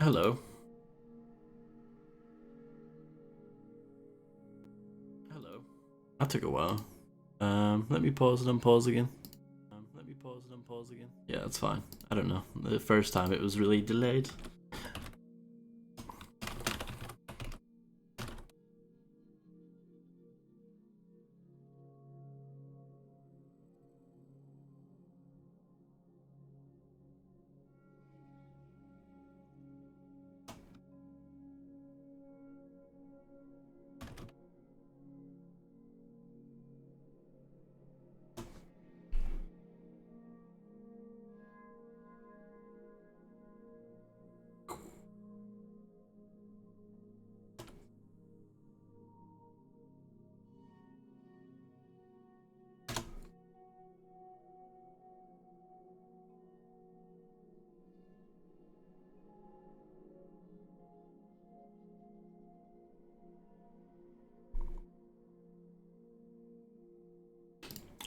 Hello. Hello. That took a while. Let me pause it and pause again. Yeah, that's fine. I don't know. The first time it was really delayed.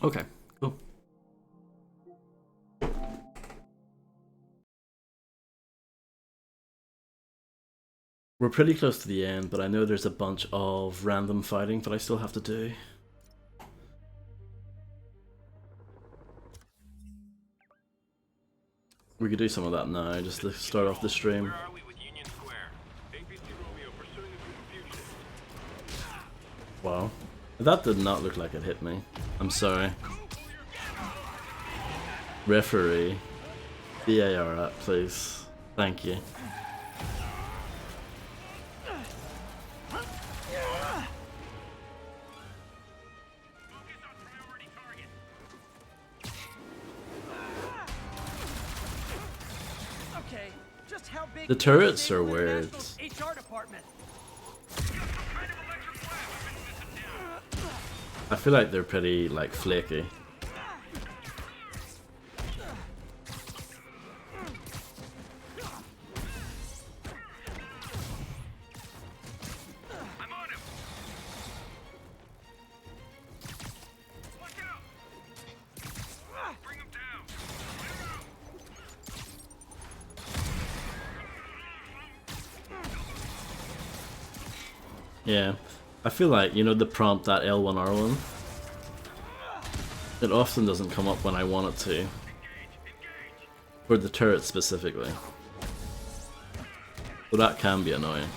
Okay, cool. We're pretty close to the end, but I know there's a bunch of random fighting that I still have to do. We could do some of that now, just to start off the stream. Wow. That did not look like it hit me. I'm sorry. Referee. VAR up, please. Thank you. The turrets are weird. I feel like they're pretty, like, flaky. Yeah, I feel like, you know, the prompt, that L1R1, it often doesn't come up when I want it to. For the turret specifically. So that can be annoying.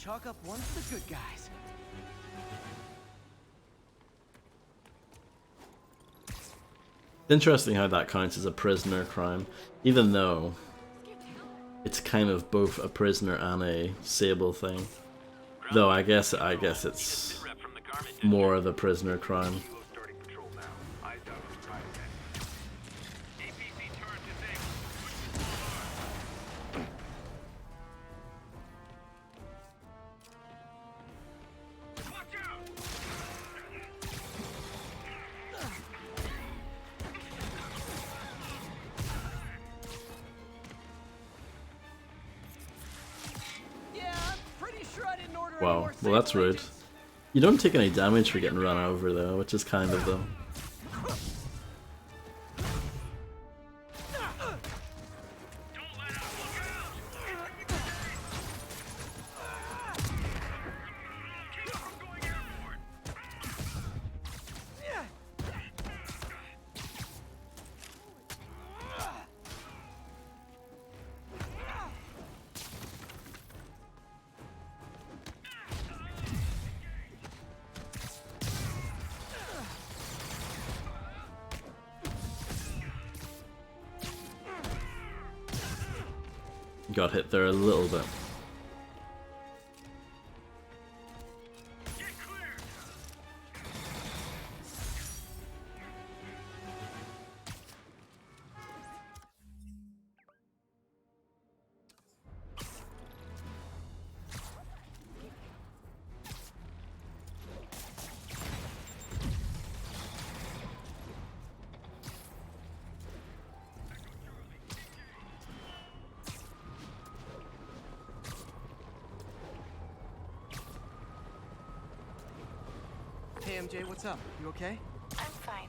Chalk up one for the good guys. Interesting how that counts as a prisoner crime, even though it's kind of both a prisoner and a Sable thing. Though I guess it's more of a prisoner crime. Wow, well that's rude. You don't take any damage for getting run over though, which is kind of though. Got hit there a little bit. CJ, what's up? You okay? I'm fine.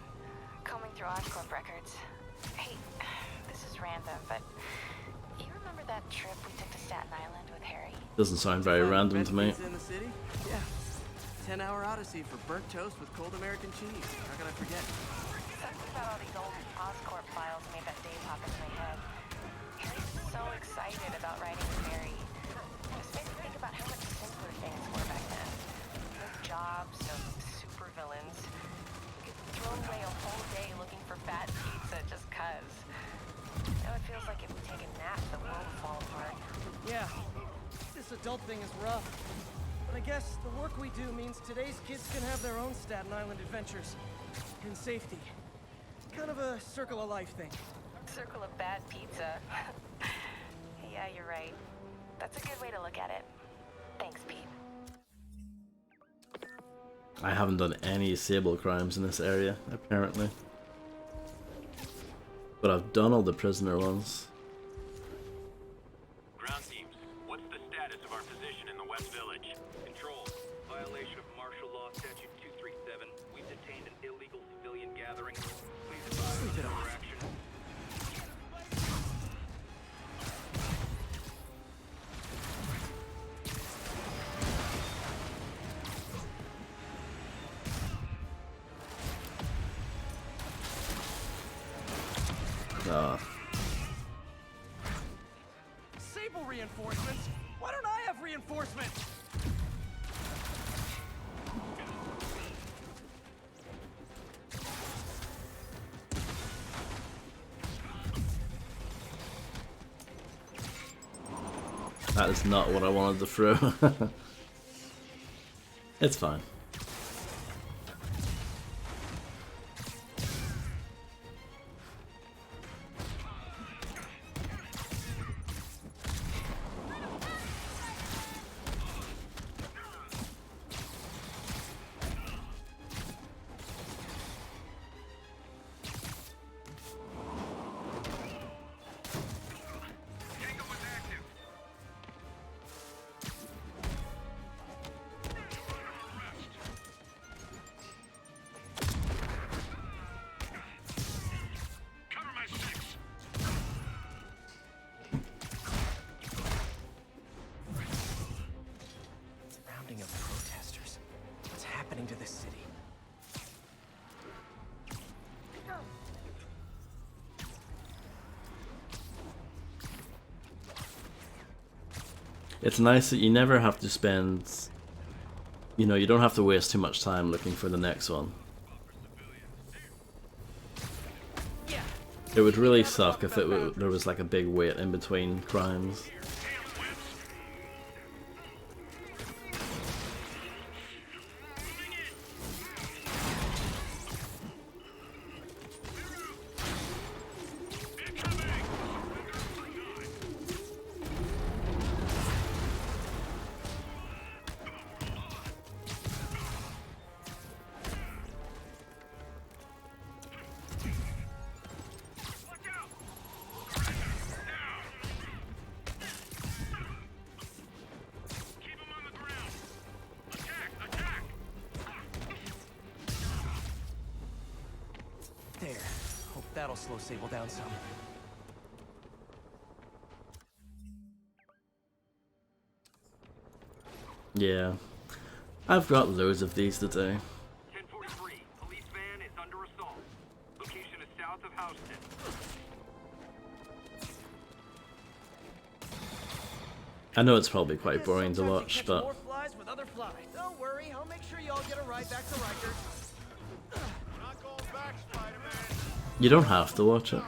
Combing through Oscorp records. Hey, this is random, but you remember that trip we took to Staten Island with Harry? Doesn't sound very random to me. Pizza in the city? Yeah. 10-hour odyssey for burnt toast with cold American cheese. How can I forget? Something about all these old Oscorp files made that day pop into my head. Harry's so excited about writing with Harry. Just made me think about how much simpler things were back then. No jobs, no supervillains. You could throw away a whole day looking for fat pizza just cuz. Now it feels like if we take a nap, the world would fall apart. Yeah. This adult thing is rough. But I guess the work we do means today's kids can have their own Staten Island adventures. In safety. Kind of a circle of life thing. Circle of bad pizza. Yeah, you're right. That's a good way to look at it. Thanks, Pete. I haven't done any Sable crimes in this area, apparently. But I've done all the prisoner ones. Ground teams, what's the status of our position in the West Village? Control. Violation of martial law statute 237. We've detained an illegal civilian gathering. Please advise our action. Sable reinforcements? Why don't I have reinforcements? That is not what I wanted to throw. It's fine. Surrounding of protesters. What's happening to this city? It's nice that you never have to spend, you know, you don't have to waste too much time looking for the next one. It would really suck if there was like a big wait in between crimes. There. Hope that'll slow Sable down some. Yeah. I've got loads of these to do. 1043, police van is under assault. Location is south of Houston. I know it's probably quite boring to watch, but more flies with other flies. Don't worry, I'll make sure y'all get a ride back to Rikers. Not going back, Spider-Man. you don't have to watch it.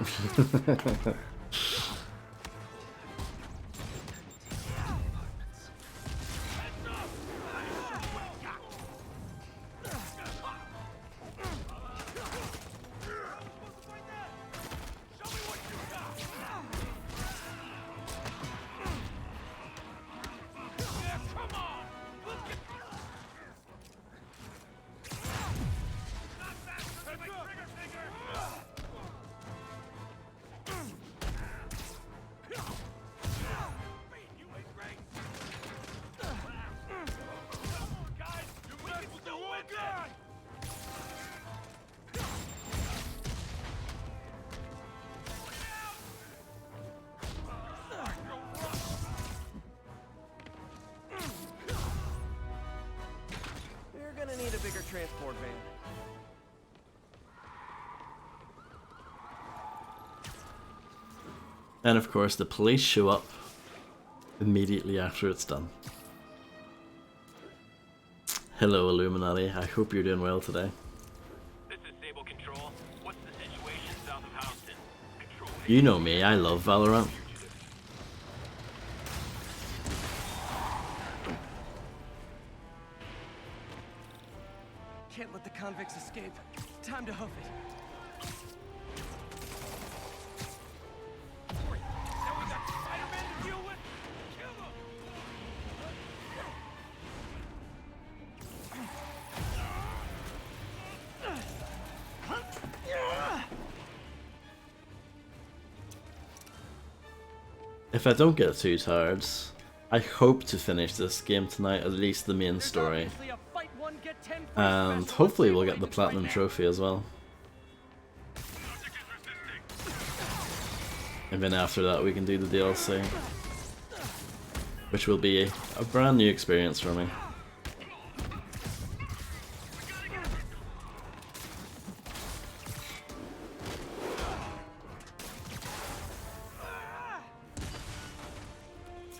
bigger transport van. And of course, the police show up immediately after it's done. Hello, Illuminati. I hope you're doing well today. This is Sable Control. What's the situation south of Houston? Control. You know me, I love Valorant. Can't let the convicts escape. Time to hoof it. If I don't get too tired, I hope to finish this game tonight, at least the main story. And hopefully we'll get the Platinum Trophy as well. And then after that we can do the DLC. Which will be a brand new experience for me.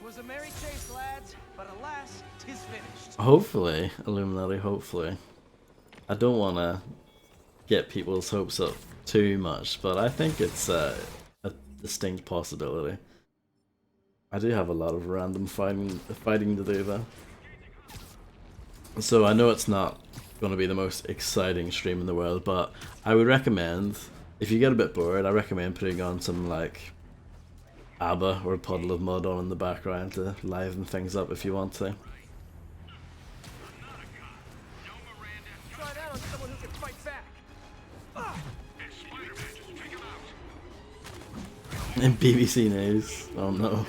Was a merry chase, lads, but alas, 'tis finished. Hopefully, Illuminati, hopefully. I don't want to get people's hopes up too much, but I think it's a distinct possibility. I do have a lot of random fighting to do though. So I know it's not going to be the most exciting stream in the world, but I would recommend, if you get a bit bored, I recommend putting on some like ABBA or a Puddle of Mud on in the background to liven things up if you want to. Try that on someone who can fight back. And BBC News. Oh no.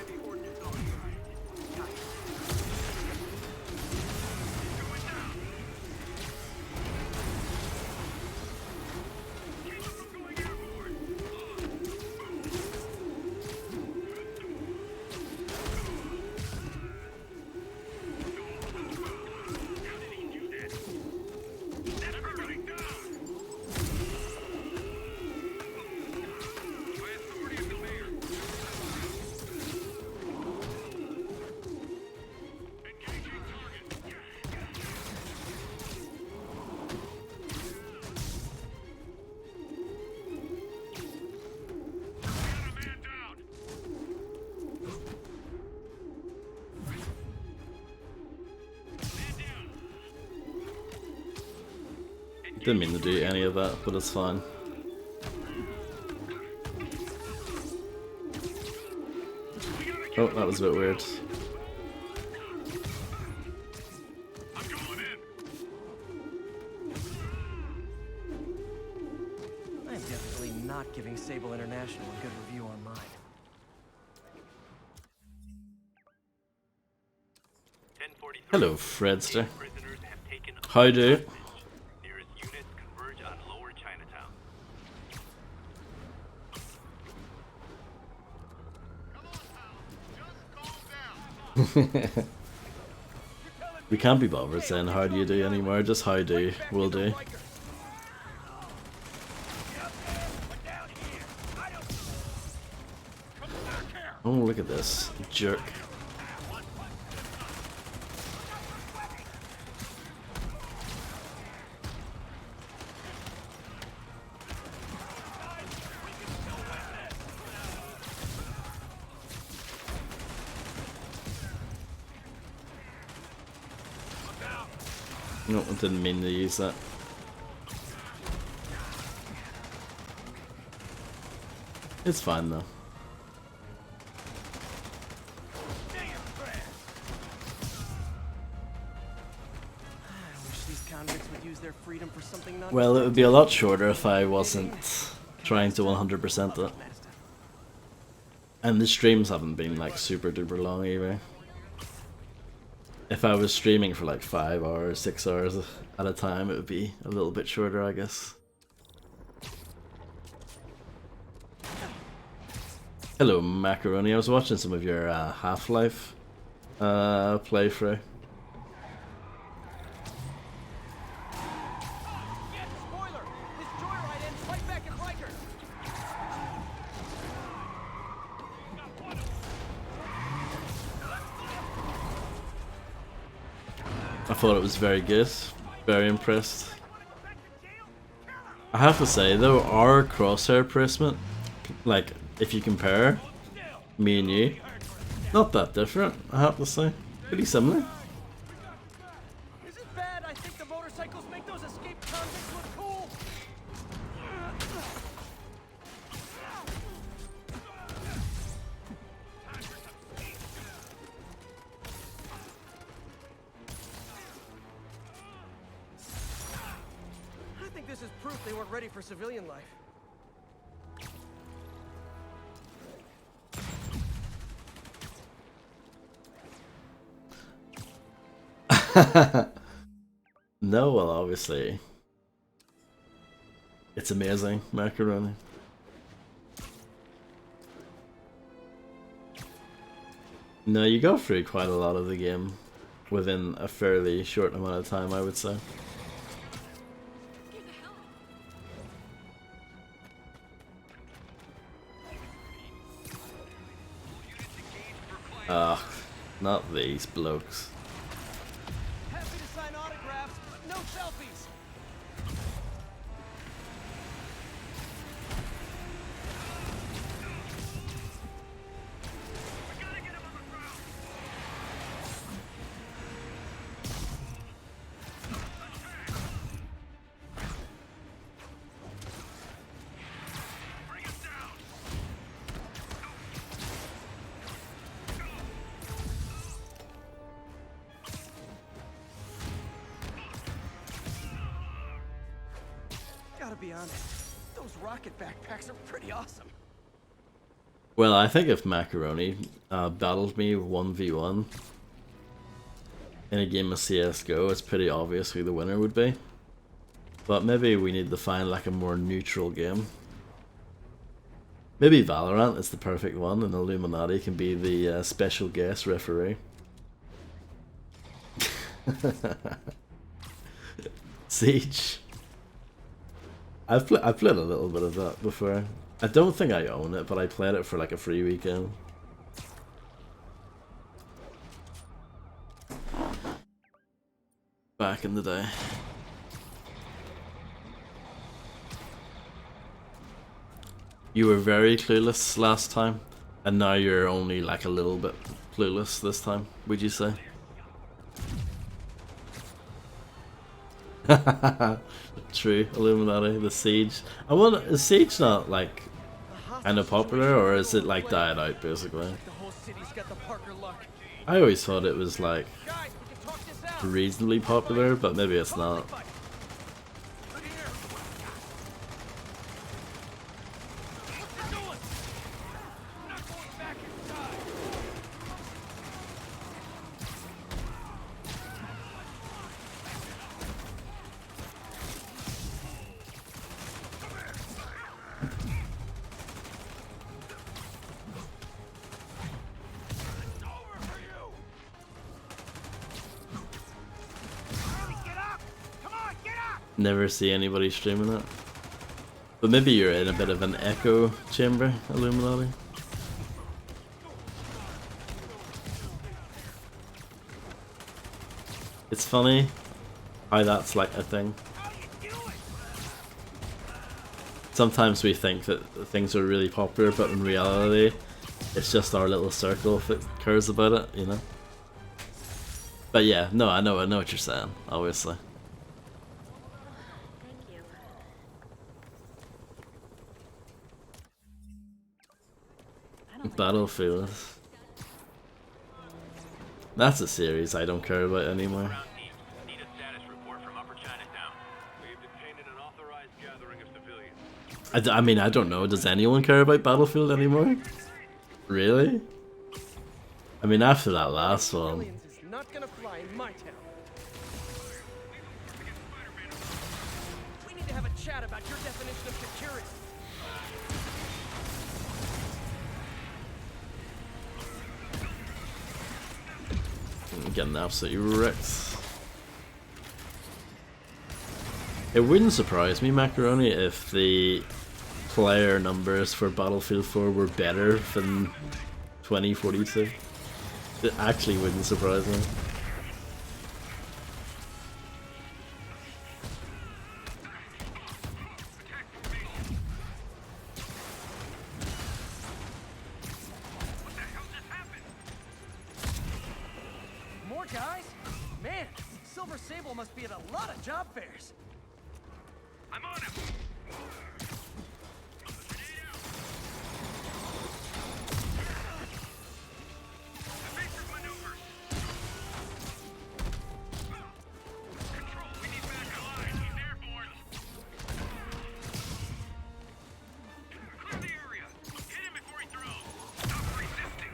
Didn't mean to do any of that, but it's fine. Oh, that was a bit weird. I'm definitely not giving Sable International a good review online. Hello, Fredster. How do? We can't be bothered saying how do you do anymore, just how do will do. Oh, look at this jerk. No, I didn't mean to use that. It's fine though. Well, it would be a lot shorter if I wasn't trying to 100% it. And the streams haven't been like super duper long either. If I was streaming for like 5 hours, 6 hours at a time, it would be a little bit shorter, I guess. Hello, Macaroni. I was watching some of your Half-Life playthrough. I thought it was very good. Very impressed. I have to say though, our crosshair placement, like if you compare me and you, not that different, I have to say. Pretty similar. Is it bad? I think the motorcycles make those escaped convicts look cool. I think this is proof they weren't ready for civilian life. No, well obviously. It's amazing, macaroni. No, you go through quite a lot of the game within a fairly short amount of time, I would say. Ugh, not these blokes. Happy to sign autographs, but no selfies. Gotta be honest, those rocket backpacks are pretty awesome. Well, I think if Macaroni battled me 1v1 in a game of CSGO, it's pretty obvious who the winner would be. But maybe we need to find like a more neutral game. Maybe Valorant is the perfect one and Illuminati can be the special guest referee. Siege. I've played a little bit of that before. I don't think I own it, but I played it for like a free weekend. Back in the day. You were very clueless last time, and now you're only like a little bit clueless this time, would you say? True, Illuminati, the Siege. I wonder, is Siege not like kind of popular, or is it like died out basically? The whole city's got the Parker luck. I always thought it was like Guys, we can talk this out. reasonably popular, but maybe it's not. Never see anybody streaming it. But maybe you're in a bit of an echo chamber, Illuminati. It's funny how that's like a thing. Sometimes we think that things are really popular, but in reality, it's just our little circle that cares about it, you know? But yeah, no, I know what you're saying, obviously. Battlefield. That's a series I don't care about anymore. Need a status report from Upper Chinatown. We've detained an unauthorized gathering of civilians. I mean, I don't know. Does anyone care about Battlefield anymore? Really? I mean, after that last one. Aliens is not gonna fly in my town. We need to have a chat about your definition of security. Getting absolutely wrecked. It wouldn't surprise me, Macaroni, if the player numbers for Battlefield 4 were better than 2042. It actually wouldn't surprise me. guys. Man, Silver Sable must be at a lot of job fairs. I'm on him. Evasive maneuvers. Control, we need back line. He's airborne. Clear the area. Hit him before he throws. Stop resisting.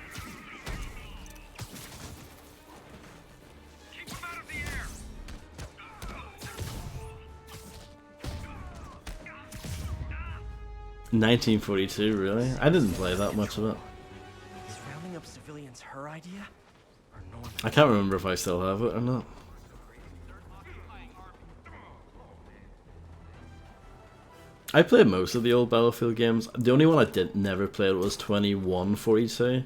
Keep him out of the air. 1942, really? I didn't play that much of it. Is rounding up civilians her idea? Or Norman? I can't remember if I still have it or not. I played most of the old Battlefield games. The only one I never played was 2142,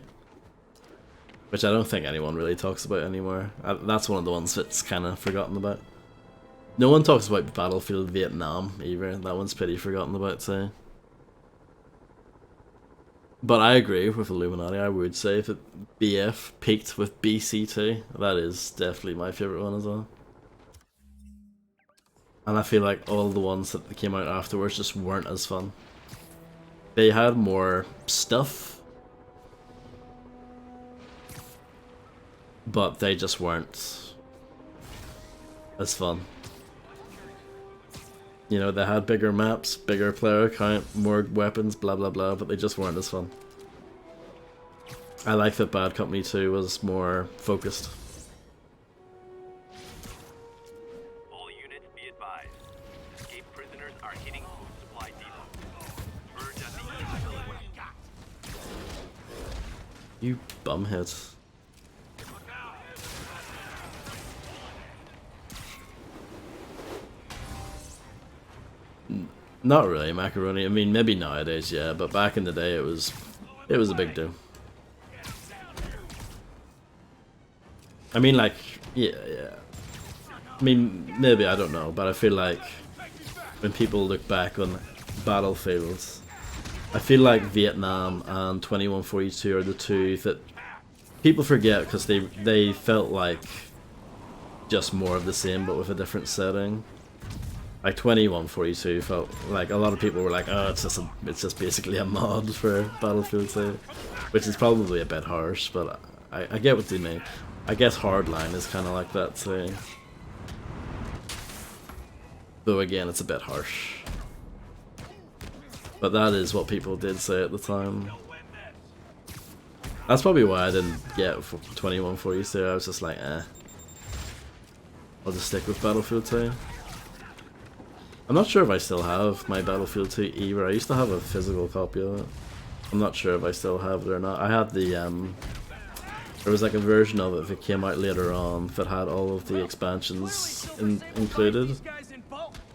which I don't think anyone really talks about anymore. That's one of the ones that's kind of forgotten about. No one talks about Battlefield Vietnam either. That one's pretty forgotten about too. But I agree with Illuminati. I would say if BF peaked with BC2, that is definitely my favourite one as well. And I feel like all the ones that came out afterwards just weren't as fun. They had more stuff, but they just weren't as fun. You know, they had bigger maps, bigger player count, more weapons, blah blah blah, but they just weren't as fun. I like that Bad Company 2 was more focused. All units be advised. Escaped prisoners are hitting food supply depot. Purge at the east village. You bumheads. Not really, macaroni. I mean, maybe nowadays, yeah, but back in the day, it was a big deal. I mean, like, yeah. I mean, maybe, I don't know, but I feel like when people look back on battlefields, I feel like Vietnam and 2142 are the two that people forget because they felt like just more of the same, but with a different setting. Like 2142 felt like a lot of people were like, oh, it's just basically a mod for Battlefield 2, which is probably a bit harsh, but I get what they mean. I guess Hardline is kind of like that too. Though again, it's a bit harsh. But that is what people did say at the time. That's probably why I didn't get 2142. I was just like, eh. I'll just stick with Battlefield 2. I'm not sure if I still have my Battlefield 2 either. I used to have a physical copy of it. I'm not sure if I still have it or not. I had the, there was like a version of it that came out later on that had all of the expansions included.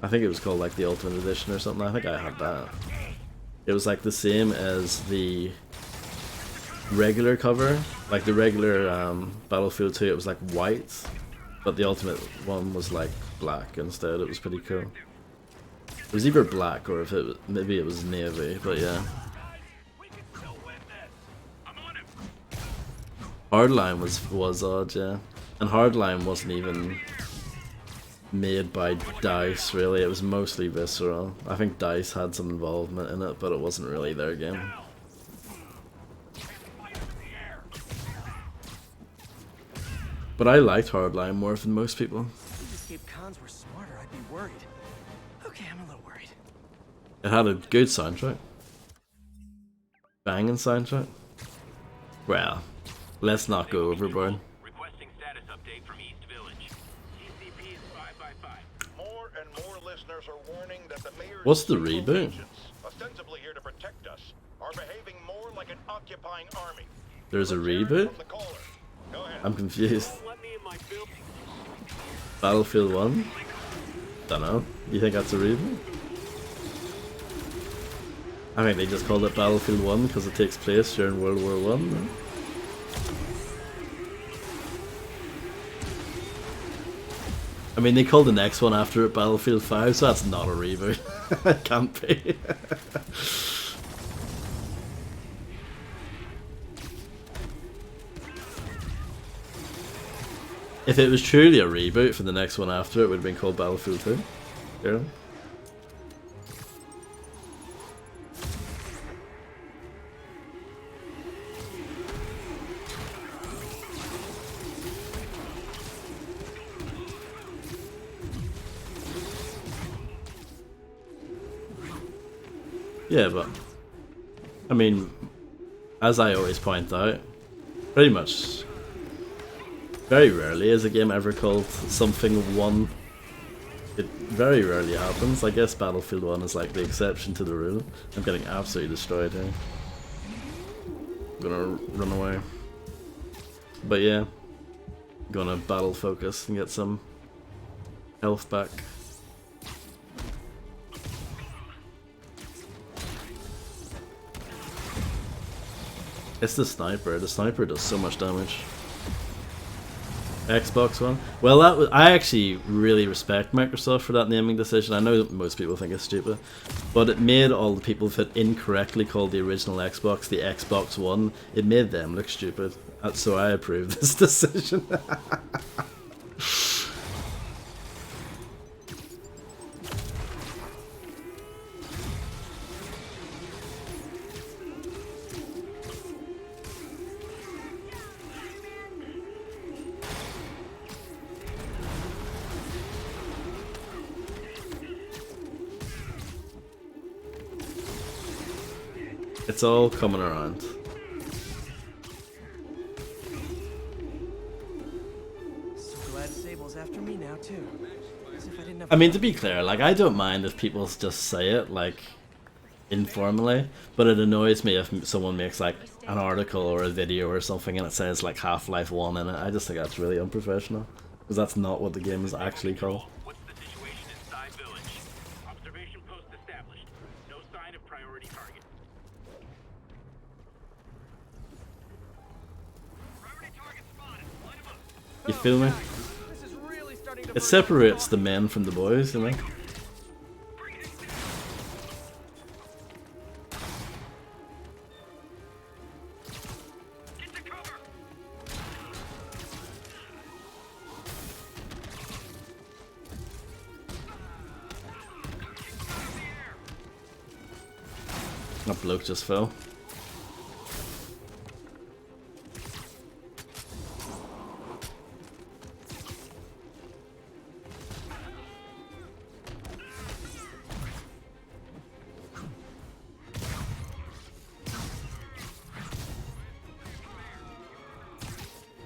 I think it was called like the Ultimate Edition or something. I think I had that. It was like the same as the regular cover. Like the regular Battlefield 2, it was like white, but the Ultimate one was like black instead. It was pretty cool. It was either black or if it was, maybe it was navy, but yeah. Hardline was odd, yeah. And Hardline wasn't even made by DICE really, it was mostly Visceral. I think DICE had some involvement in it, but it wasn't really their game. But I liked Hardline more than most people. If escape cons were smarter, I'd be worried. Okay, I'm a little worried. It had a good soundtrack. Banging soundtrack. Well, let's not go overboard. Requesting status update from East Village. TCP is 5x5. More and more listeners are warning that the mayor's What's the secret reboot? agents, ostensibly here to protect us, are behaving more like an occupying army. There's a Let's hear it reboot? from the caller. Go ahead. I'm confused. Let me in my building. Battlefield 1? Dunno. You think that's a reboot? I think they just called it Battlefield 1 because it takes place during World War 1. I mean, they called the next one after it Battlefield 5, so that's not a reboot. It can't be. If it was truly a reboot for the next one after, it would have been called Battlefield 2. Yeah. Yeah, but I mean, as I always point out, pretty much very rarely is a game ever called something 1. It very rarely happens. I guess Battlefield 1 is like the exception to the rule. I'm getting absolutely destroyed here. I'm gonna run away. But yeah, I'm gonna battle focus and get some health back. It's the sniper. The sniper does so much damage. Xbox One. Well, that was, I actually really respect Microsoft for that naming decision. I know most people think it's stupid, but it made all the people that incorrectly called the original Xbox the Xbox One. It made them look stupid. So I approve this decision. It's all coming around. So glad Sable's after me now too. As if I didn't have I mean, to be clear, like, I don't mind if people just say it, like, informally, but it annoys me if someone makes, like, an article or a video or something and it says, like, Half-Life 1 in it. I just think that's really unprofessional, because that's not what the game is actually called. What's the situation inside village? Observation post established. No sign of priority target. Priority target spotted. Line 'em up. You feel me? This is really starting to It burn separates the men from the boys, you know? Bring it down. Get to cover. That bloke just fell.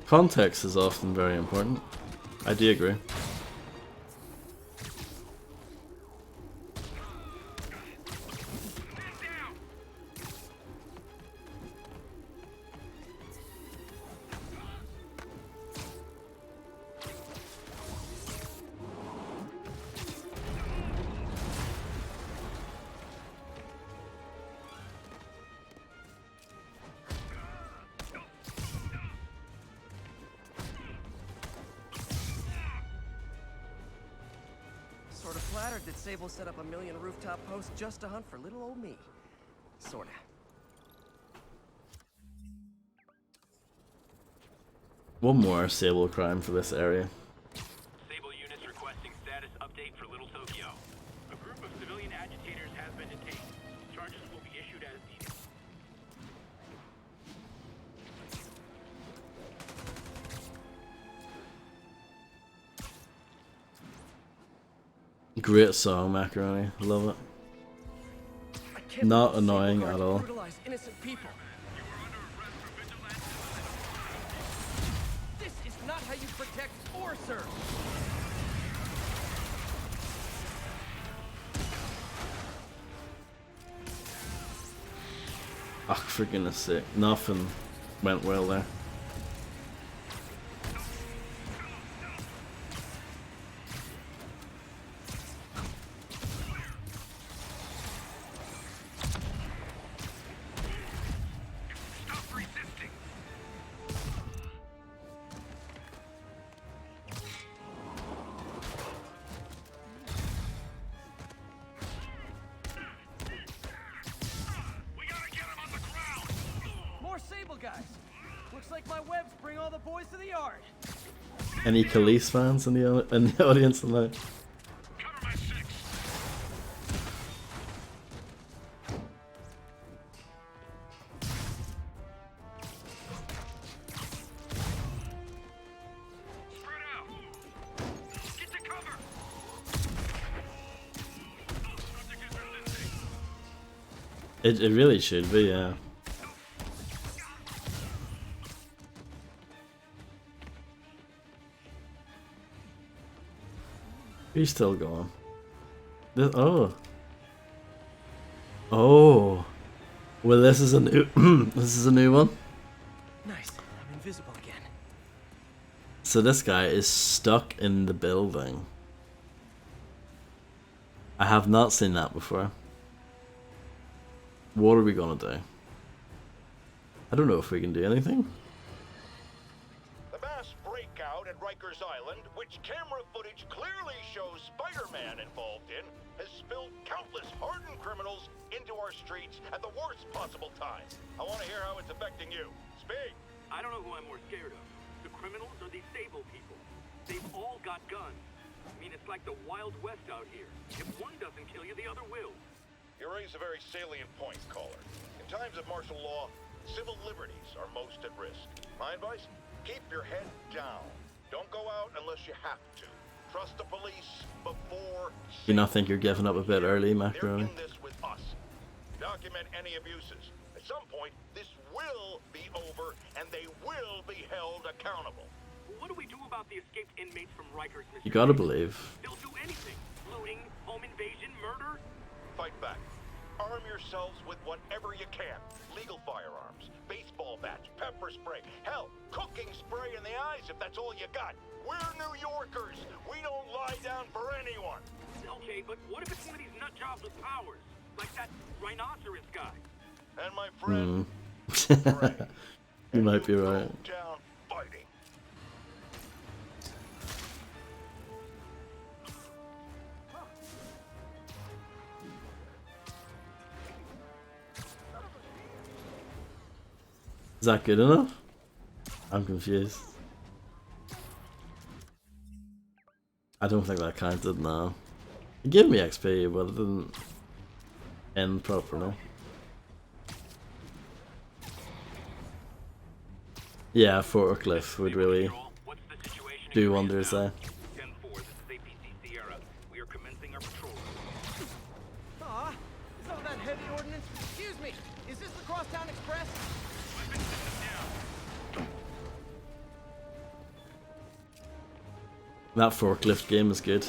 Context is often very important. I do agree. Sort of flattered that Sable set up a million rooftop posts just to hunt for little old me. Sorta. One more Sable crime for this area. Sable units requesting status update for Little Tokyo. A group of civilian agitators has been detained. Charges will be issued as needed. Great song, Macaroni. Love it. I can't Not believe Sable annoying guards at all. brutalize innocent people. This is not how you protect or serve. Oh, for goodness sake. Nothing went well there. Stop resisting. We gotta get him on the ground. More Sable guys. Looks like my webs bring all the boys to the yard. Stay Any Khalees fans in the audience tonight? Cover my six. Spread out. Get to cover. Subject is resisting. It really should be, yeah. He's still going. Oh. Oh. Well, this is a new this is a new one. Nice. I'm invisible again. So this guy is stuck in the building. I have not seen that before. What are we gonna do? I don't know if we can do anything. The mass breakout at Rikers Island, which camera footage clearly shows Spider-Man involved in, has spilled countless hardened criminals into our streets at the worst possible time. I want to hear how it's affecting you. Speak! I don't know who I'm more scared of. The criminals or these Sable people. They've all got guns. I mean, it's like the Wild West out here. If one doesn't kill you, the other will. You raise a very salient point, caller. In times of martial law, civil liberties are most at risk. My advice? Keep your head down. Don't go out unless you have to. Trust the police before... You not think you're giving up a bit early, They're Macaroni? in this with us. Document any abuses. At some point, this will be over, and they will be held accountable. What do we do about the escaped inmates from Rikers? Mr. You gotta Davis? believe. They'll do anything. Looting, home invasion, murder. Fight back. Arm yourselves with whatever you can. Legal firearms, baseball bats, pepper spray, hell, cooking spray in the eyes if that's all you got. We're New Yorkers. We don't lie down for anyone. Okay, but what if it's one of these nut jobs with powers? Like that rhinoceros guy. And my friend, Ray, You might be right. go down fighting. Is that good enough? I'm confused. I don't think that counted now. It gave me XP, but it didn't end properly. Yeah, forklift would really What's the situation in do Korea wonders now? there. 10-4, this is APC Sierra. We are commencing our patrol. Aw, is that that heavy ordnance? Excuse me, is this the Crosstown Express? That forklift game is good.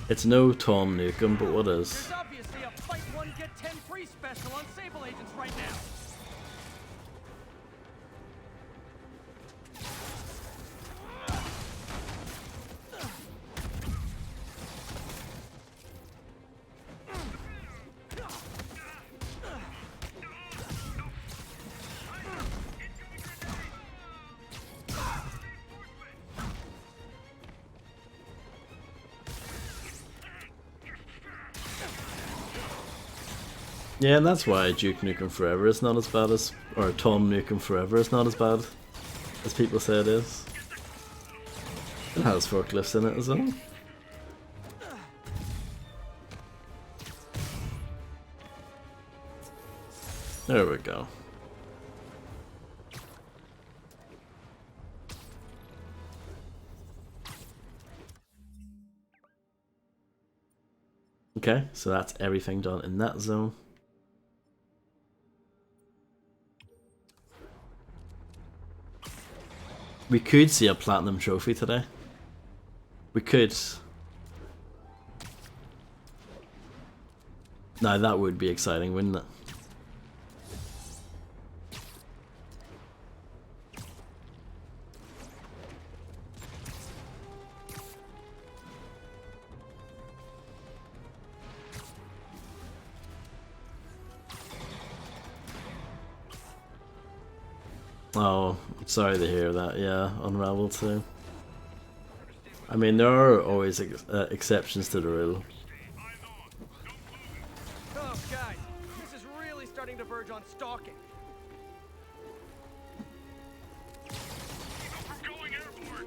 It's no Tom Nukem, but what is? There's obviously a fight one get 10 free special on Sable agents right now. Yeah, and that's why Duke Nukem Forever is not as bad as, or Tom Nukem Forever is not as bad as people say it is. It has forklifts in it as well. There we go. Okay, so that's everything done in that zone. We could see a platinum trophy today. We could. Now that would be exciting, wouldn't it? Oh, I'm sorry to hear that. Yeah, Unravel too. I mean, there are always exceptions to the rule. Oh, guys, this is really starting to verge surge on stalking. We're going airborne.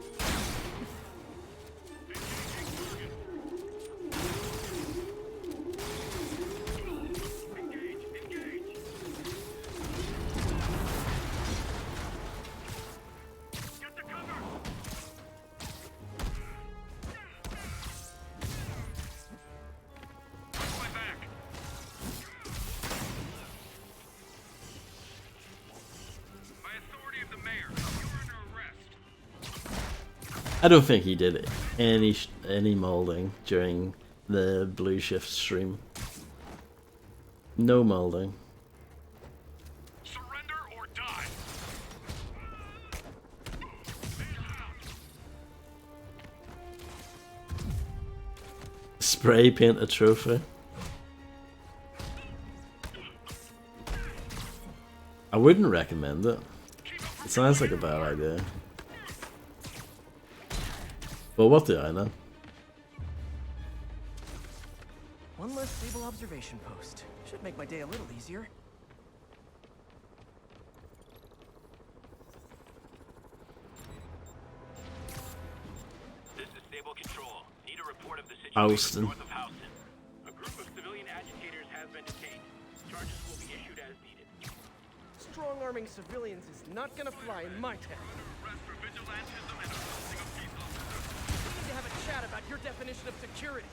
Engage, engage. Get the cover. Watch my back. By authority of the mayor, you're under arrest. I don't think he did any molding during the Blue Shift stream. No molding. Surrender or die. Spray paint a trophy. I wouldn't recommend it. It sounds like a bad idea. Well, what do I know? One less stable observation post. Should make my day a little easier. This is Stable Control. Need a report of the situation Houston. north of Houston. A group of civilian agitators has been detained. Charges will be issued as needed. Strong-arming civilians is not gonna fly in my town. Arrest for vigilantism and assaulting a peace officer. We need to have a chat about your definition of security.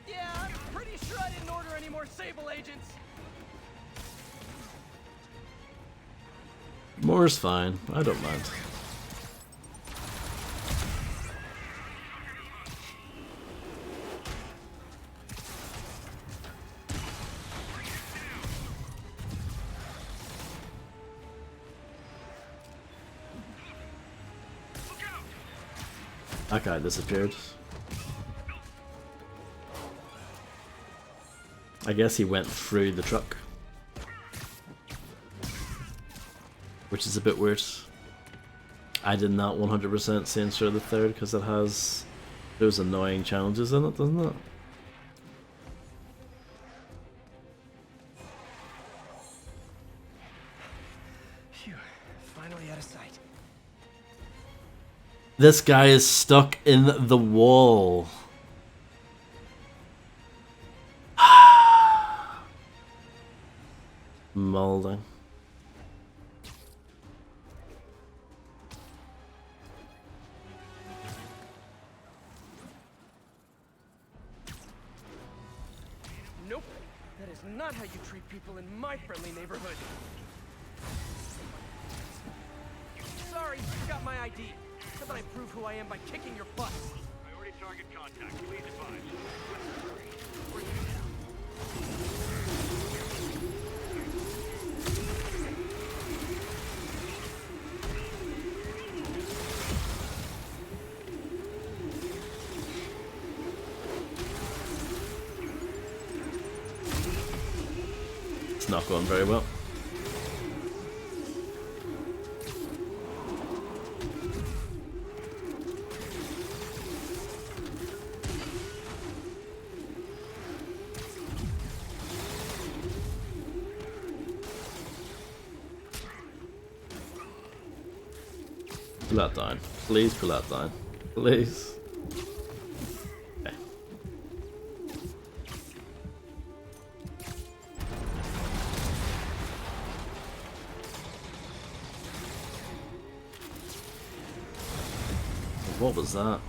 Yeah, I'm pretty sure I didn't order any more Sable agents. More's fine. I don't mind. That guy disappeared. I guess he went through the truck. Which is a bit weird. I did not 100% censor the third because it has those annoying challenges in it, doesn't it? Phew, finally out of sight. This guy is stuck in the wall. Molding. Nope, that is not how you treat people in my friendly neighborhood. Sorry, forgot my ID. How about I prove who I am by kicking your butt? Priority target contact. Please advise. It's not going very well. Pull that down. Please pull that down. Please. Okay. What was that?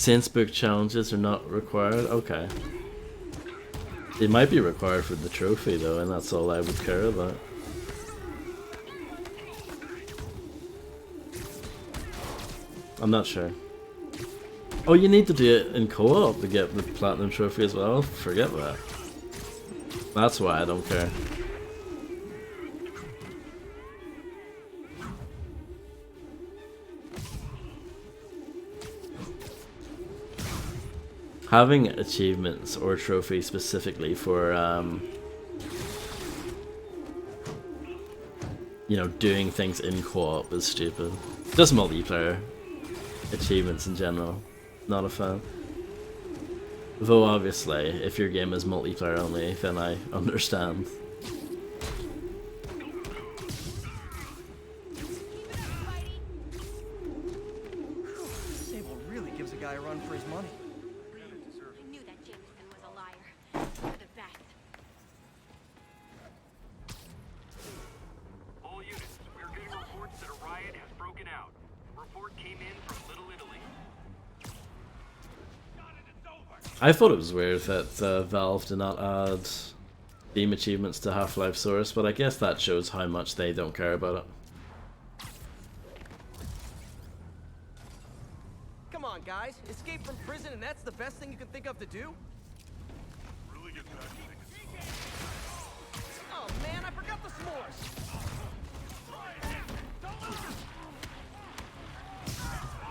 Saints book challenges are not required? Okay. They might be required for the trophy though, and that's all I would care about. I'm not sure. Oh, you need to do it in co-op to get the platinum trophy as well? Forget that. That's why I don't care. Having achievements or trophies specifically for, you know, doing things in co-op is stupid. Just multiplayer achievements in general, not a fan. Though obviously, if your game is multiplayer only, then I understand. Sable really gives a guy a run for his money. I knew that Jameson was a liar. For the best. All units, we're getting reports that a riot has broken out. Report came in from Little Italy. I thought it was weird that Valve did not add Steam achievements to Half-Life Source, but I guess that shows how much they don't care about it. Come on, guys. Escape from prison and that's the best thing you can think of to do? Oh man, I forgot the s'mores.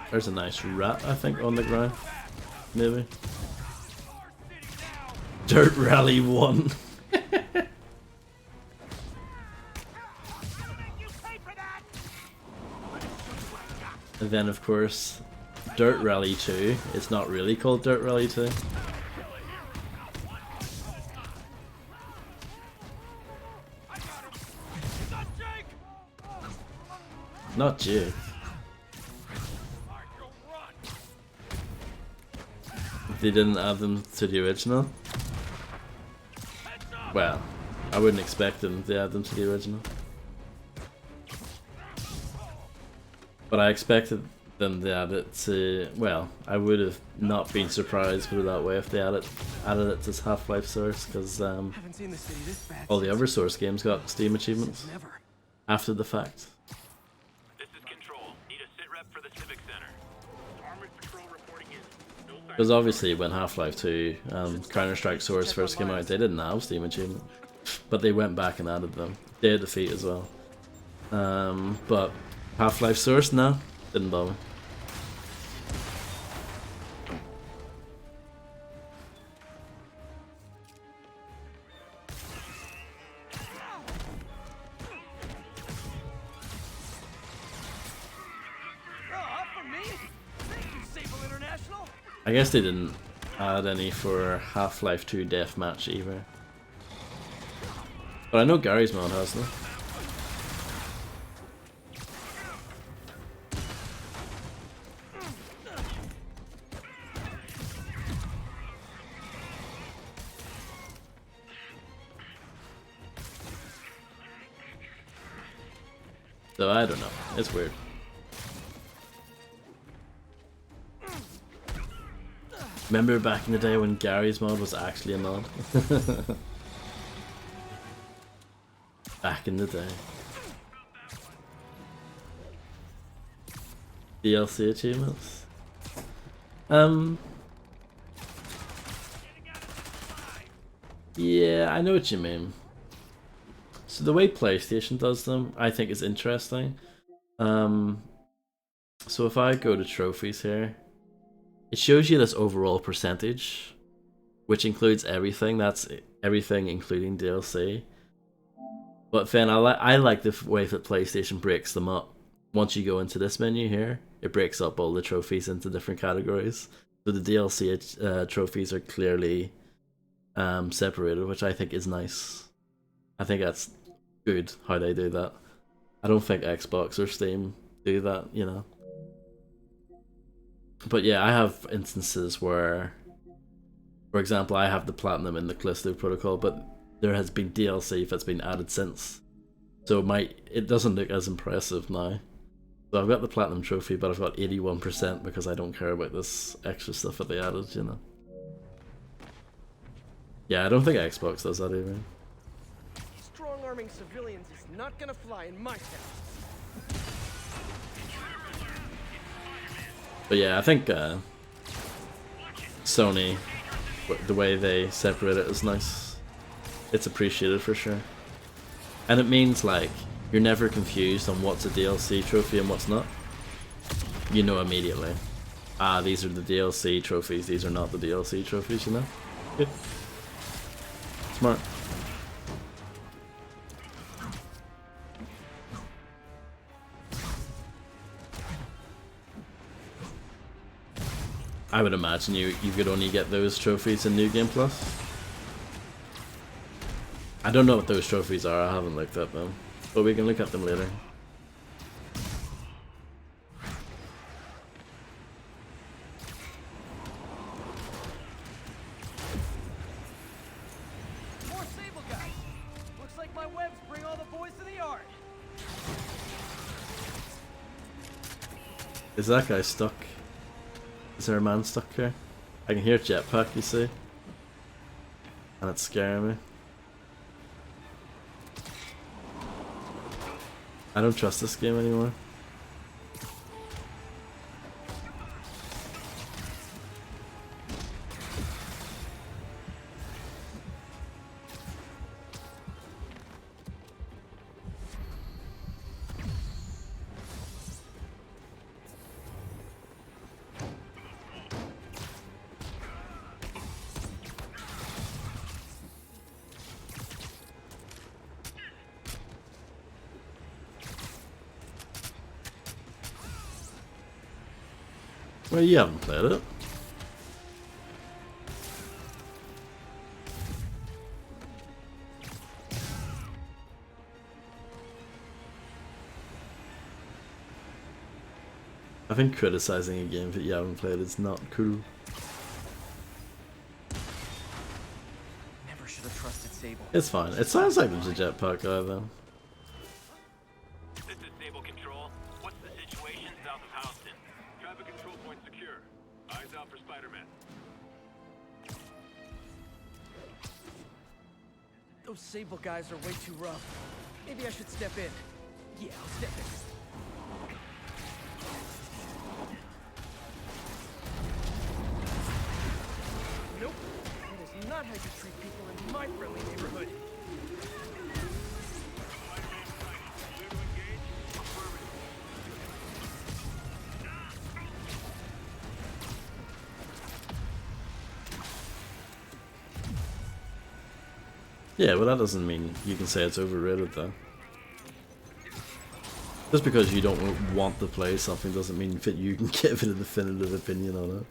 There's a nice rat, I think, on the ground. Maybe. Dirt Rally 1. And then, of course, Dirt Rally 2. It's not really called Dirt Rally 2. Not Jake. They didn't add them to the original. Well, I wouldn't expect them to add them to the original. But I expected them to add it to, well, I would have not been surprised, put it that way, if they added it to Half-Life Source, because Haven't seen the city this bad all the other Source games got Steam achievements since never. after the fact. This is Control. Need a sit rep for the Civic Center. Armored Patrol reporting in. No sign Because obviously when Half-Life 2 Counter-Strike Source first came out, they didn't have Steam achievement, but they went back and added them. Day of Defeat as well. But Half-Life Source, no, didn't bother. Oh, up for me? Thank you, Sable International. I guess they didn't add any for Half-Life 2 Deathmatch either. But I know Gary's mod has them. So I don't know, it's weird. Remember back in the day when Gary's mod was actually a mod? Back in the day. DLC achievements? Yeah, I know what you mean. So the way PlayStation does them, I think is interesting. So if I go to trophies here, it shows you this overall percentage, which includes everything. That's everything including DLC. But then I like the way that PlayStation breaks them up. Once you go into this menu here, it breaks up all the trophies into different categories. So the DLC trophies are clearly separated, which I think is nice. I think that's good how they do that. I don't think Xbox or Steam do that, you know. But yeah, I have instances where, for example, I have the Platinum in the Callisto Protocol, but there has been DLC that's been added since. So it doesn't look as impressive now. So I've got the platinum trophy, but I've got 81% because I don't care about this extra stuff that they added, you know. Yeah, I don't think Xbox does that either. Strong-arming civilians is not gonna fly in my town. But yeah, I think Sony, the way they separate it is nice. It's appreciated for sure. And it means like, you're never confused on what's a DLC trophy and what's not. You know immediately. Ah, these are the DLC trophies, these are not the DLC trophies, you know? Good. Smart. I would imagine you could only get those trophies in New Game Plus. I don't know what those trophies are, I haven't looked at them. But we can look at them later. More Sable guys. Looks like my webs bring all the boys to the yard. Is that guy stuck? Is there a man stuck here? I can hear jetpack, you see? And it's scaring me. I don't trust this game anymore. Well, you haven't played it. I think criticizing a game that you haven't played is not cool. Never should have trusted Sable. It's fine. It sounds like there's a jetpack guy though. This is Sable Control. What's the situation south of Houston? Traffic control point secure. Eyes out for Spider-Man. Those Sable guys are way too rough. Maybe I should step in. Yeah, I'll step in. Nope. That is not how you treat people in my friendly neighborhood. Yeah, well that doesn't mean you can say it's overrated though. Just because you don't want to play something doesn't mean that you can give it a definitive opinion on it.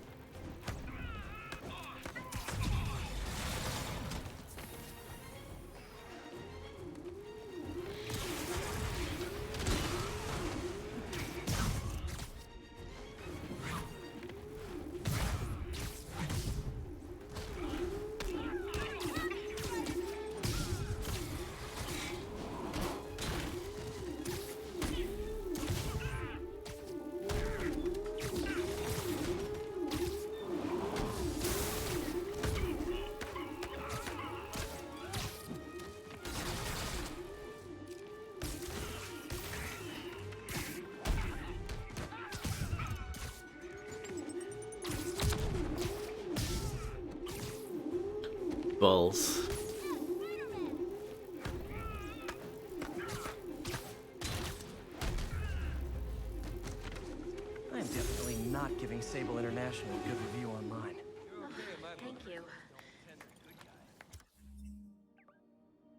Balls. I am definitely not giving Sable International a good review online. Thank you.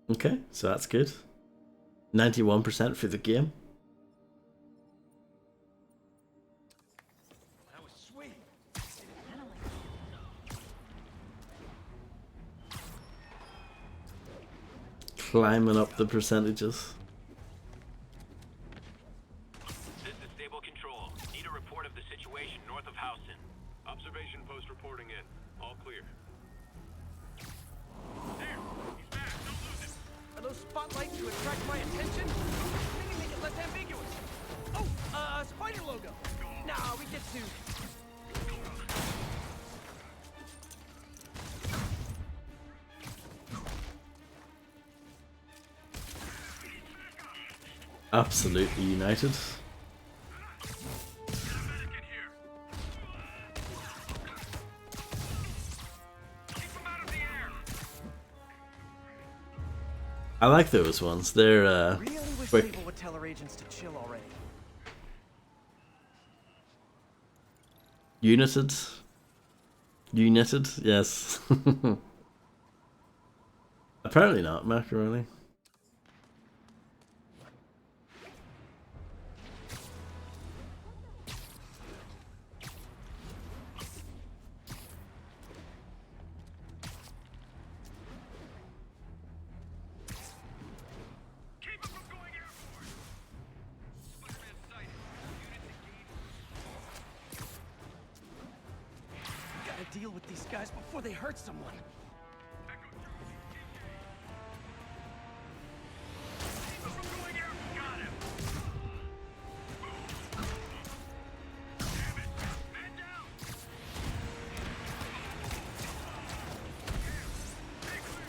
Okay, so that's good. 91% for the game. That was sweet. Climbing up the percentages. This is Sable Control. Need a report of the situation north of Houston. Observation post reporting in. All clear. There! He's back! Don't lose him! Are those spotlights to attract my attention? Maybe make it less ambiguous. Oh, spider logo. Nah, we get to. Absolutely united. I like those ones. They're Really wish quick. people would tell our agents to chill already. United. United, yes. Apparently not, macaroni. Keep them from going airborne. Spider-Man sighted. Units engaged. Gotta deal with these guys before they hurt someone. Echo 2. Keep them from going airborne. Got him. Damn it. Man down.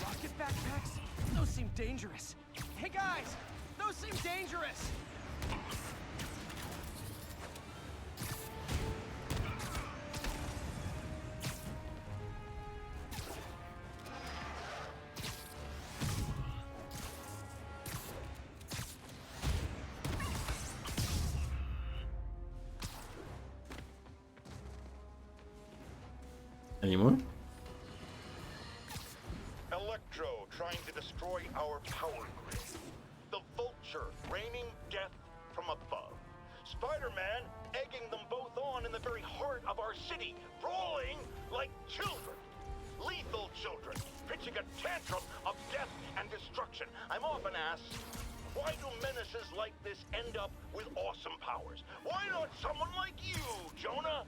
Rocket backpacks? Those seem dangerous. Hey guys, those seem dangerous. Any more? Electro trying to destroy our power grid. The Vulture raining death from above. Spider-Man egging them both on in the very heart of our city, brawling like children. Lethal children, pitching a tantrum of death and destruction. I'm often asked, why do menaces like this end up with awesome powers? Why not someone like you, Jonah?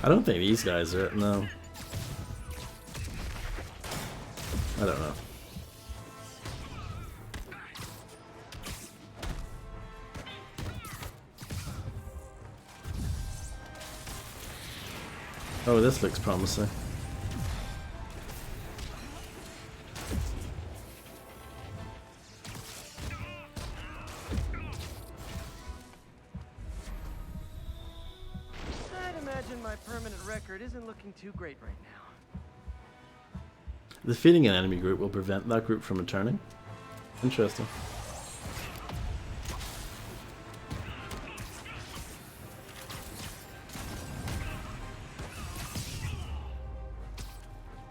I don't think these guys are. No. I don't know. Oh, this looks promising. I'd imagine my permanent record isn't looking too great right now. Defeating an enemy group will prevent that group from returning. Interesting.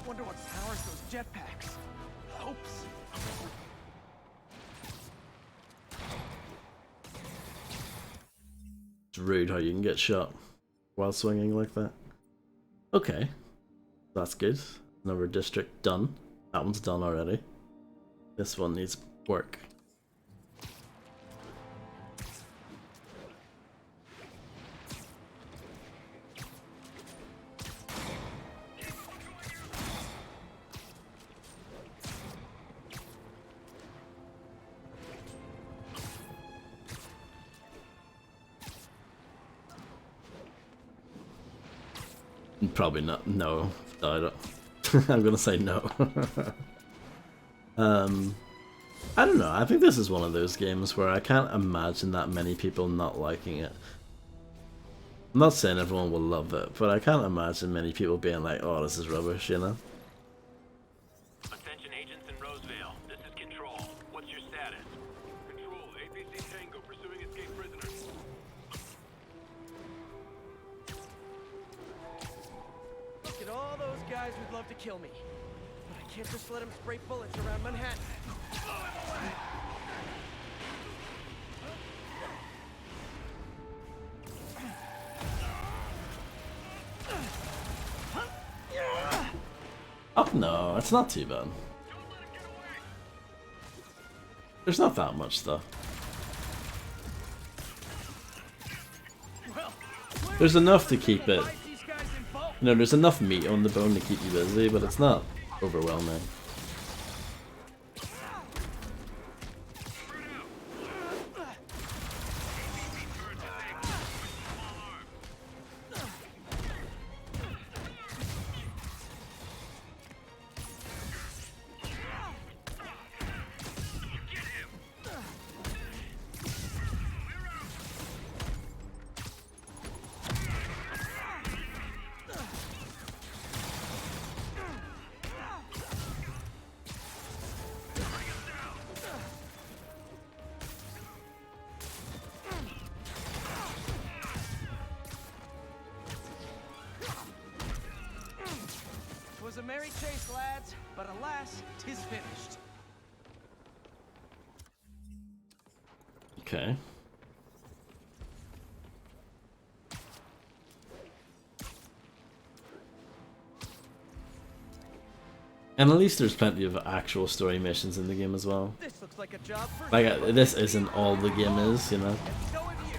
Wonder what powers those jetpacks. Hopes. It's rude how you can get shot while swinging like that. Okay. That's good. Another district done. That one's done already. This one needs work. Probably not. No. I don't. I'm gonna say no. I don't know. I think this is one of those games where I can't imagine that many people not liking it. I'm not saying everyone will love it, but I can't imagine many people being like, "Oh, this is rubbish," you know? Attention agents in Roseville. This is Control. What's your status? Control. APC Tango pursuing escaped prisoners. Look at all those guys who'd love to kill me. But I can't just let them spray bullets around Manhattan. Oh no, it's not too bad. There's not that much though. Well, There's enough to keep it. fight these guys in bulk. You know, there's enough meat on the bone to keep you busy, but it's not overwhelming. merry chase, lads, but alas, 'tis finished. Okay. And at least there's plenty of actual story missions in the game as well. This looks like a job for Like, this isn't all the game is, you know? Let's go with you.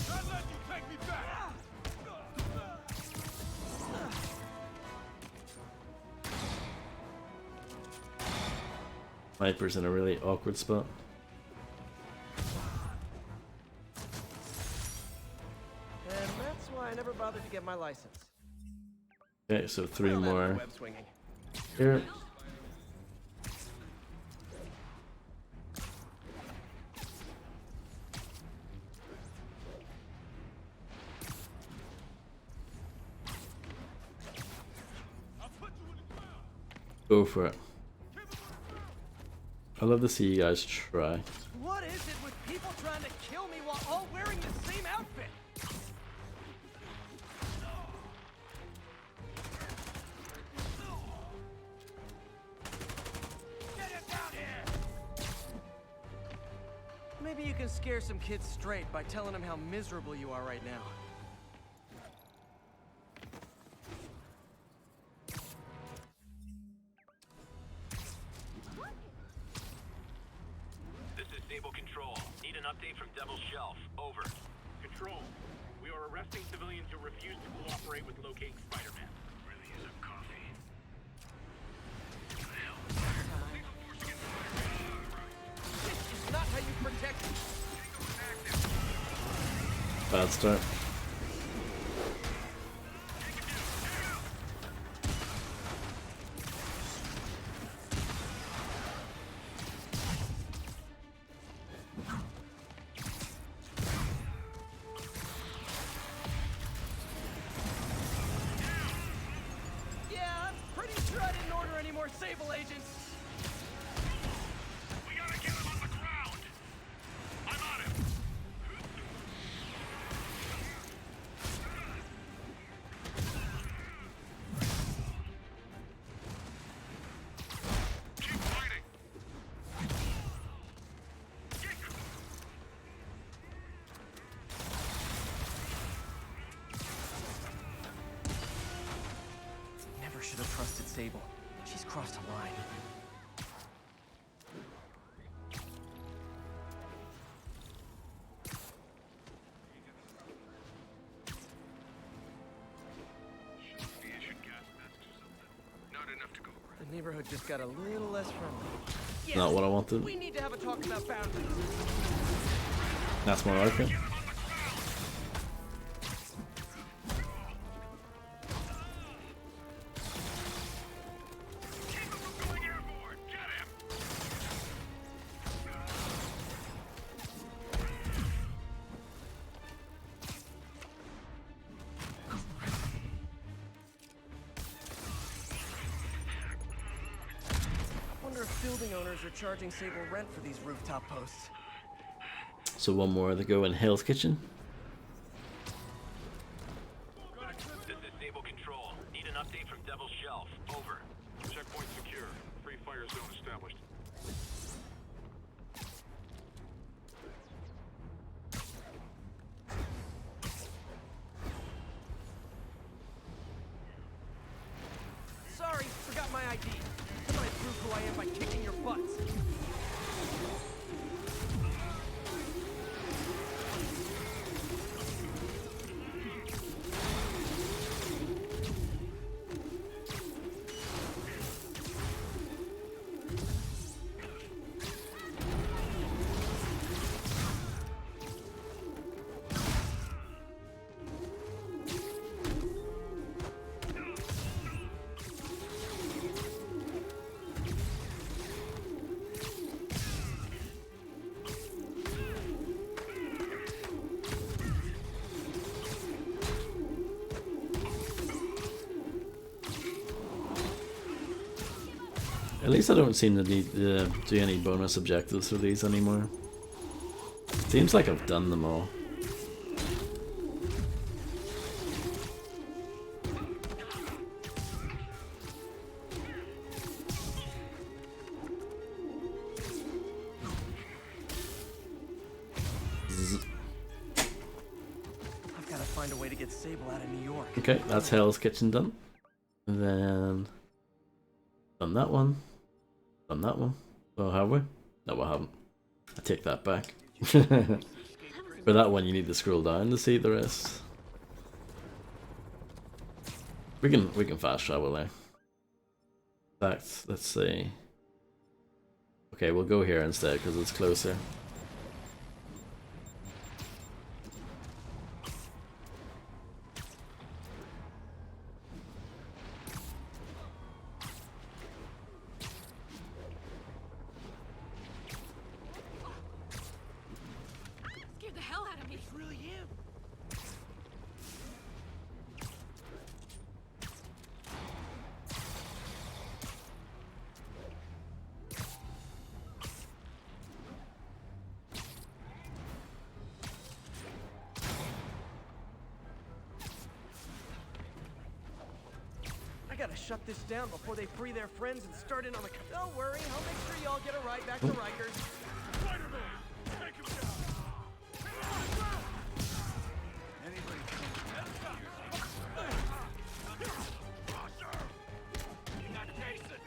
Not let you take me back! Viper's in a really awkward spot. And that's why I never bothered to get my license. Okay, so 3 Well, that's more web swinging. here. Go for it. I love to see you guys try. What is it with people trying to kill me while all wearing the same outfit? Get it down here! Maybe you can scare some kids straight by telling them how miserable you are right now. This is Sable Control. Need an update from Devil's Shelf. Over. Control. We are arresting civilians who refuse to cooperate with locating Spider-Man. Really is a coffee. This is not how you protect me. Bad start. Yeah, I'm pretty sure I didn't order any more Sable agents. We gotta get him on the ground! I'm on him! Keep fighting! Never should have trusted Sable. She's crossed a line. Not enough to go around. The neighborhood just got a little less friendly. Yes, Not what I wanted. we need to have a talk about boundaries. That's more like it. Keep him from going airborne! Get him! Wonder if building owners are charging Sable rent for these rooftop posts. So one more to go in Hell's Kitchen. This is Sable Control. Need an update from Devil's Shelf. Over. Checkpoint secure. Free fire zone established. Sorry, forgot my ID. I might prove who I am by kicking your butts. At least I don't seem to need to do any bonus objectives for these anymore. Seems like I've done them all. I've got to find a way to get Sable out of New York. Okay, that's Hell's Kitchen done. And then done that one. Done that one. Oh, have we? No, we haven't. I take that back. For that one, you need to scroll down to see the rest. We can fast travel there. In fact, let's see. Okay, we'll go here instead because it's closer. Scared the hell out of me. It's really him. I gotta shut this down before they free their friends and start in on the. Don't worry, I'll make sure y'all get a ride back to Rikers. Spider-Man! Take him down! Anybody You're not Jason!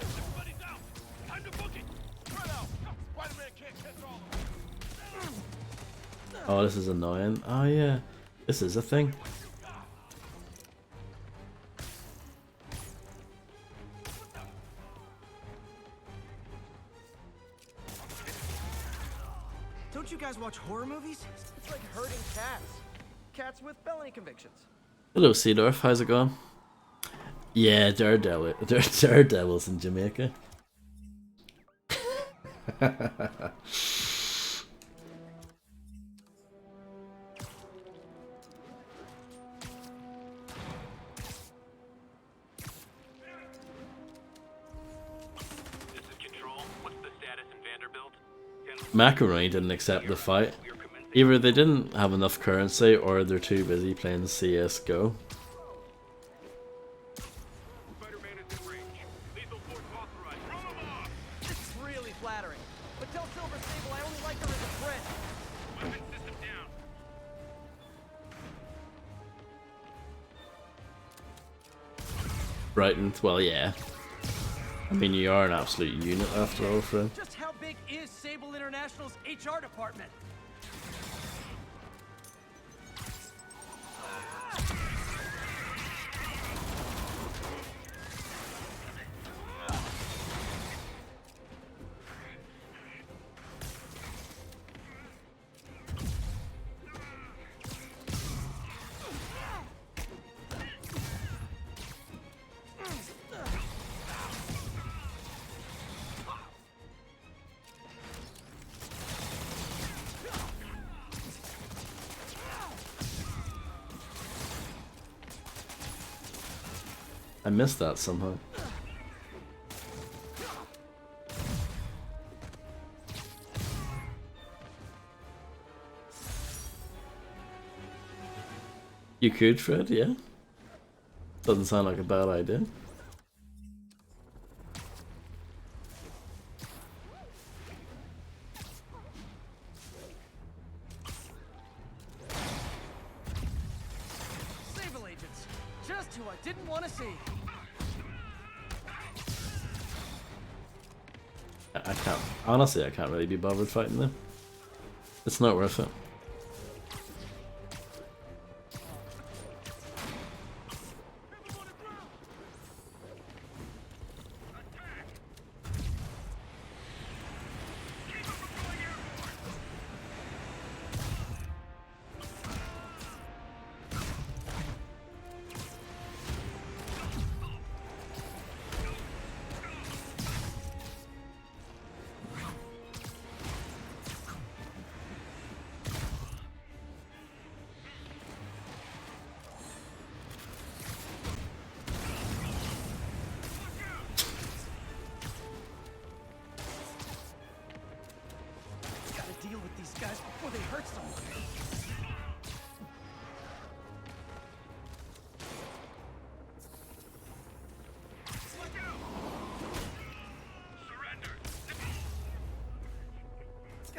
Everybody's out! Time to book it! Spread out! Spider-Man can't catch all of them! Oh, this is annoying. Oh yeah, this is a thing. Don't you guys watch horror movies? It's like herding cats. Cats with felony convictions. Hello, Seedorf. How's it going? Yeah, Daredevil's in Jamaica. This is Control. What's the status in Vanderbilt? Macaroni didn't accept the fight. Either they didn't have enough currency or they're too busy playing CSGO. Spider-Man is in range. Lethal force authorized. Throw him off! This is really flattering. But tell Silver Sable I only like her as a friend. Weapon system down. Brighton, well, yeah. I mean, you are an absolute unit after all, friend. Just how big is Sable International's HR department? I missed that somehow. You could, Fred, yeah. Doesn't sound like a bad idea. Sable agents. Just who I didn't want to see. I can't, honestly, I can't really be bothered fighting them. It's not worth it.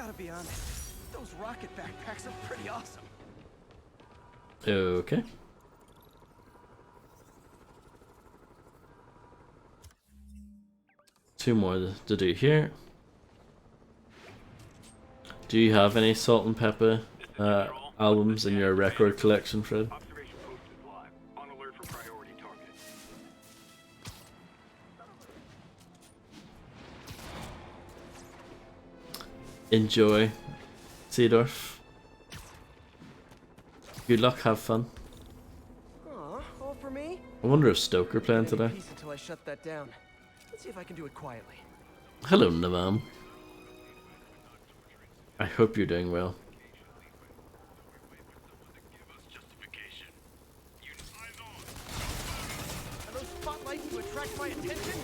Gotta be honest, those rocket backpacks are pretty awesome. Okay. Two more to do here. Do you have any Salt and Pepper albums in your record collection, Fred? Observation post is live. On alert for priority target. Enjoy, Seedorf. Good luck, have fun. Aw, all for me? I wonder if Stoker playing today. Peace until I shut that down. Let's see if I can do it quietly. Hello, Navam. I hope you're doing well. Are those spotlights to attract my attention?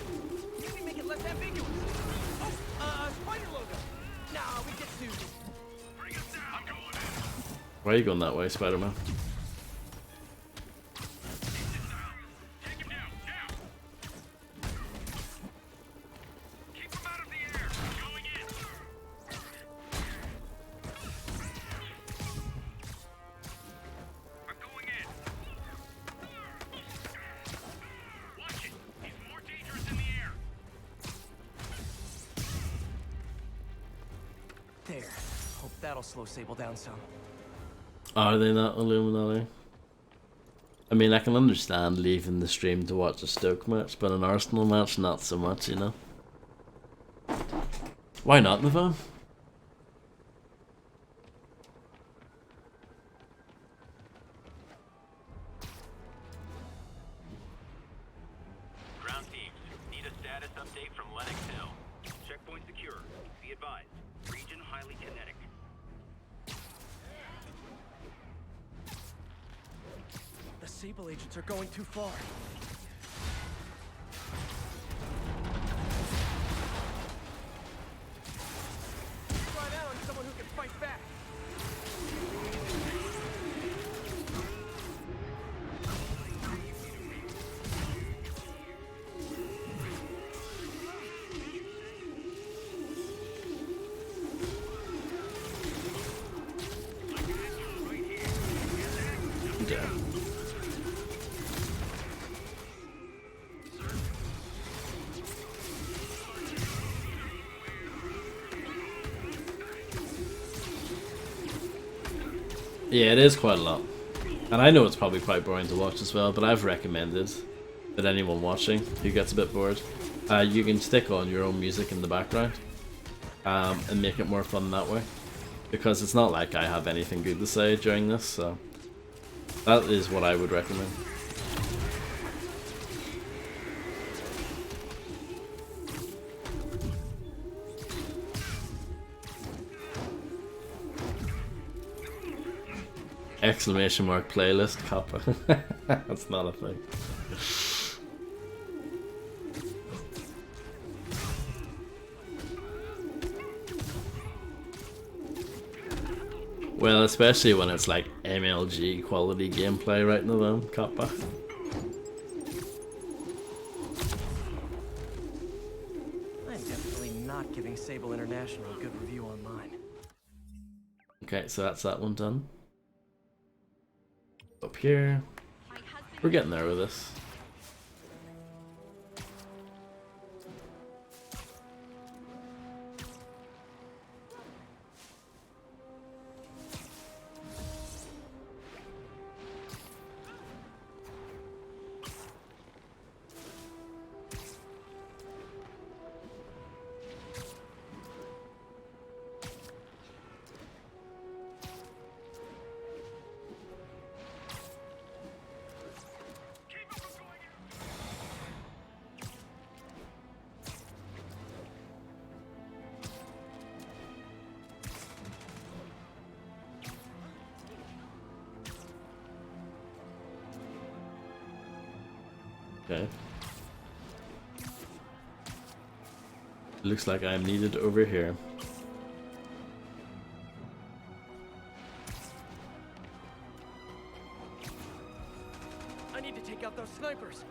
Maybe make it less ambiguous. Oh, spider logo. Nah, we get sued. Bring us down. I'm going in. Why are you going that way, Spider-Man? Take him down. Down. Keep him out of the air. Going in. I'm going in. Watch it. He's more dangerous in the air. There. Hope that'll slow Sable down some. Are they not Illuminati? I mean, I can understand leaving the stream to watch a Stoke match, but an Arsenal match, not so much, you know? Why not, Navam? Ground teams, need a status update from Lennox Hill. Checkpoint secure. Be advised. Region highly kinetic. The Sable agents are going too far. Try that on someone who can fight back. Yeah. Yeah, it is quite a lot. And I know it's probably quite boring to watch as well, but I've recommended that anyone watching who gets a bit bored, you can stick on your own music in the background and make it more fun that way. Because it's not like I have anything good to say during this, so that is what I would recommend. Exclamation mark playlist Kappa. That's not a thing. Well, especially when it's like MLG quality gameplay right now, though, Kappa. I'm definitely not giving Sable International a good review online. Okay, so that's that one done. Up here. My husband. We're getting there with this. Okay. Looks like I'm needed over here. I need to take out those snipers.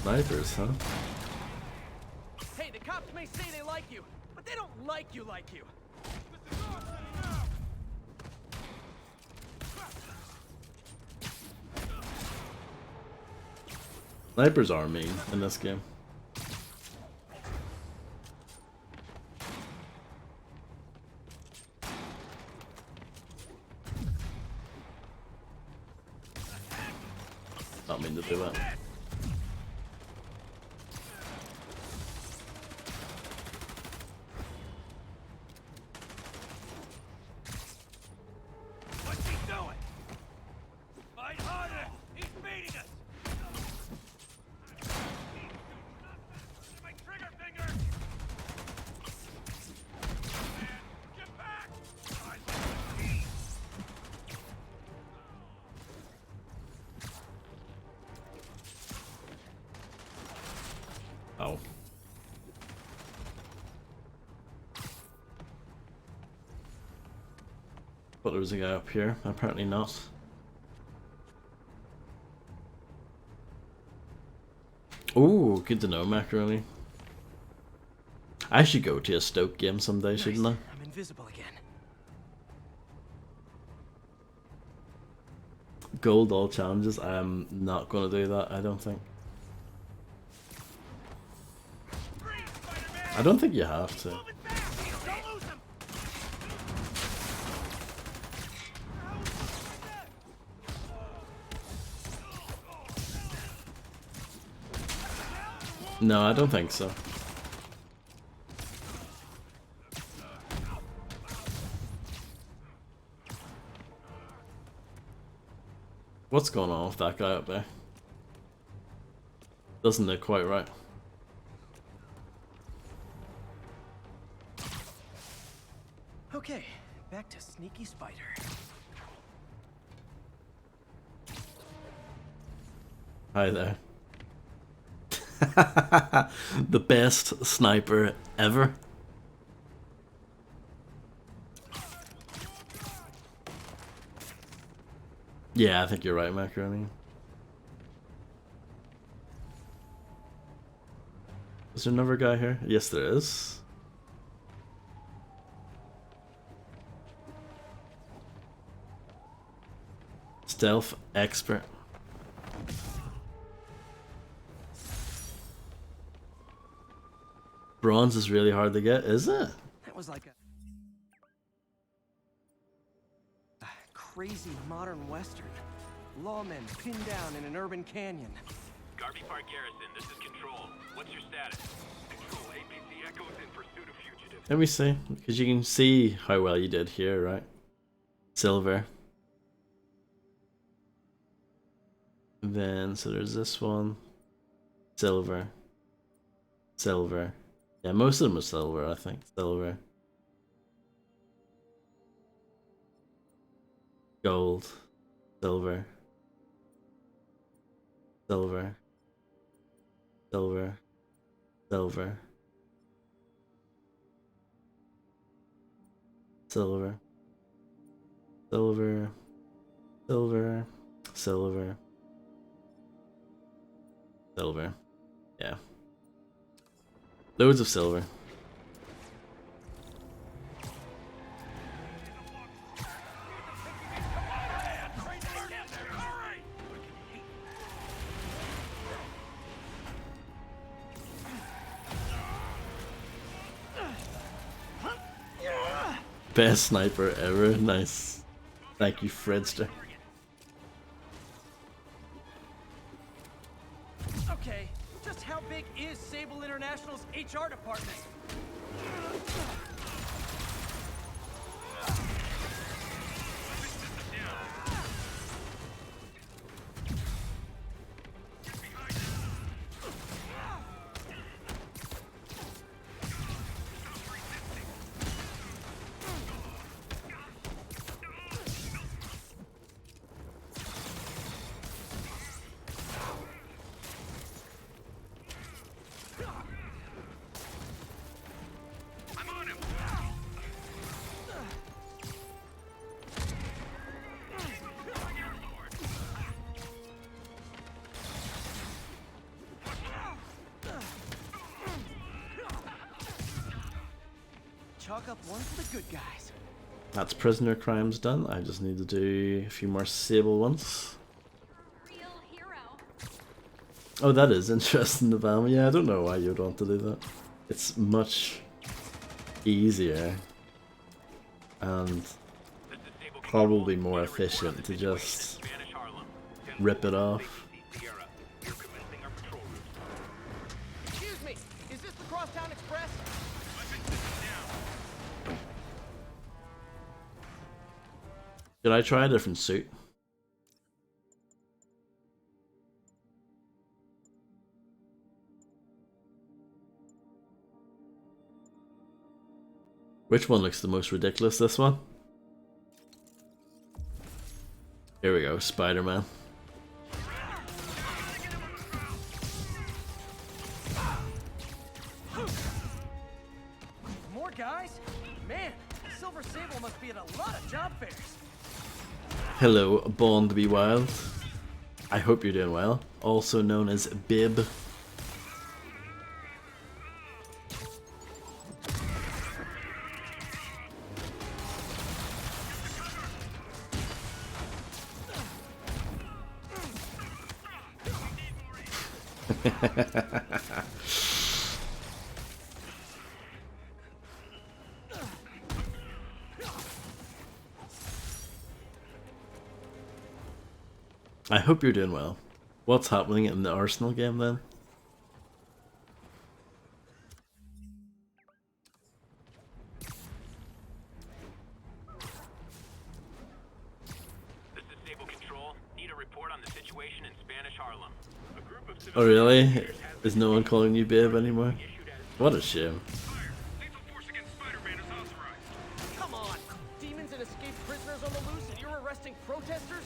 Snipers, huh? Hey, the cops may say they like you, but they don't like you like you. Snipers are mean in this game. Not mean to do that. What's he doing? Fight harder! He's beating us! My trigger finger! Get back! Oh. Thought there was a guy up here. Apparently not. Ooh, good to know, Macaroni. I should go to a Stoke game someday, shouldn't I? I'm invisible again. Gold all challenges. I am not going to do that, I don't think. I don't think you have to. Don't lose him! No, I don't think so. What's going on with that guy up there? Doesn't look quite right. Okay, back to Sneaky Spider. Hi there. The best sniper ever. Yeah, I think you're right, Macaroni. Is there another guy here? Yes, there is. Stealth expert. Bronze is really hard to get, is it? That was like a crazy modern western. Lawmen pinned down in an urban canyon. Garvey Park Garrison, this is Control. What's your status? Control, APC Echoes in pursuit of fugitives. Let me see, because you can see how well you did here, right? Silver. Then, so there's this one. Silver. Silver. Yeah, most of them are silver, I think. Silver. Gold. Silver. Silver. Silver. Silver. Silver. Silver. Silver. Silver. Silver. Yeah. Loads of silver. Best sniper ever. Nice. Thank you, Fredster. Okay, just how big is Sable International's HR department? Chalk up one for the good guys. That's prisoner crimes done. I just need to do a few more Sable ones. Real hero. Oh, that is interesting, the BAM. Yeah, I don't know why you'd want to do that. It's much easier and probably more efficient to just rip it off. Excuse me, is this the Crosstown Express? Should I try a different suit? Which one looks the most ridiculous? This one? Here we go, Spider-Man. More guys? Man, Silver Sable must be at a lot of job fairs. Hello, Born to be Wild. I hope you're doing well. Also known as Bib. I hope you're doing well. What's happening in the Arsenal game then? This is Sable Control. Need a report on the situation in Spanish Harlem. A group of Oh really? Is no one calling you Babe anymore? What a shame. Lethal force against Spider-Man is authorized. Come on, demons and escaped prisoners on the loose and you're arresting protesters?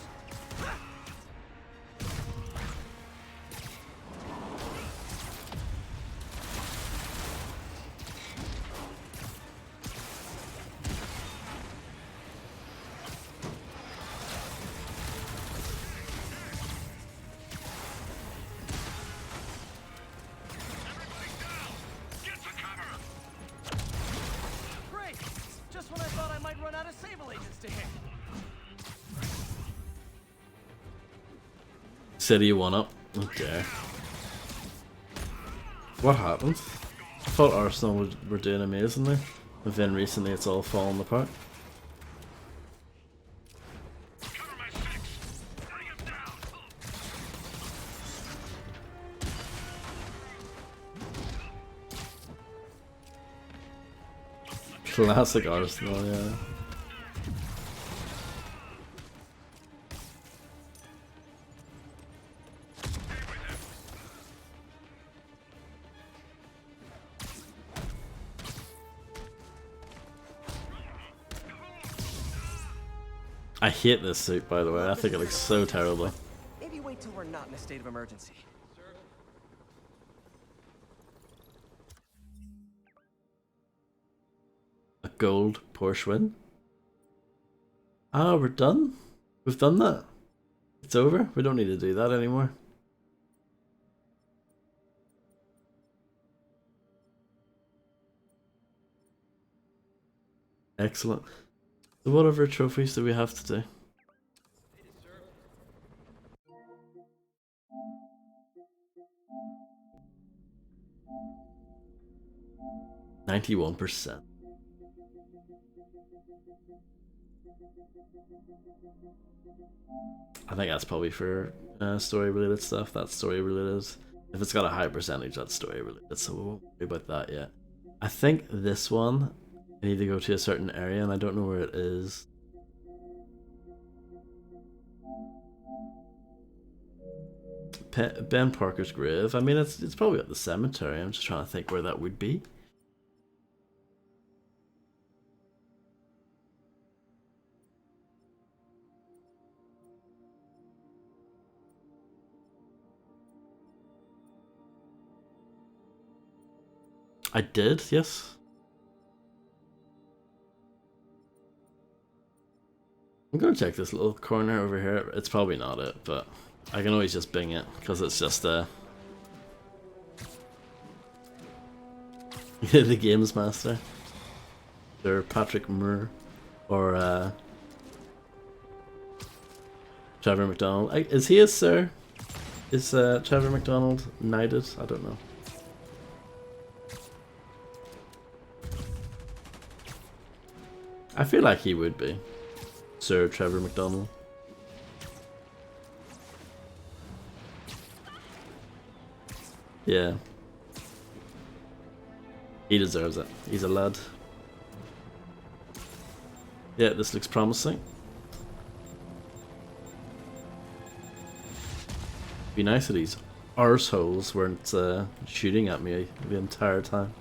Get to cover! Great! Just when I thought I might run out of Sable agents to hit. City 1-up. Okay. What happened? I thought Arsenal were doing amazingly. But then recently it's all fallen apart. Cover my six! Bring him down! Classic Arsenal, yeah. I hate this suit, by the way. I think it looks so terrible. Maybe wait till we're not in a state of emergency. A gold Porsche win. Ah, we're done? We've done that? It's over? We don't need to do that anymore. Excellent. So what other trophies do we have to do? %91%. I think that's probably for story related stuff. That's story related. If it's got a high percentage, that's story related, so we won't worry about that yet. I think this one, I need to go to a certain area and I don't know where it is. Ben Parker's grave. I mean, it's probably at the cemetery. I'm just trying to think where that would be. I did, yes. I'm gonna check this little corner over here. It's probably not it, but I can always just bing it because it's just the games master, Sir Patrick Moore, or Trevor McDonald. Is he a sir? Is Trevor McDonald knighted? I don't know. I feel like he would be. Sir Trevor McDonald. Yeah. He deserves it. He's a lad. Yeah, this looks promising. Be nice if these arseholes weren't shooting at me the entire time.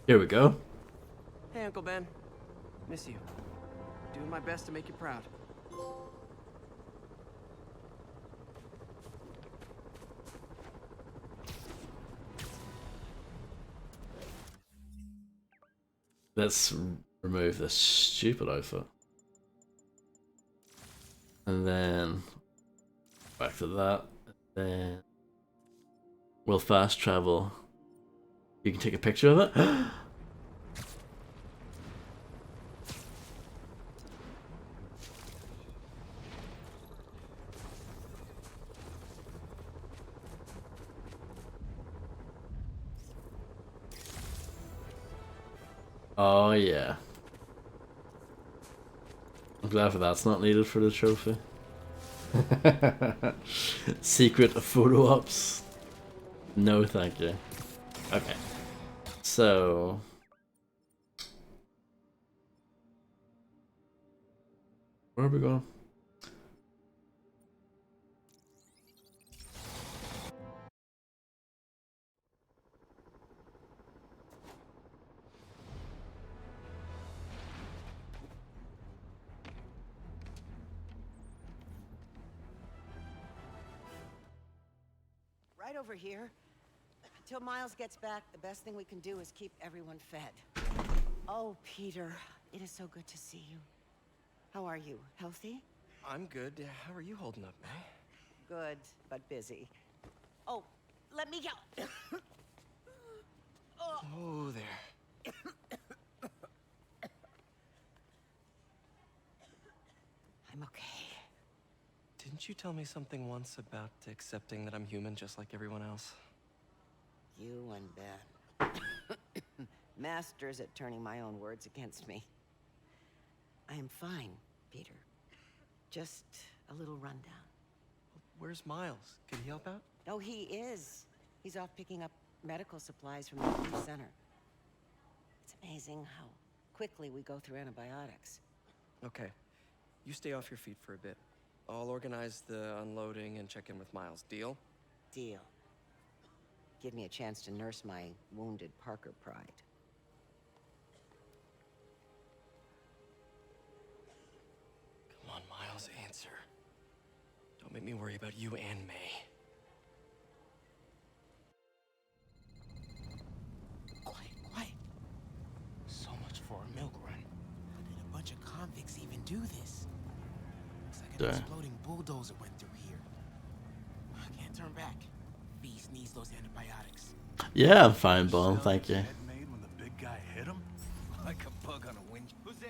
Here we go. Hey, Uncle Ben. Miss you. Doing my best to make you proud. Let's remove this stupid outfit. And then back to that. Then we'll fast travel. You can take a picture of it. Oh yeah. I'm glad that's not needed for the trophy. Secret photo ops. No thank you. Okay. So where are we going? Right over here. Until Miles gets back, the best thing we can do is keep everyone fed. Oh, Peter, it is so good to see you. How are you? Healthy? I'm good. How are you holding up, May? Good, but busy. Oh, let me go. Oh, there. I'm okay. Didn't you tell me something once about accepting that I'm human just like everyone else? You and Ben. Masters at turning my own words against me. I am fine, Peter. Just a little rundown. Where's Miles? Can he help out? Oh, he is. He's off picking up medical supplies from the relief center. It's amazing how quickly we go through antibiotics. Okay. You stay off your feet for a bit. I'll organize the unloading and check in with Miles. Deal? Deal. Give me a chance to nurse my wounded Parker pride. Come on, Miles, answer. Don't make me worry about you and May. Quiet. So much for a milk run. How did a bunch of convicts even do this? Looks like an exploding bulldozer went through here. I can't turn back. Beast needs those antibiotics. Yeah, I'm fine, Ball. Thank you. Made when the big guy hit him? Like a bug on a wind. Who's there?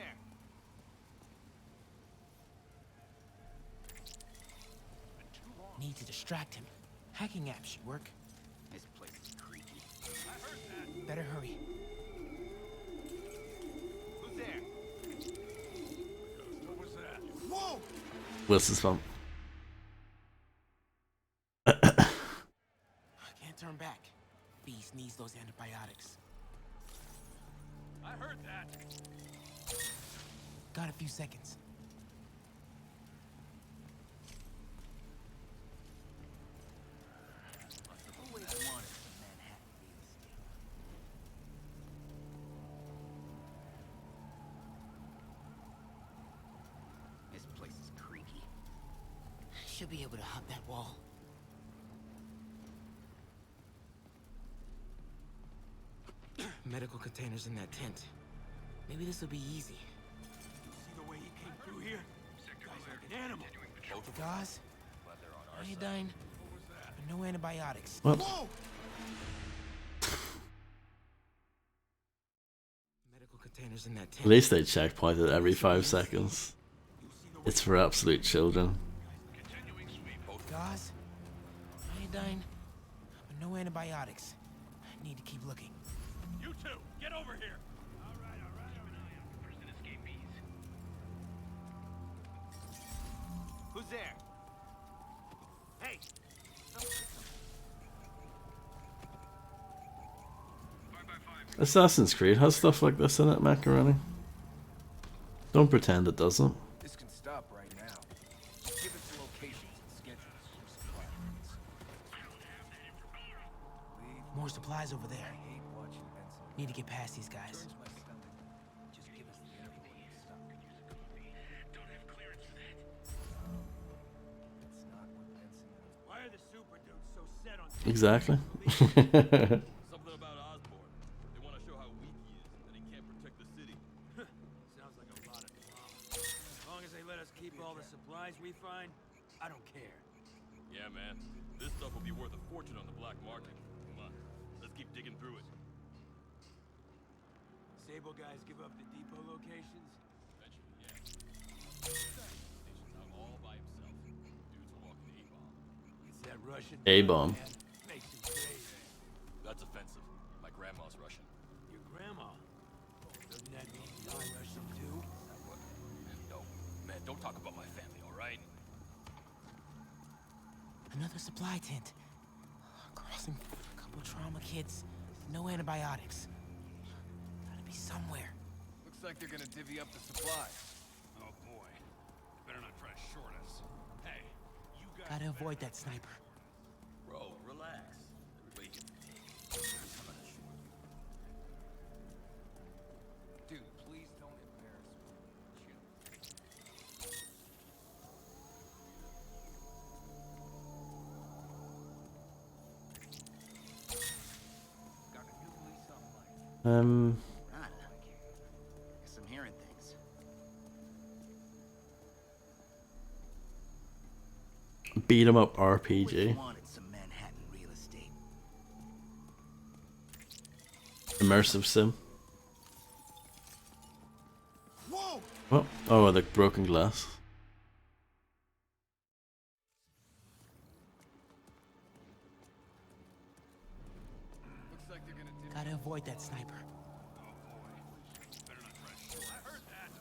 Need to distract him. Hacking app should work. This place is creepy. Better hurry. Who's there? What was that? Whoa! Wilson's fun. I can't turn back. Beast needs those antibiotics. I heard that. Got a few seconds. Always wanted some Manhattan real estate. This place is creaky. Should be able to hop that wall. Medical containers in that tent. Maybe this will be easy. See the Guys, iodine, but no antibiotics. What? Medical containers in that At tent. least they checkpoint it every 5 seconds. It's for absolute children. Gauze, iodine, but no antibiotics. I need to keep looking. You two, get over here. All right. Keep an eye out for prison escapees. Who's there? Hey! Assassin's Creed has stuff like this in it, Macaroni. Don't pretend it doesn't. This can stop right now. Give us the locations and schedules for supply points. More supplies over there. I hate watching Benson. Need to get past these guys. Turns my stomach. Just give us the info and stuff. Don't have clearance for that. It's not what Benson knows. Why are the super dudes so set on Exactly. something about Osborn? They want to show how weak he is, that he can't protect the city. Sounds like a lot of drama. As long as they let us keep all the supplies we find, I don't care. Yeah, man. This stuff will be worth a fortune on the black market. Come on, let's keep digging through it. Sable guys give up the depot locations? Eventually, yeah. Station's out all by himself. Dudes are walking the A-bomb. It's that Russian A-bomb. man. Makes him crazy. That's offensive. My grandma's Russian. Your grandma? Doesn't that mean you're Russian too? What? No. Man, don't talk about my family, all right? Another supply tent. Crossing a couple trauma kits. No antibiotics. Gotta be somewhere. Looks like they're gonna divvy up the supplies. Oh boy. Better not try to short us. Hey, you guys. Gotta avoid that sniper. Bro, relax. Everybody gets a take. I'm not sure. Dude, please don't embarrass me. Chill. Got a new lease on life. I don't know. Guess I'm hearing things. Beat 'em up Always RPG. wanted some Manhattan real estate. Immersive sim. Whoa! Oh, oh, the broken glass. Looks like they're gonna divvy. Gotta avoid that sniper. Better not try to short. I heard that.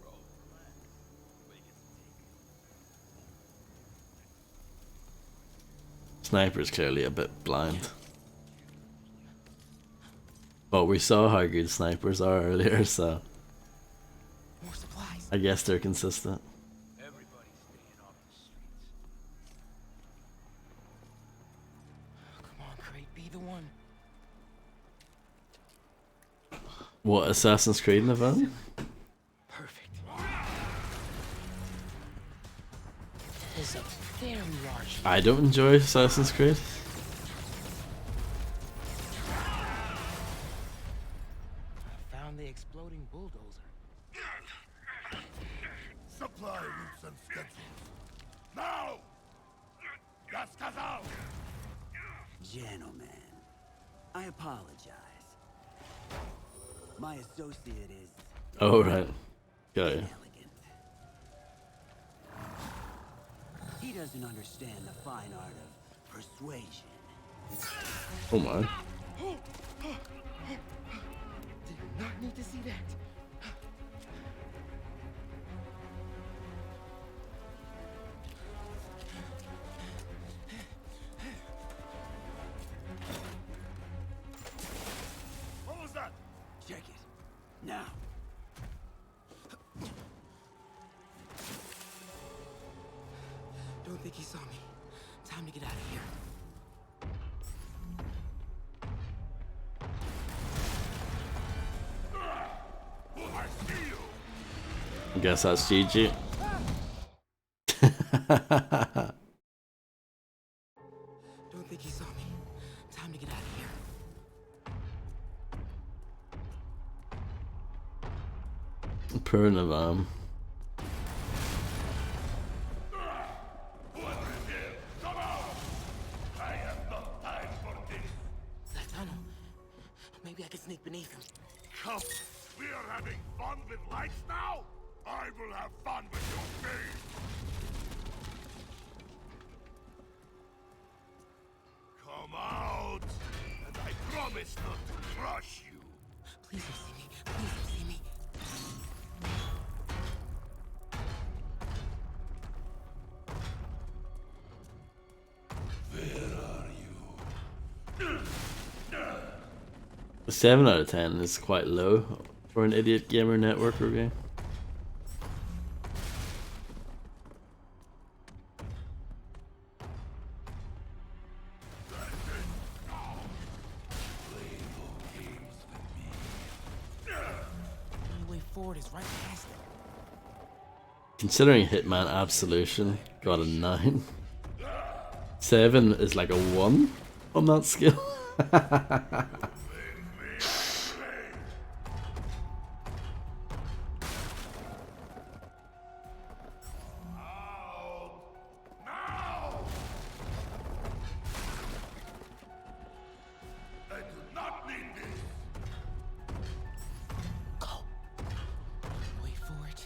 Bro, relax. Everybody gets a take. Sniper's clearly a bit blind. But we saw how good snipers are earlier, so More supplies. I guess they're consistent. Everybody's staying off the streets. Come on, Crate, be the one. What, Assassin's Creed event? Perfect. There's a very large. I don't enjoy Assassin's Creed. Found the exploding bulldozer. Supply routes and schedules. Now! Das Kazal! Gentlemen, I apologize. My associate is Oh, right. Got you. inelegant. He doesn't understand the fine art of persuasion. Oh my. Did not need to see that. What was that? Check it. Now. Don't think he saw me. Time to get out of here. I see you! I guess that's GG. Don't think he saw me. Time to get out of here. Poor Navam. We are having fun with lights now? I will have fun with your face! Come out, and I promise not to crush you. Please don't see me. Please don't see me. A 7 out of 10 is quite low for an Idiot Gamer Network review. The only way forward is right past it. Considering Hitman Absolution got a 9, 7 is like a 1 on that scale. Wait for it.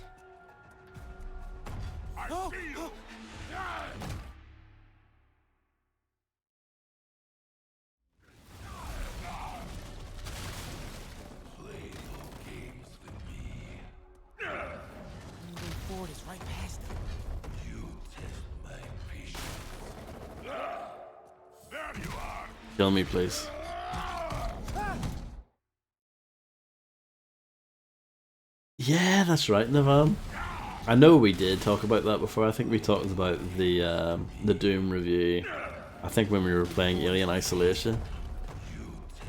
The only way forward is right past it. Kill me, please. Yeah, that's right, Navan. I know we did talk about that before. I think we talked about the Doom review. I think when we were playing Alien Isolation,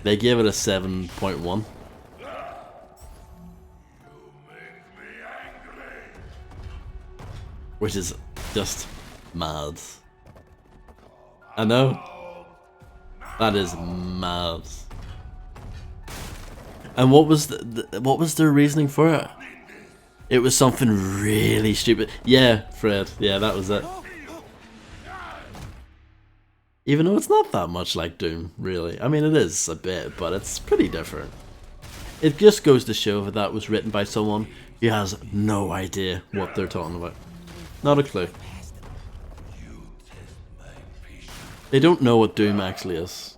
they gave it a 7.1. Which is just mad. I know. That is mad. And what was what was their reasoning for it? It was something really stupid. Yeah, Fred. Yeah, that was it. Even though it's not that much like Doom, really. I mean, it is a bit, but it's pretty different. It just goes to show that that was written by someone who has no idea what they're talking about. Not a clue. They don't know what Doom actually is.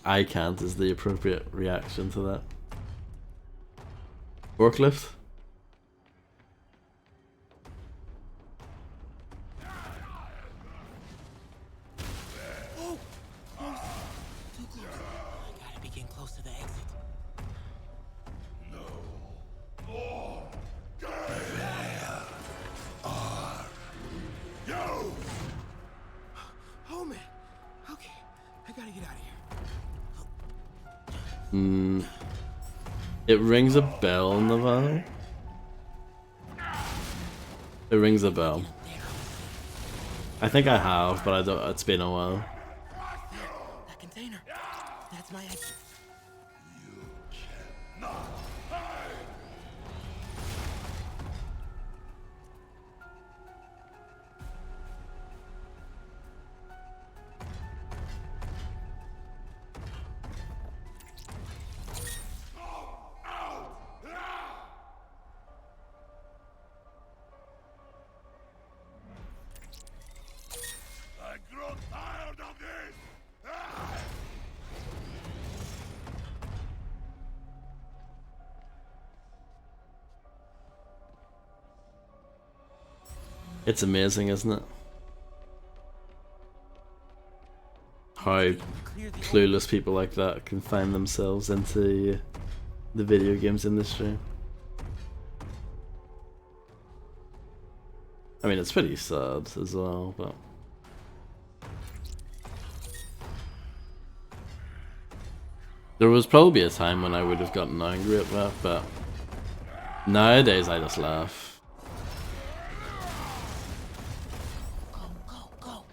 I can't is the appropriate reaction to that. Forklift? Too close. I gotta be getting close to the exit. Oh man. Okay. I gotta get out of here. It rings a bell, Navarro. It rings a bell. I think I have, but I don't. It's been a while. That container. That's my exit. I grow tired of this! It's amazing, isn't it? How clueless people like that can find themselves into the video games industry. I mean, it's pretty sad as well, but... There was probably a time when I would have gotten angry at that, but nowadays I just laugh. Go, go, go.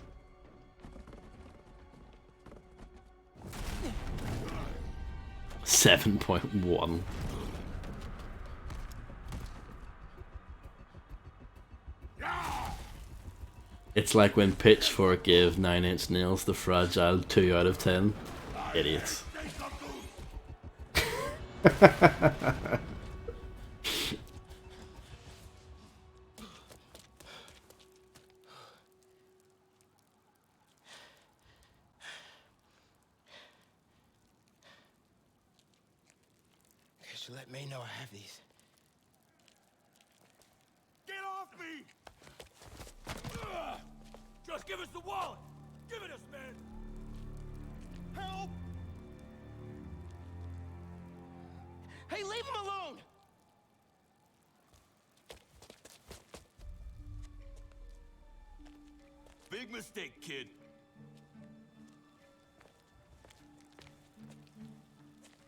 7.1. It's like when Pitchfork gave 9 Inch Nails the fragile 2 out of 10. Idiots. Guess you let May know I have these. Get off me! Ugh! Just give us the wallet! Give it us, man! Help! Hey, leave him alone! Big mistake, kid.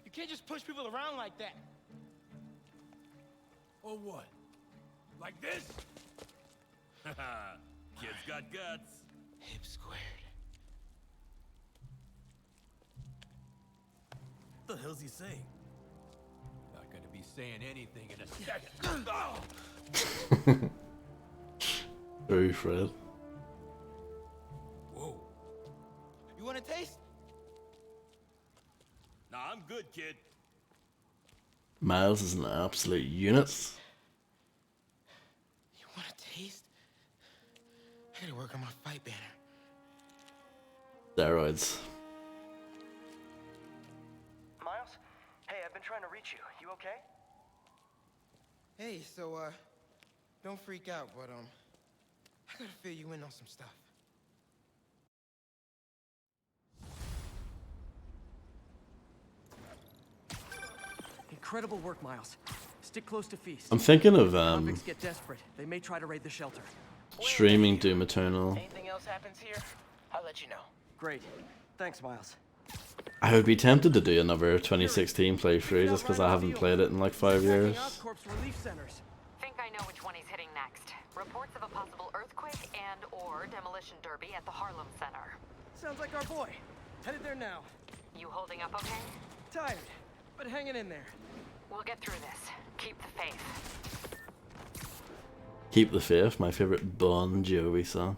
You can't just push people around like that. Or what? Like this? Haha, kid's got guts. Hip squared. What the hell's he saying? Not gonna be saying anything in a second. Very Fred. Whoa. You want a taste? Nah, I'm good, kid. Miles is an absolute unit. You want a taste? I gotta work on my fight banner. Steroids. Miles? Hey, I've been trying to reach you. You okay? Hey, so, don't freak out, but, I gotta fill you in on some stuff. Incredible work, Miles. Stick close to Feast. I'm thinking of Convicts get desperate. They may try to raid the shelter. streaming Doom Eternal. Anything else happens here, I'll let you know. Great. Thanks, Miles. I would be tempted to do another 2016 playthrough just because I haven't played it in like 5 years. Think I know which one he's hitting next. Reports of a possible earthquake and or demolition derby at the Harlem Center. Sounds like our boy. Headed there now. You holding up okay? Tired, but hanging in there. We'll get through this. Keep the faith. Keep the Faith, my favourite Bon Jovi song.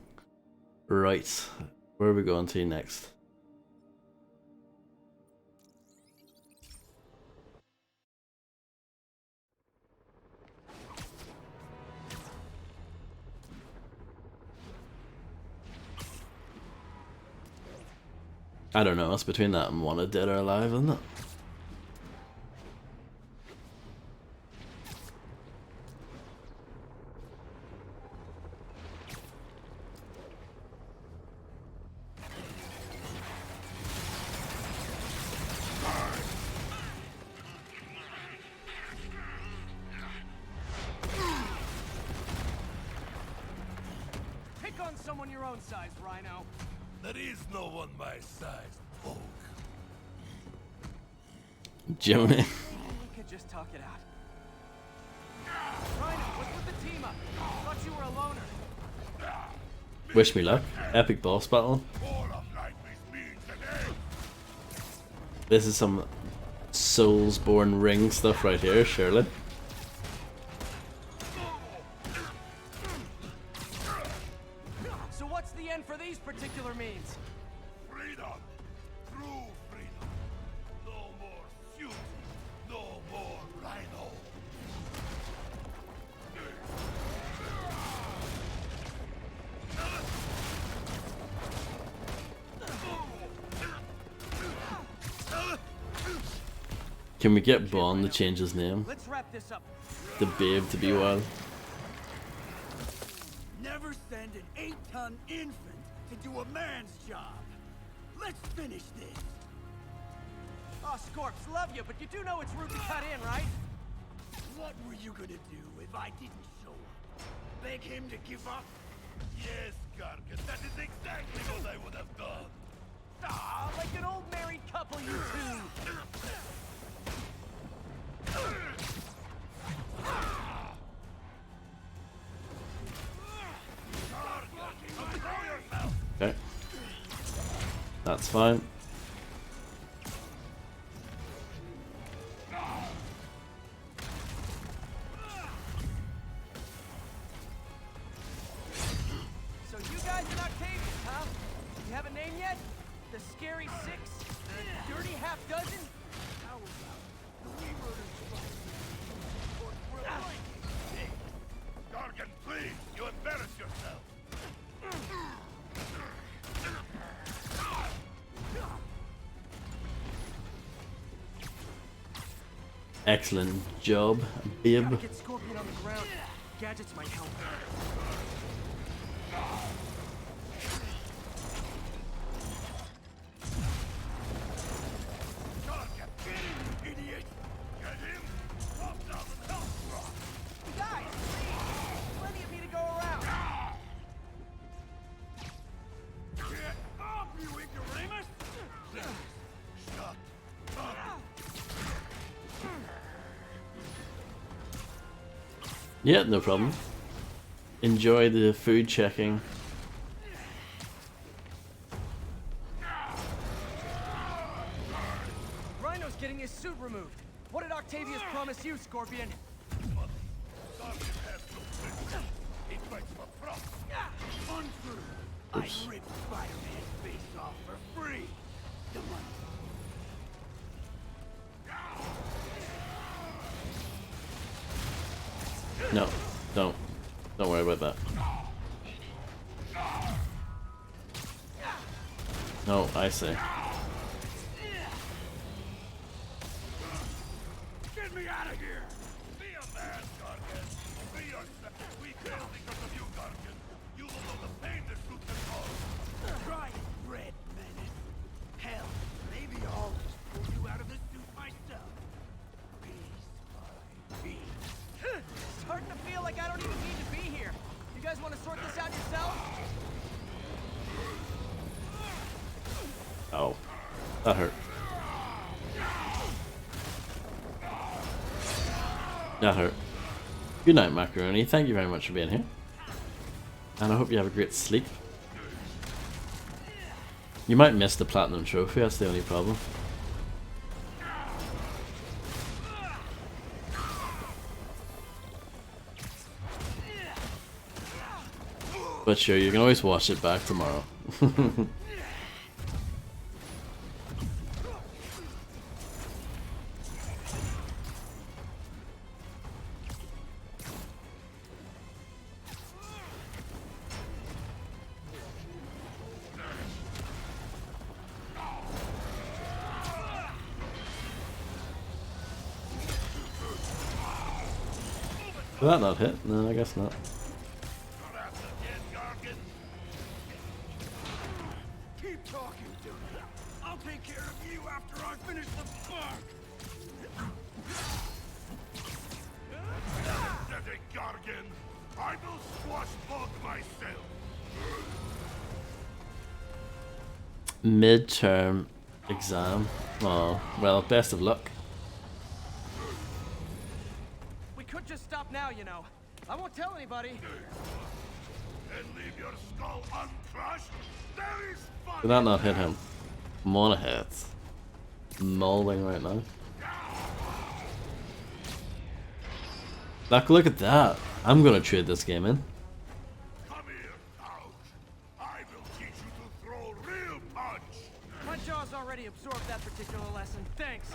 Right, where are we going to next? I don't know, it's between that and Wanted Dead or Alive, isn't it? Pick on someone your own size, Rhino. There is no one my size, Hulk. Joni. We could just talk it out. Rhino, what's with the team up? Thought you were a loner. Wish me luck. Epic boss battle. This is some Soulsborne Ring stuff right here, surely. So what's the end for these particular means? Freedom! True freedom! No more suit! No more Rhino! Can we get Bond to change his name? Let's wrap this up. The Babe to be wild. Never send an 8-ton infant to do a man's job. Let's finish this. Oh, Scorps, love you, but you do know it's rude to cut in, right? What were you gonna do if I didn't show up? Beg him to give up? Yes, Gargan, that is exactly what I would have done! Ah, like an old married couple, you two. Okay. That's fine. yet? The scary six? The dirty half dozen? How about the we murdered spider? Gargan, please! You embarrass yourself! Excellent job, babe. Gotta get Scorpion on the ground. Gadgets might help. Gargan, get him, you idiot! Get him! Drop down the health rock! Guys, plenty of me to go around. Get up, you ignoramus! Shut up! Yeah, no problem. Enjoy the food checking. Rhino's getting his suit removed. What did Octavius promise you, Scorpion? He fights for profit. Untrue. I ripped Spider-Man's face off for free. The money. No, don't worry about that. No, I see. Get me out of here! Be a man, Gargan! Be yourself! We fail because of you, Gargan! You will know the pain this suit can cause! Try it, Red Menace. Hell, maybe I'll just pull you out of the suit myself. Piece by piece. Starting to feel like I don't even need to be here. You guys want to sort this out yourselves? Oh, that hurt. That hurt. Good night, Macaroni. Thank you very much for being here. And I hope you have a great sleep. You might miss the Platinum Trophy, that's the only problem. But sure, you can always watch it back tomorrow. Did that not hit? No, I guess not. Keep talking to me. I'll take care of you after I finish the bark. Pathetic Gargan! I will squash both myself! Midterm exam. Oh, well, best of luck. We could just stop now, you know. I won't tell anybody. And leave your skull uncrushed? There is fun! Did that not hit him? I'm on a hit. Molding right now. Look at that. I'm gonna trade this game in. Come here, Ouch! I will teach you to throw real punch! My jaw's already absorbed that particular lesson. Thanks.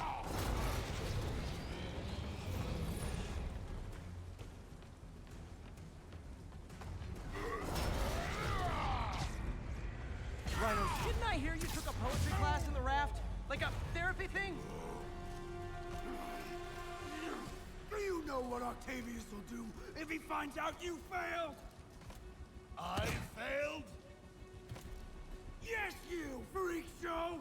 Rhino, didn't I hear you took a poetry class in the raft? Like a therapy thing? Do you know what Octavius will do if he finds out you failed? I failed? Yes, you, freak show!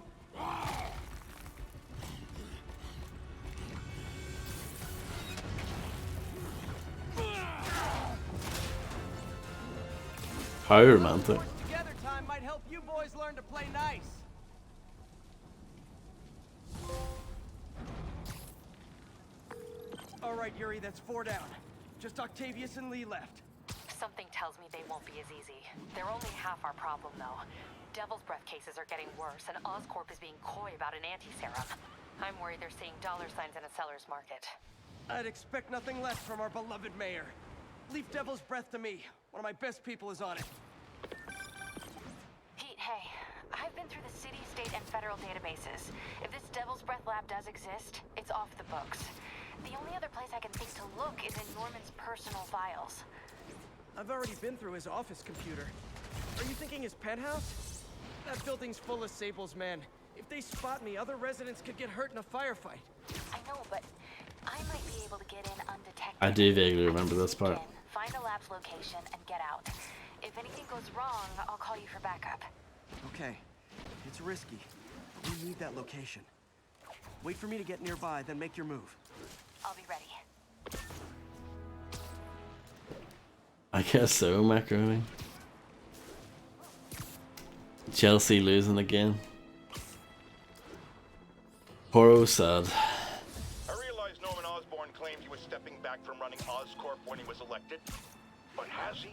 How romantic. Work together time might help you boys learn to play nice. All right, Yuri, that's 4 down. Just Octavius and Lee left. Something tells me they won't be as easy. They're only half our problem, though. Devil's Breath cases are getting worse, and Oscorp is being coy about an anti-serum. I'm worried they're seeing dollar signs in a seller's market. I'd expect nothing less from our beloved mayor. Leave Devil's Breath to me. One of my best people is on it. Pete, hey. I've been through federal databases. If this Devil's Breath lab does exist, it's off the books. The only other place I can think to look is in Norman's personal files. I've already been through his office computer. Are you thinking his penthouse? That building's full of Sable's men. If they spot me, other residents could get hurt in a firefight. I know, but I might be able to get in undetected. I do vaguely remember this Sneak part. in, find the lab's location, and get out. If anything goes wrong, I'll call you for backup. Okay. It's risky. We need that location. Wait for me to get nearby, then make your move. I'll be ready. I guess so, macaroni. Chelsea losing again. Poor sad. I realize Norman Osborn claimed he was stepping back from running Oscorp when he was elected. But has he?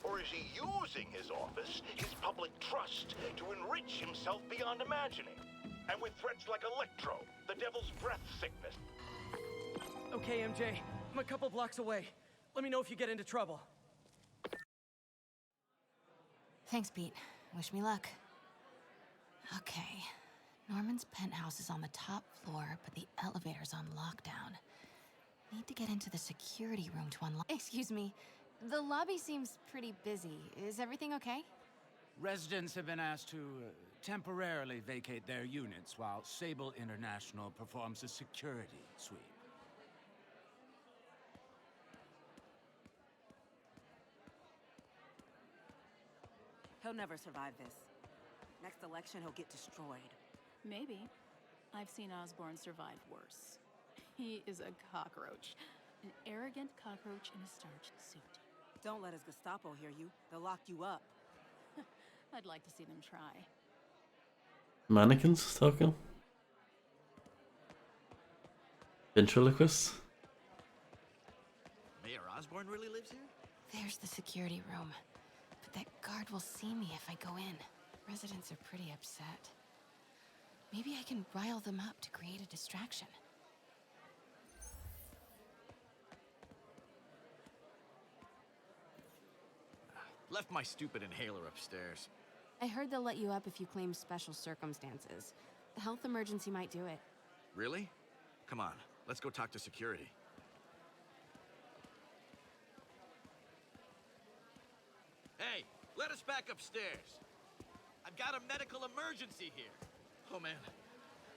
Or is he using his office, his public trust, to enrich himself beyond imagining? And with threats like Electro, the Devil's Breath sickness. Okay, MJ. I'm a couple blocks away. Let me know if you get into trouble. Thanks, Pete. Wish me luck. Okay. Norman's penthouse is on the top floor, but the elevator's on lockdown. Need to get into the security room to unlock. Excuse me. The lobby seems pretty busy. Is everything okay? Residents have been asked to temporarily vacate their units while Sable International performs a security sweep. He'll never survive this. Next election, he'll get destroyed. Maybe. I've seen Osborn survive worse. He is a cockroach. An arrogant cockroach in a starched suit. Don't let his Gestapo hear you. They'll lock you up. I'd like to see them try. Mannequins talking? Ventriloquists? Mayor Osborn really lives here? There's the security room. But that guard will see me if I go in. Residents are pretty upset. Maybe I can rile them up to create a distraction. Left my stupid inhaler upstairs. I heard they'll let you up if you claim special circumstances. The health emergency might do it. Really? Come on, let's go talk to security. Hey, let us back upstairs. I've got a medical emergency here. Oh man,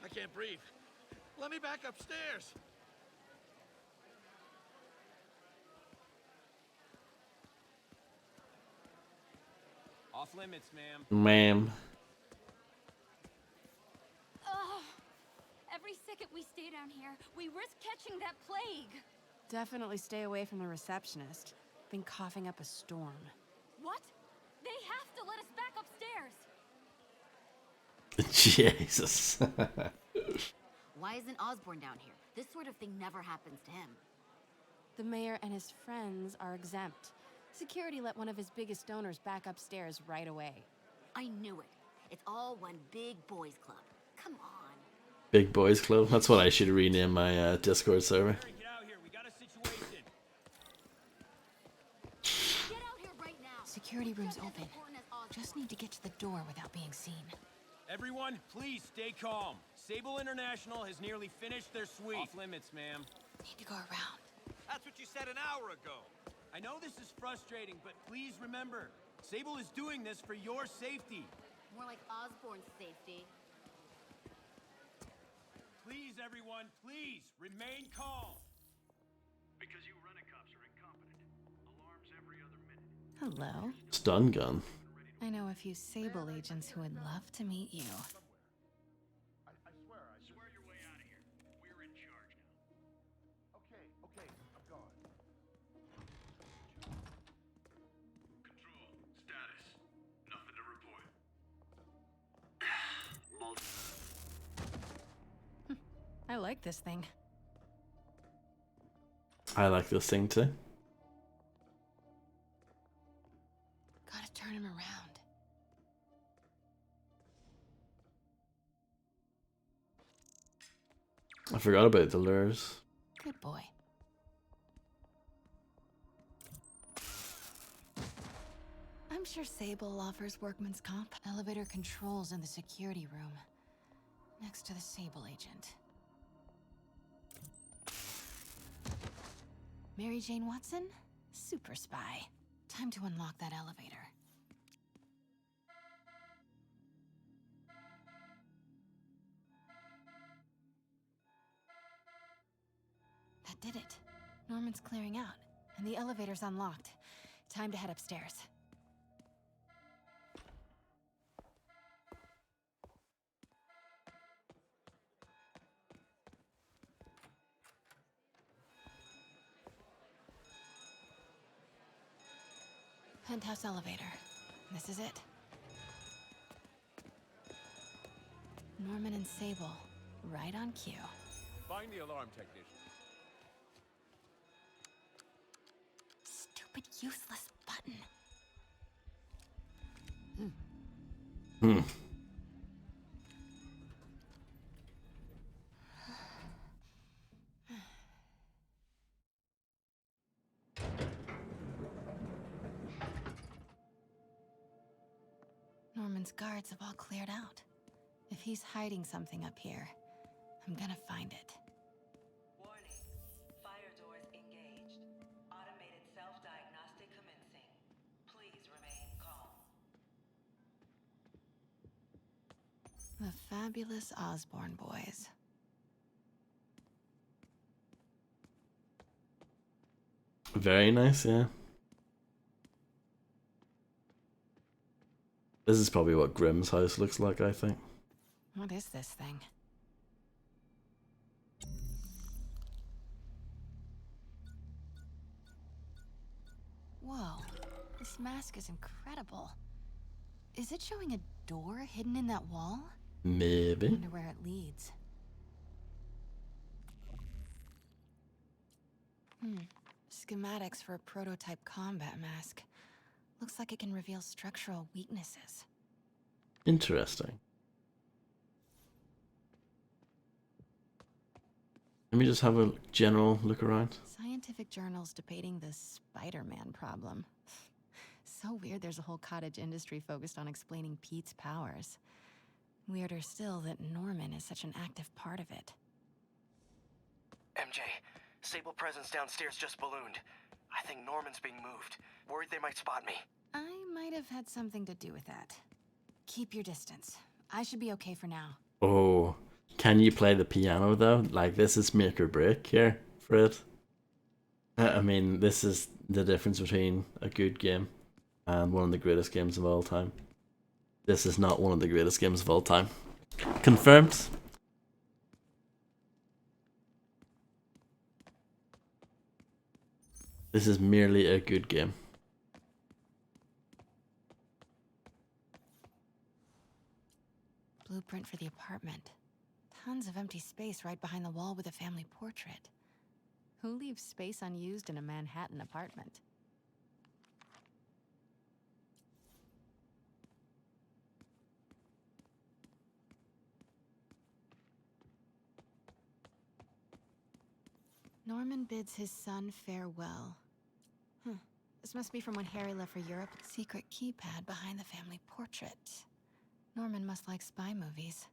I can't breathe. Let me back upstairs. Off limits, ma'am. Ma'am. Ugh. Every second we stay down here, we risk catching that plague. Definitely stay away from the receptionist. Been coughing up a storm. What? They have to let us back upstairs. Jesus. Why isn't Osborn down here? This sort of thing never happens to him. The mayor and his friends are exempt. Security let one of his biggest donors back upstairs right away. I knew it. It's all one big boys club. Come on. Big Boys Club? That's what I should rename my Discord server. Get out here, we got a situation. Get out here right now. Security room's open. Just need to get to the door without being seen. Everyone, please stay calm. Sable International has nearly finished their sweep. Off limits, ma'am. Need to go around. That's what you said an hour ago. I know this is frustrating, but please remember, Sable is doing this for your safety. More like Osborn's safety. Please, everyone, please, remain calm. Because you rent-a-cops are incompetent. Alarms every other minute. Hello. Stun gun. I know a few Sable agents who would love to meet you. I swear, Swear your way out of here. We're in charge now. Okay, I'm gone. Control. Status. Nothing to report. I like this thing. I like this thing too. Gotta turn him around. I forgot about the lures. Good boy. I'm sure Sable offers workman's comp. Elevator controls in the security room. Next to the Sable agent. Mary Jane Watson? Super spy. Time to unlock that elevator. That did it. Norman's clearing out, and the elevator's unlocked. Time to head upstairs. Penthouse elevator. This is it. Norman and Sable, right on cue. Find the alarm technician. Stupid, useless button. Hmm. Norman's guards have all cleared out. If he's hiding something up here, I'm gonna find it. Warning. Fire doors engaged. Automated self-diagnostic commencing. Please remain calm. The fabulous Osborn boys. Very nice, yeah. This is probably what Grimm's house looks like, I think. What is this thing? Whoa, this mask is incredible. Is it showing a door hidden in that wall? Maybe. I wonder where it leads. Schematics for a prototype combat mask. Looks like it can reveal structural weaknesses. Interesting. Let me just have a general look around. Scientific journals debating the Spider-Man problem. So weird there's a whole cottage industry focused on explaining Pete's powers. Weirder still that Norman is such an active part of it. MJ, Sable presence downstairs just ballooned. I think Norman's being moved. Worried they might spot me. I might have had something to do with that. Keep your distance. I should be okay for now. Oh, can you play the piano though? Like, this is make or break here for it. I mean, this is the difference between a good game and one of the greatest games of all time. This is not one of the greatest games of all time. Confirmed. This is merely a good game. Blueprint for the apartment. Tons of empty space right behind the wall with a family portrait. Who leaves space unused in a Manhattan apartment? Norman bids his son farewell. This must be from when Harry left for Europe. Secret keypad behind the family portrait. Norman must like spy movies.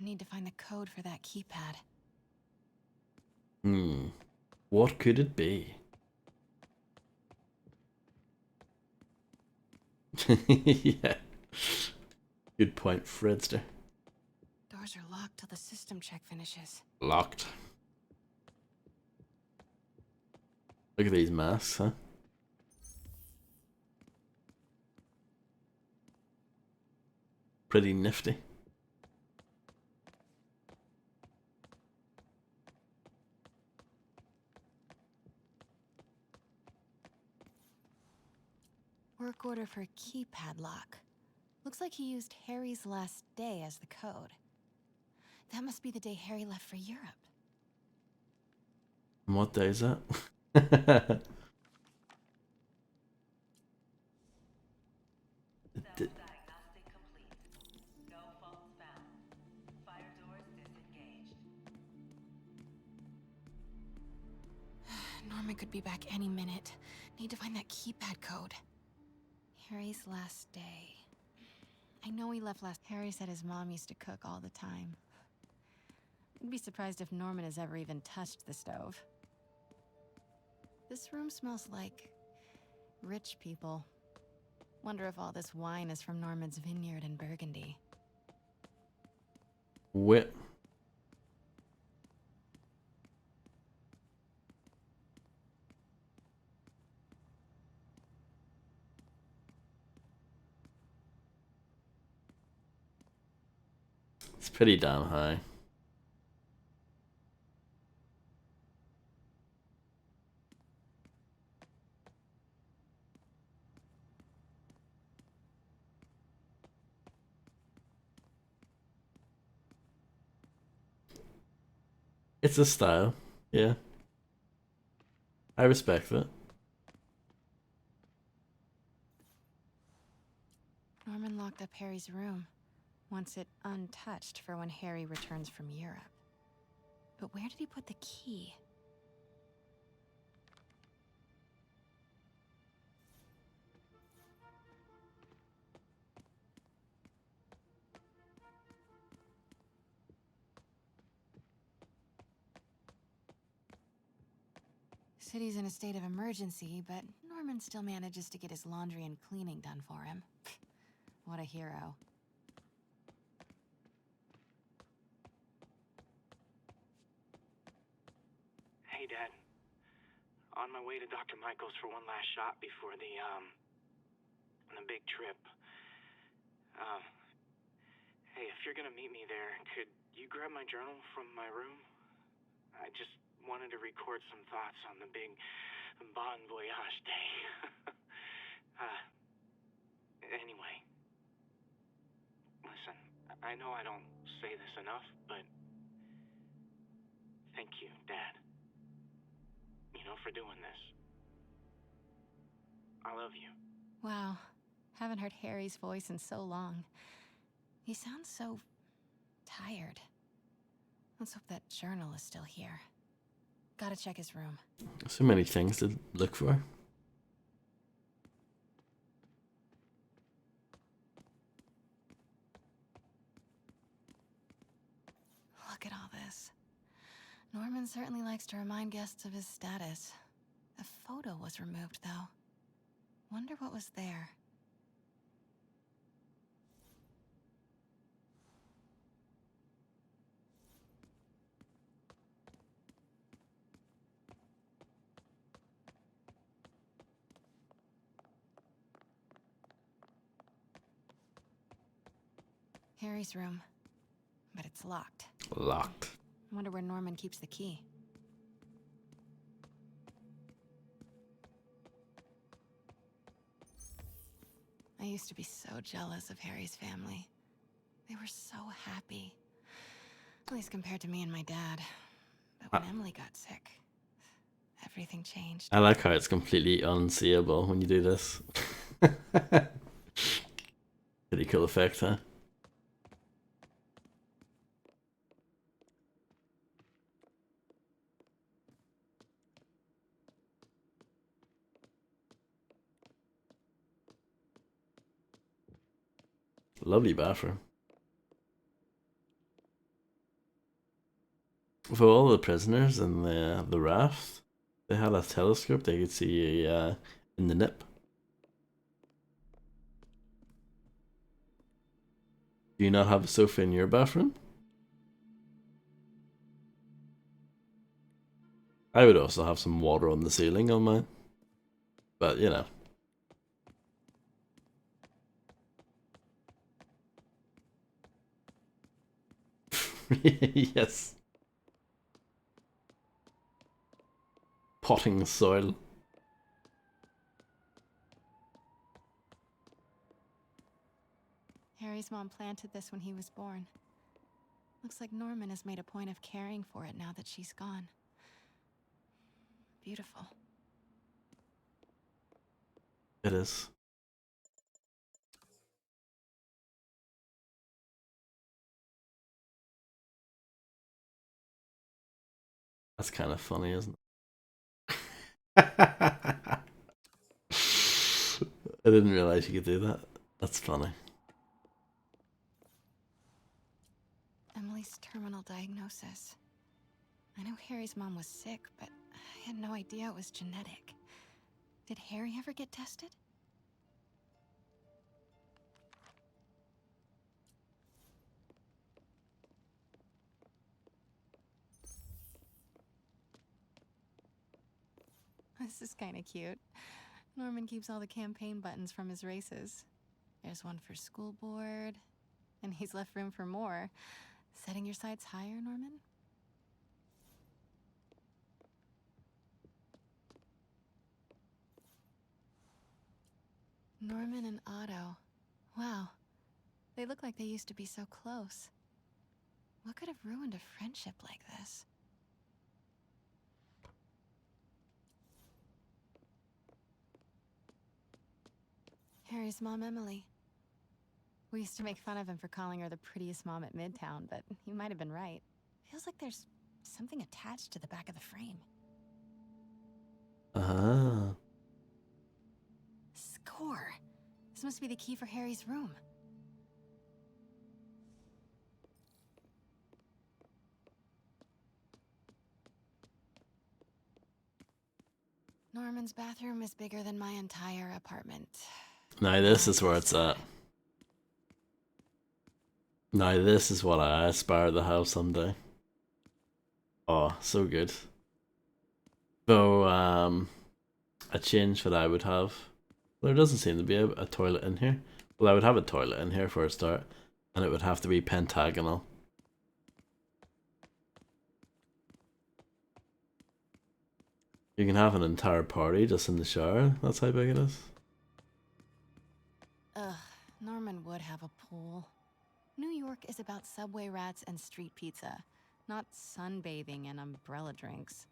Need to find the code for that keypad. What could it be? Yeah. Good point, Fredster. Doors are locked till the system check finishes. Locked. Look at these masks, huh? Pretty nifty. Work order for a keypad lock. Looks like he used Harry's last day as the code. That must be the day Harry left for Europe. And what day is that? Self-diagnostic complete. No faults found. Fire doors disengaged. Norman could be back any minute. Need to find that keypad code. Harry's last day. I know he left last. Harry said his mom used to cook all the time. I'd be surprised if Norman has ever even touched the stove. This room smells like rich people. Wonder if all this wine is from Norman's vineyard in Burgundy. Wit. It's pretty damn high. It's a style, yeah. I respect it. Norman locked up Harry's room, wants it untouched for when Harry returns from Europe. But where did he put the key? City's in a state of emergency, but Norman still manages to get his laundry and cleaning done for him. What a hero. Hey, Dad. On my way to Dr. Michael's for one last shot before the big trip. Hey, if you're gonna meet me there, could you grab my journal from my room? I just wanted to record some thoughts on the big Bon Voyage day. Anyway. Listen, I know I don't say this enough, but thank you, Dad. You know, for doing this. I love you. Wow, haven't heard Harry's voice in so long. He sounds so tired. Let's hope that journal is still here. Gotta check his room. So many things to look for. Look at all this. Norman certainly likes to remind guests of his status. The photo was removed, though. Wonder what was there. Harry's room. But it's locked. Locked. Wonder where Norman keeps the key. I used to be so jealous of Harry's family. They were so happy. At least compared to me and my dad. But when Emily got sick, everything changed. I like how it's completely unseeable when you do this. Pretty cool effect, huh? Lovely bathroom. For all the prisoners in the raft, they had a telescope they could see in the nip. Do you not have a sofa in your bathroom? I would also have some water on the ceiling on mine. But, you know. Yes. Potting soil. Harry's mom planted this when he was born. Looks like Norman has made a point of caring for it now that she's gone. Beautiful. It is. That's kind of funny, isn't it? I didn't realize you could do that. That's funny. Emily Emily's terminal diagnosis. I know Harry's mom was sick, but I had no idea it was genetic. Did Harry ever get tested? This is kind of cute. Norman keeps all the campaign buttons from his races. There's one for school board, and he's left room for more. Setting your sights higher, Norman? Norman and Otto. Wow. They look like they used to be so close. What could have ruined a friendship like this? Harry's mom, Emily. We used to make fun of him for calling her the prettiest mom at Midtown, but he might have been right. Feels like there's something attached to the back of the frame. Ah. Score! This must be the key for Harry's room. Norman's bathroom is bigger than my entire apartment. Now this is where it's at. Now this is what I aspire to have someday. Oh, so good. Though, a change that I would have. There doesn't seem to be a toilet in here. Well, I would have a toilet in here for a start, and it would have to be pentagonal. You can have an entire party just in the shower. That's how big it is. Ugh, Norman would have a pool. New York is about subway rats and street pizza, not sunbathing and umbrella drinks.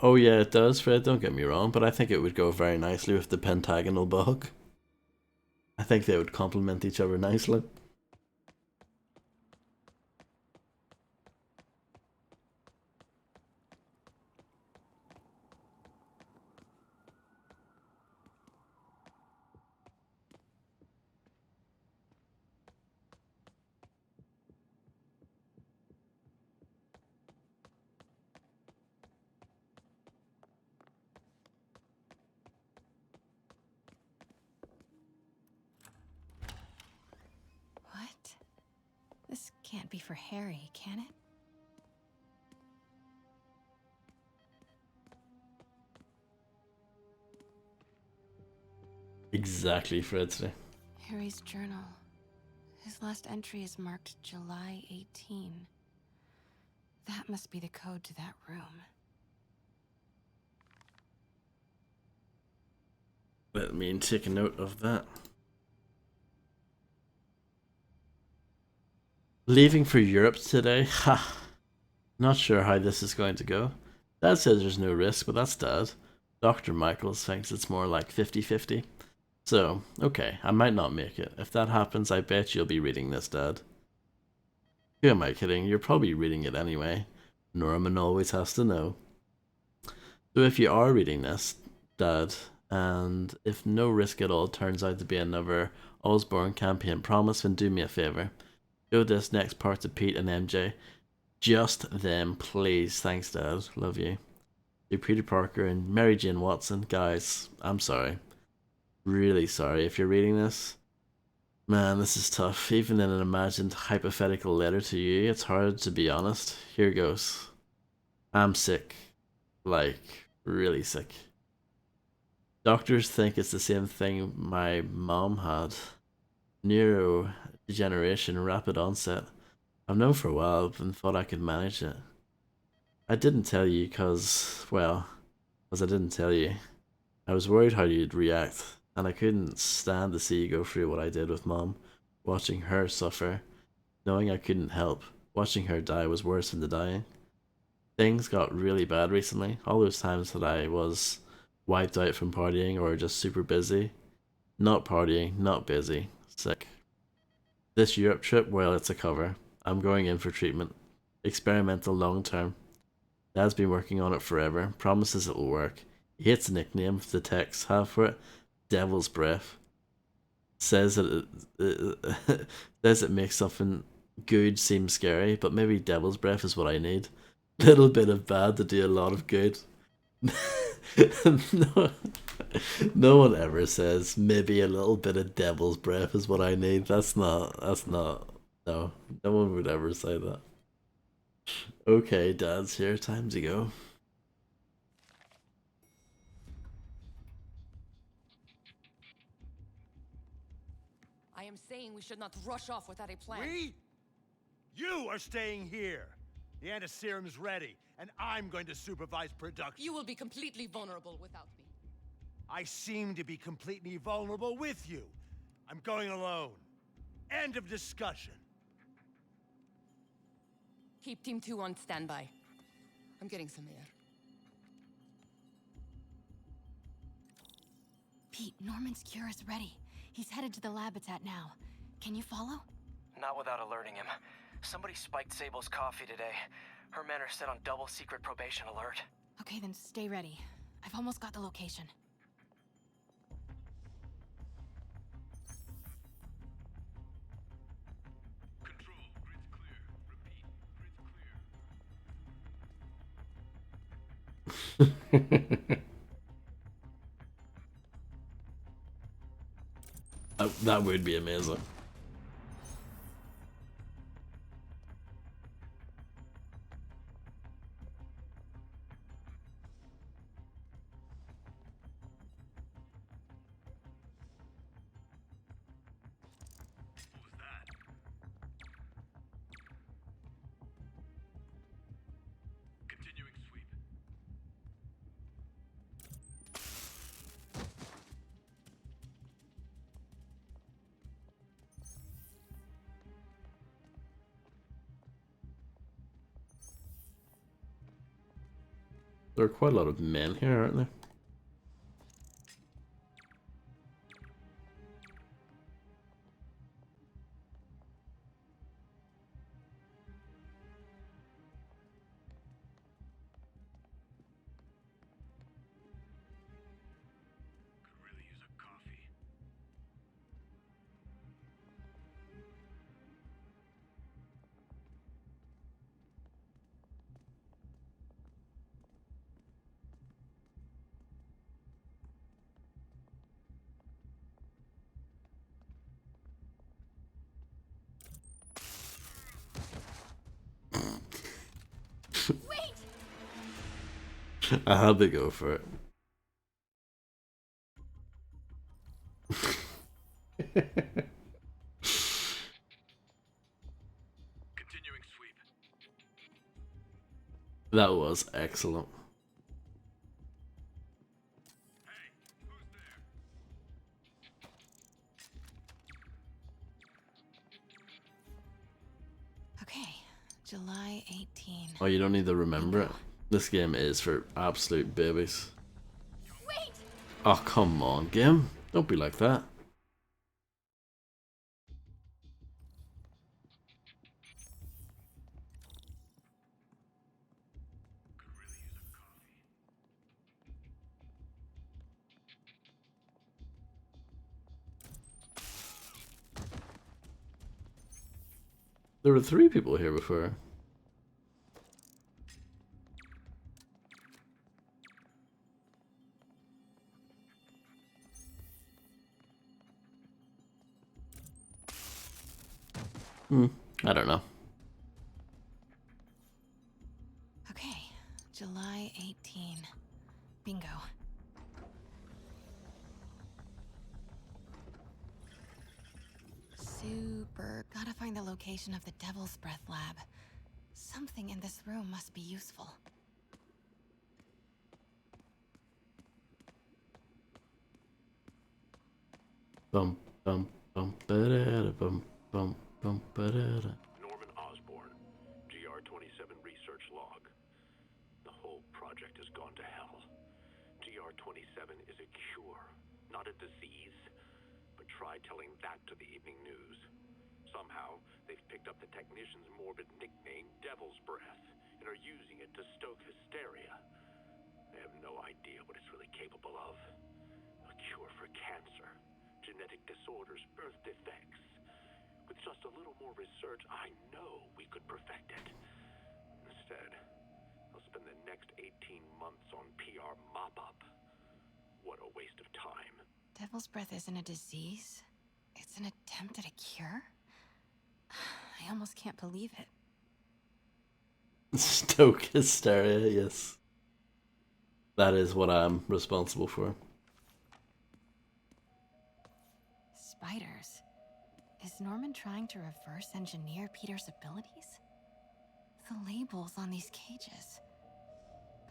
Oh yeah, it does, Fred, don't get me wrong, but I think it would go very nicely with the pentagonal bog. I think they would complement each other nicely. What? This can't be for Harry, can it? Exactly, Fredsley. Harry's journal. His last entry is marked July 18. That must be the code to that room. Let me take a note of that. Leaving for Europe today? Ha! Not sure how this is going to go. Dad says there's no risk, but that's Dad. Dr. Michaels thinks it's more like 50-50. So, okay, I might not make it. If that happens, I bet you'll be reading this, Dad. Who am I kidding? You're probably reading it anyway. Norman always has to know. So if you are reading this, Dad, and if no risk at all turns out to be another Osborn campaign promise, then do me a favour. Show this next part to Pete and MJ. Just them, please. Thanks, Dad. Love you. To Peter Parker and Mary Jane Watson. Guys, I'm sorry. Really sorry if you're reading this. Man, this is tough. Even in an imagined hypothetical letter to you, it's hard to be honest. Here goes. I'm sick. Like, really sick. Doctors think it's the same thing my mom had. Neurodegeneration, rapid onset. I've known for a while and thought I could manage it. I didn't tell you because I didn't tell you. I was worried how you'd react, and I couldn't stand to see you go through what I did with Mom. Watching her suffer, knowing I couldn't help. Watching her die was worse than the dying. Things got really bad recently. All those times that I was wiped out from partying or just super busy. Not partying, not busy, sick. This Europe trip, well, it's a cover. I'm going in for treatment. Experimental long term. Dad's been working on it forever. Promises it'll work. He hates the nickname the techs have for it. Devil's Breath. Says that it makes good seems scary, but maybe Devil's Breath is what I need. Little bit of bad to do a lot of good. No, no one ever says maybe a little bit of Devil's Breath is what I need. That's not, no, no one would ever say that. Okay, Dad's here, time to go. I am saying we should not rush off without a plan. We? You are staying here. The antiserum's ready, and I'm going to supervise production. You will be completely vulnerable without me. I seem to be completely vulnerable with you. I'm going alone. End of discussion. Keep Team 2 on standby. I'm getting some air. Pete, Norman's cure is ready. He's headed to the lab it's at now. Can you follow? Not without alerting him. Somebody spiked Sable's coffee today. Her men are set on double secret probation alert. Okay, then stay ready. I've almost got the location. That would be amazing. There are quite a lot of men here, aren't there? Wait! I had to go for it. Continuing sweep. That was excellent. Okay, July 18. Oh, you don't need to remember it. This game is for absolute babies. Wait! Oh, come on, game. Don't be like that. There were 3 people here before. I don't know. Okay, July 18. Bingo. Super. Gotta find the location of the Devil's Breath lab. Something in this room must be useful. Bum bum bum ba-da-da, bum bum bum ba-da-da. Norman Osborn, GR-27 research log. The whole project has gone to hell. GR-27 is a cure, not a disease. But try telling that to the evening news. Somehow, they've picked up the technician's morbid nickname, Devil's Breath, and are using it to stoke hysteria. They have no idea what it's really capable of. A cure for cancer, genetic disorders, birth defects. With With just a little more research, I know we could perfect it. Instead, I'll spend the next 18 months on PR mop-up. What a waste of time. Devil's breath isn't a disease. It's an attempt at a cure? I almost can't believe it. Stoke hysteria, yes. That is what I'm responsible for. Spiders. Is Norman trying to reverse engineer Peter's abilities? The labels on these cages.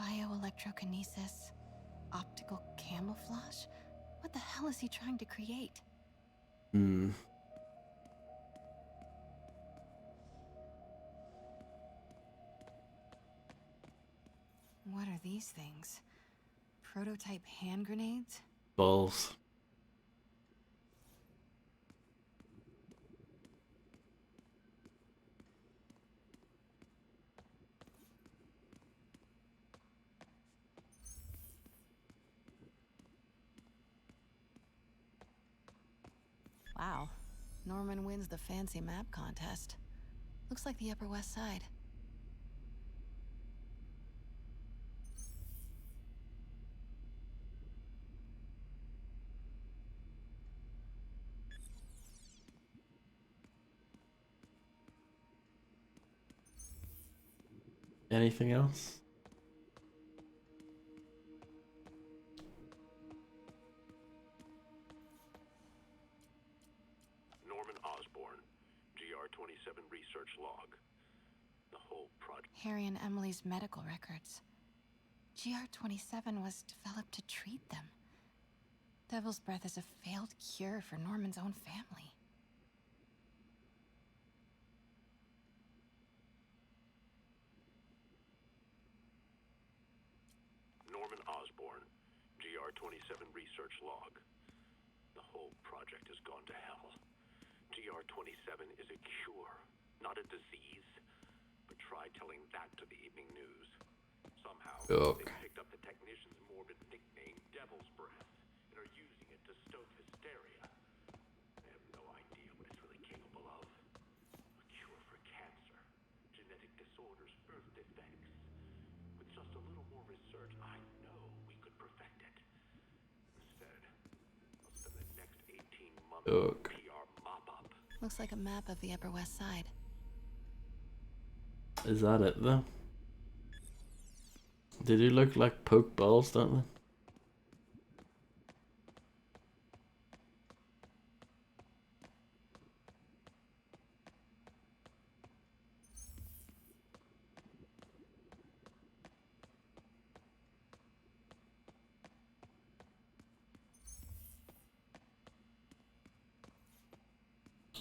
Bioelectrokinesis, optical camouflage? What the hell is he trying to create? Hmm. What are these things? Prototype hand grenades? Balls. Wow. Norman wins the fancy map contest. Looks like the Upper West Side. Anything else? Norman Osborn, GR27 research log. The whole project. Harry and Emily's medical records. GR27 was developed to treat them. Devil's Breath is a failed cure for Norman's own family. Norman Osborn, GR27 research log. The whole project has gone to hell. GR27 is a cure, not a disease. But try telling that to the evening news. Somehow, they picked up the technician's morbid nickname, Devil's Breath, and are using it to stoke hysteria. They have no idea what it's really capable of. A cure for cancer, genetic disorders, birth defects. With just a little more research, I know we could perfect it. Instead, I'll spend the next 18 months on PR mop-up. Looks like a map of the Upper West Side. Is that it though? They do look like poke balls, don't they?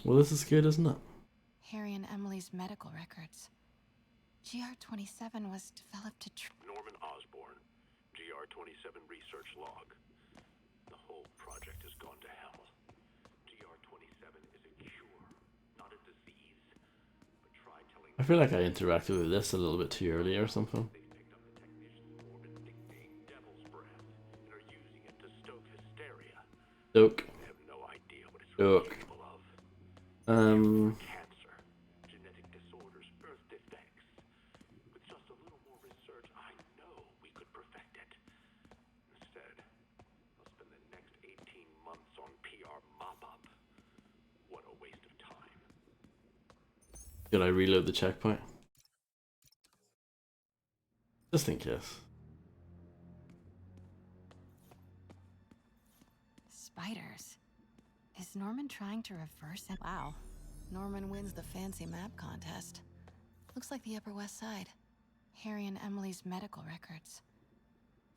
Well, this is good, isn't it? Harry and Emily's medical records. GR27 was developed to Norman Osborn, GR27 research log. The whole project has gone to hell. GR27 is a cure, not a disease. But try telling. I feel like I interacted with this a little bit too early or something. They've picked up the technician's morbid nickname, Devil's Breath, and are using it to stoke hysteria. Stoke. They have no idea what it's really capable of. Cancer, genetic disorders, birth defects. With just a little more research, I know we could perfect it. Instead, I'll spend the next 18 months on PR mop-up. What a waste of time. Did I reload the checkpoint? Just in case. spiders. Is Norman trying to reverse it? Wow. Norman wins the fancy map contest. Looks like the Upper West Side. Harry and Emily's medical records.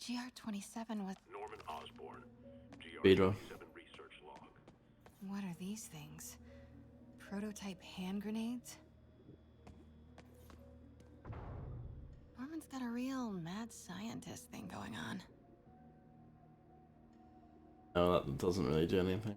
GR27 was... Norman Osborn, GR27 research log. What are these things? Prototype hand grenades? Norman's got a real mad scientist thing going on. No, that doesn't really do anything.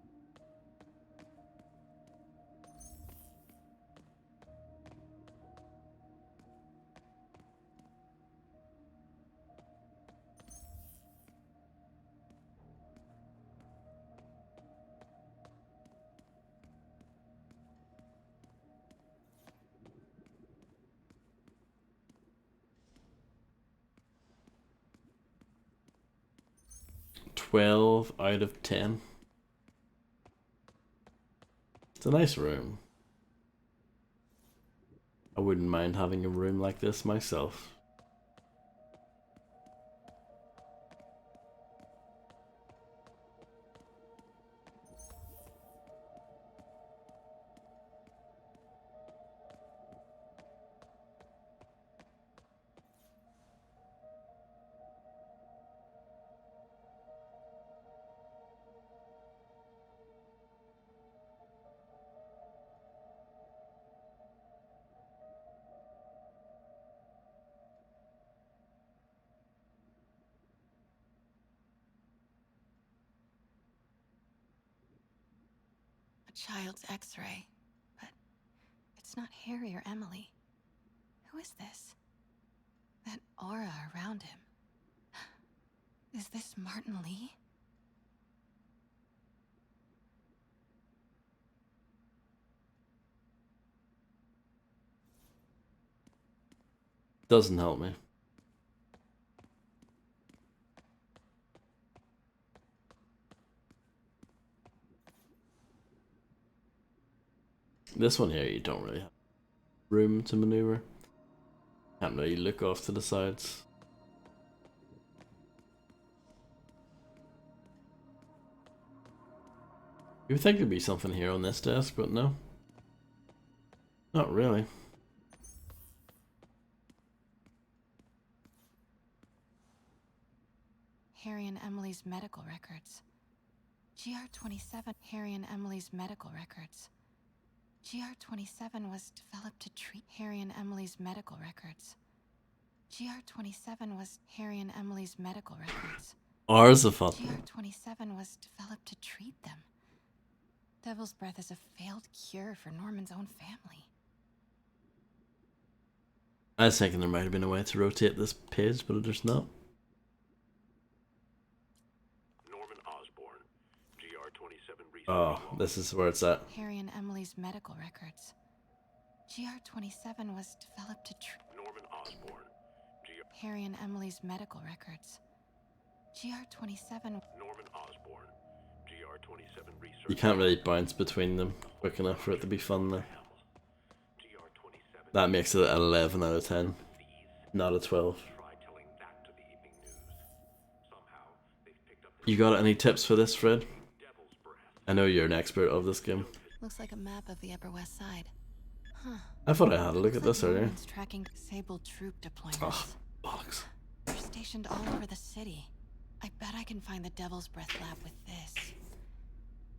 12 out of 10. It's a nice room. I wouldn't mind having a room like this myself. A child's X-ray, but it's not Harry or Emily. Who is this? That aura around him. Is this Martin Lee? Doesn't help me. This one here, you don't really have room to maneuver. Can't really look off to the sides. You would think there'd be something here on this desk, but no. Not really. Harry and Emily's medical records. GR27. Harry and Emily's medical records. GR27 was developed to treat Harry and Emily's medical records. GR27 was Harry and Emily's medical records. Ours are fun. GR27 was developed to treat them. Devil's Breath is a failed cure for Norman's own family. I was thinking there might have been a way to rotate this page, but there's not. Norman Osborn, GR27 research. Oh, this is where it's at. Harry and Emily's medical records. GR27 was developed to treat Norman Osborn, Harry and Emily's medical records. GR27. Norman Osborn, GR27 research. You can't really bounce between them quick enough for it to be fun though. That makes it an 11 out of 10, not a 12. You got any tips for this, Fred? I know you're an expert of this game. Looks like a map of the Upper West Side. Huh. I thought I had a look at Looks this like earlier. Norman's tracking disabled troop deployments. Oh, bollocks. They're stationed all over the city. I bet I can find the Devil's Breath lab with this.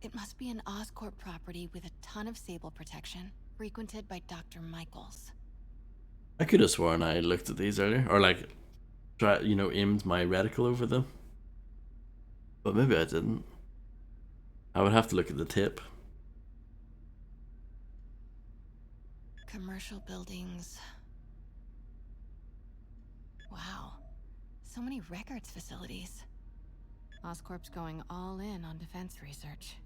It must be an Oscorp property with a ton of Sable protection, frequented by Dr. Michaels. I could have sworn I looked at these earlier, or like, aimed my reticle over them. But maybe I didn't. I would have to look at the tip. Commercial buildings. Wow. So many records facilities. Oscorp's going all in on defense research.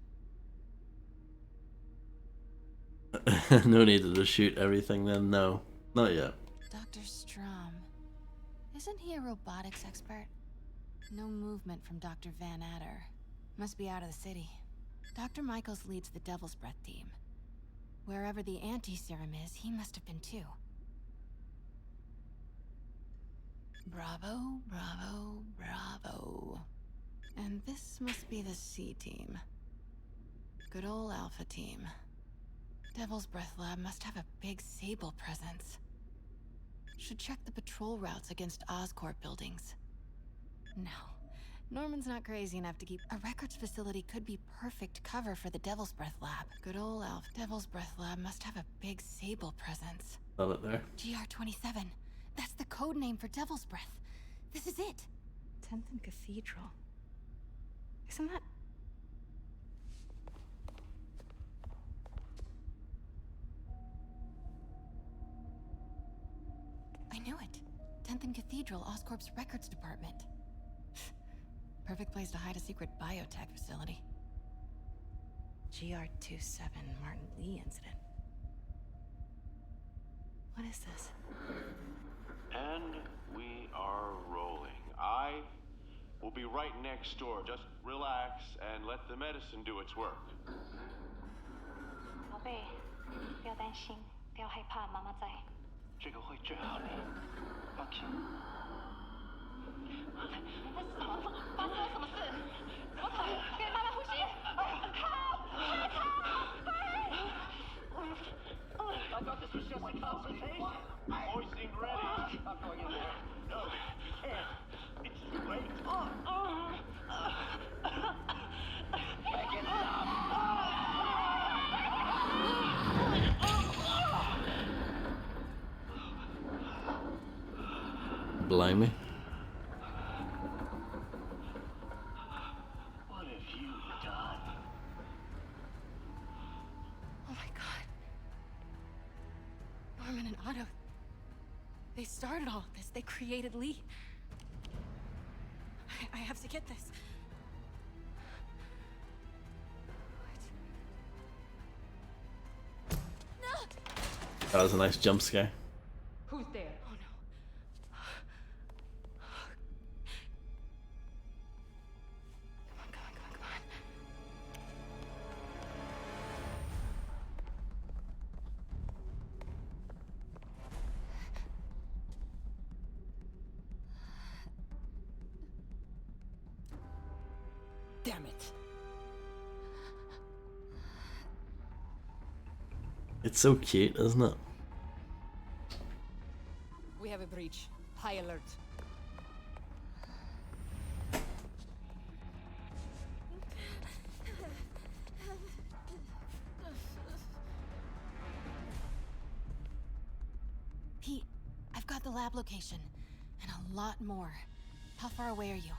No need to just shoot everything then, no. Not yet. Dr. Strom. Isn't he a robotics expert? No movement from Dr. Van Adder. Must be out of the city. Dr. Michaels leads the Devil's Breath team. Wherever the anti-serum is, he must have been too. Bravo, bravo, bravo. And this must be the C team. Good old Alpha team. Devil's Breath Lab must have a big Sable presence. Should check the patrol routes against Oscorp buildings. No, Norman's not crazy enough to keep... A records facility could be perfect cover for the Devil's Breath Lab. Good old Alpha. Devil's Breath Lab must have a big Sable presence. Got it there. GR27. That's the code name for Devil's Breath. This is it. 10th and Cathedral. Isn't that... I knew it. 10th and Cathedral, Oscorp's records department. Perfect place to hide a secret biotech facility. GR27 Martin Lee incident. What is this? And we are rolling. I We'll be right next door. Just relax and let the medicine do its work. 宝贝，不要担心，不要害怕，妈妈在。这个会治好你，放心。你在死吗？发生了什么事？怎么可能？给妈妈呼吸！I thought this was just a consultation. Hoisting ready. Not going in there. No, can't. It's too late. Make it stop. Blimey. What have you done? Oh my god. Norman and Otto. They started all of this. They created Lee. I have to get this. That was a nice jump scare. Who's there? Oh no. Come on. Damn it. It's so cute, isn't it? We have a breach. High alert. Pete, I've got the lab location. And a lot more. How far away are you?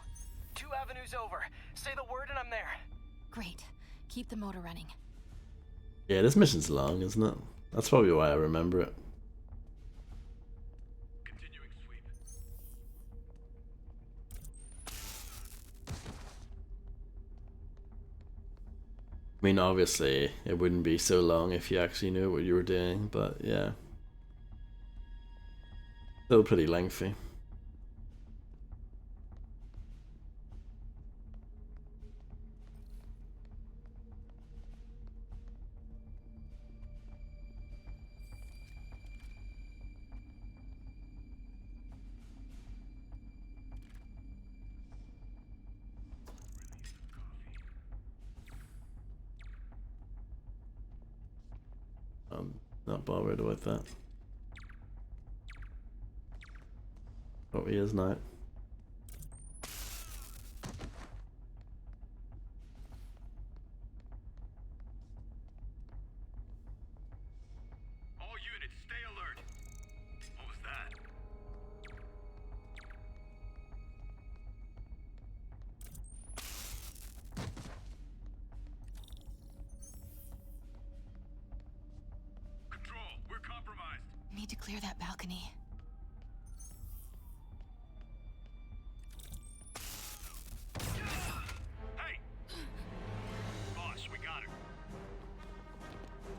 2 avenues over. Say the word and I'm there. Great. Keep the motor running. Yeah, this mission's long, isn't it? That's probably why I remember it. Continuing sweep. I mean, obviously, it wouldn't be so long if you actually knew what you were doing, but yeah. Still pretty lengthy. I'm not bothered with that. Oh, he is not. All units, stay alert. What was that? Control, we're compromised. Need to clear that balcony. Hey! Boss, we got her.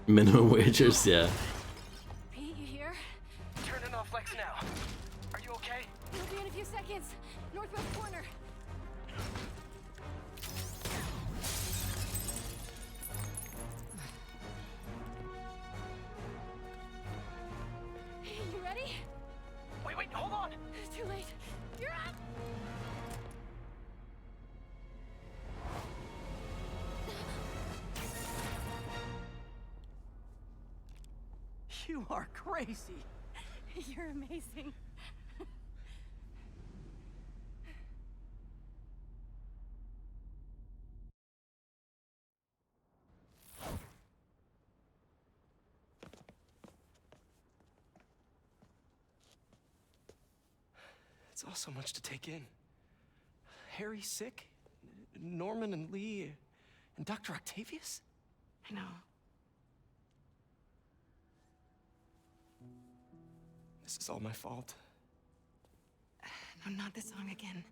Minimum wages, yeah. Pete, you here? Turning off Lex now. Are you okay? We'll be in a few seconds. Northwest corner. You ready? Wait, hold on! Too late. You're up! You are crazy. You're amazing. It's all so much to take in. Harry's sick, Norman and Lee, and Dr. Octavius? I know. This is all my fault. No, not this song again.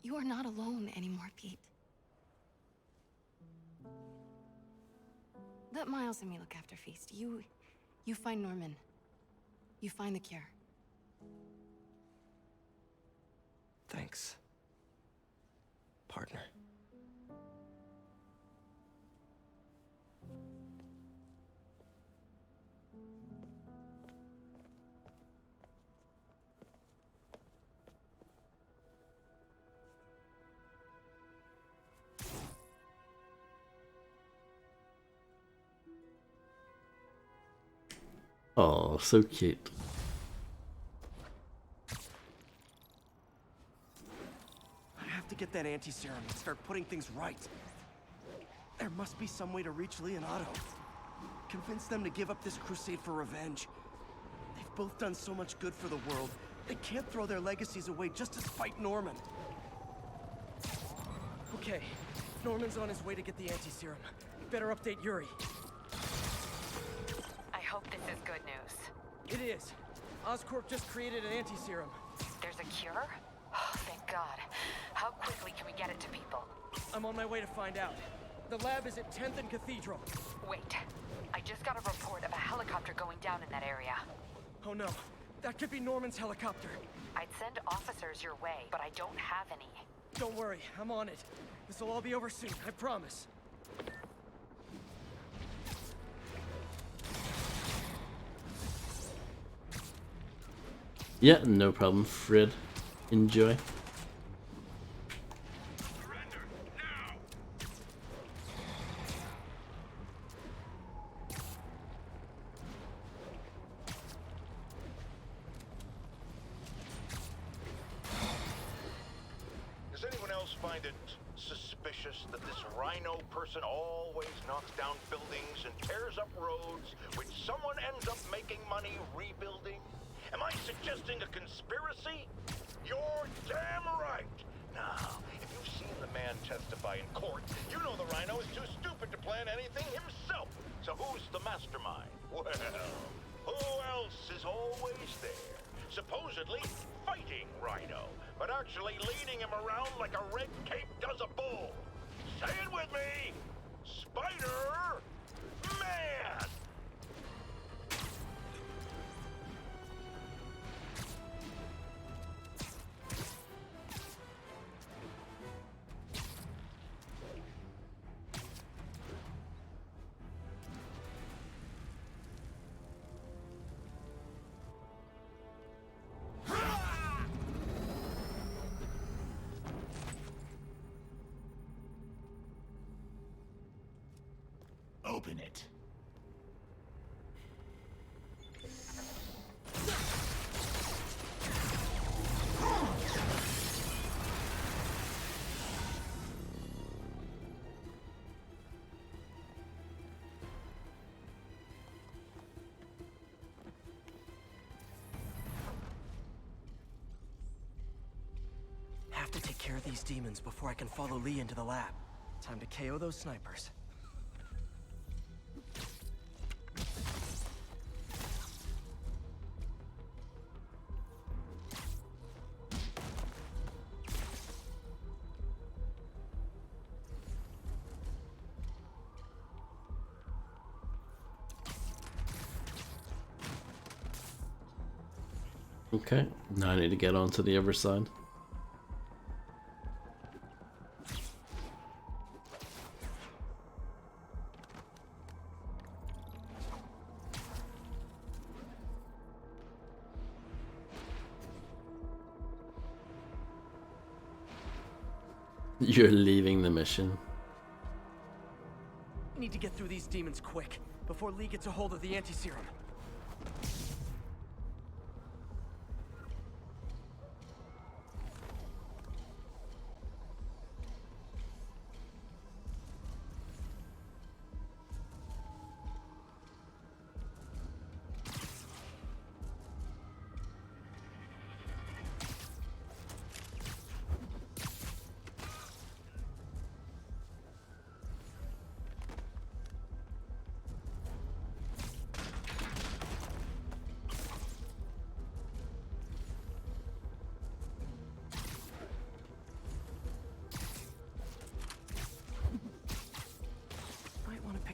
You are not alone anymore, Pete. Let Miles and me look after Feast. You find Norman. You find the cure. Thanks. partner. Oh, so cute. I have to get that anti-serum and start putting things right. There must be some way to reach Lee and Otto. Convince them to give up this crusade for revenge. They've both done so much good for the world. They can't throw their legacies away just to spite Norman. Okay, Norman's on his way to get the anti-serum. Better update Yuri. I hope this is good news. It is. Oscorp just created an anti-serum. There's a cure? Oh, thank God. How quickly can we get it to people? I'm on my way to find out. The lab is at 10th and Cathedral. Wait. I just got a report of a helicopter going down in that area. Oh no. That could be Norman's helicopter. I'd send officers your way, but I don't have any. Don't worry, I'm on it. This will all be over soon, I promise. Yeah, no problem, Fred. Enjoy. Does anyone else find it suspicious that this Rhino person always knocks down buildings and tears up roads, which someone ends up making money rebuilding? Am I suggesting a conspiracy? You're damn right! Now, if you've seen the man testify in court, you know the Rhino is too stupid to plan anything himself. So who's the mastermind? Well, who else is always there? Supposedly fighting Rhino, but actually leading him around like a red cape does a bull. Say it with me! Spider-Man! Open it. Have to take care of these demons before I can follow Lee into the lab. Time to KO those snipers. Okay, now I need to get onto the other side. You're leaving the mission. Need to get through these demons quick, before Lee gets a hold of the anti-serum.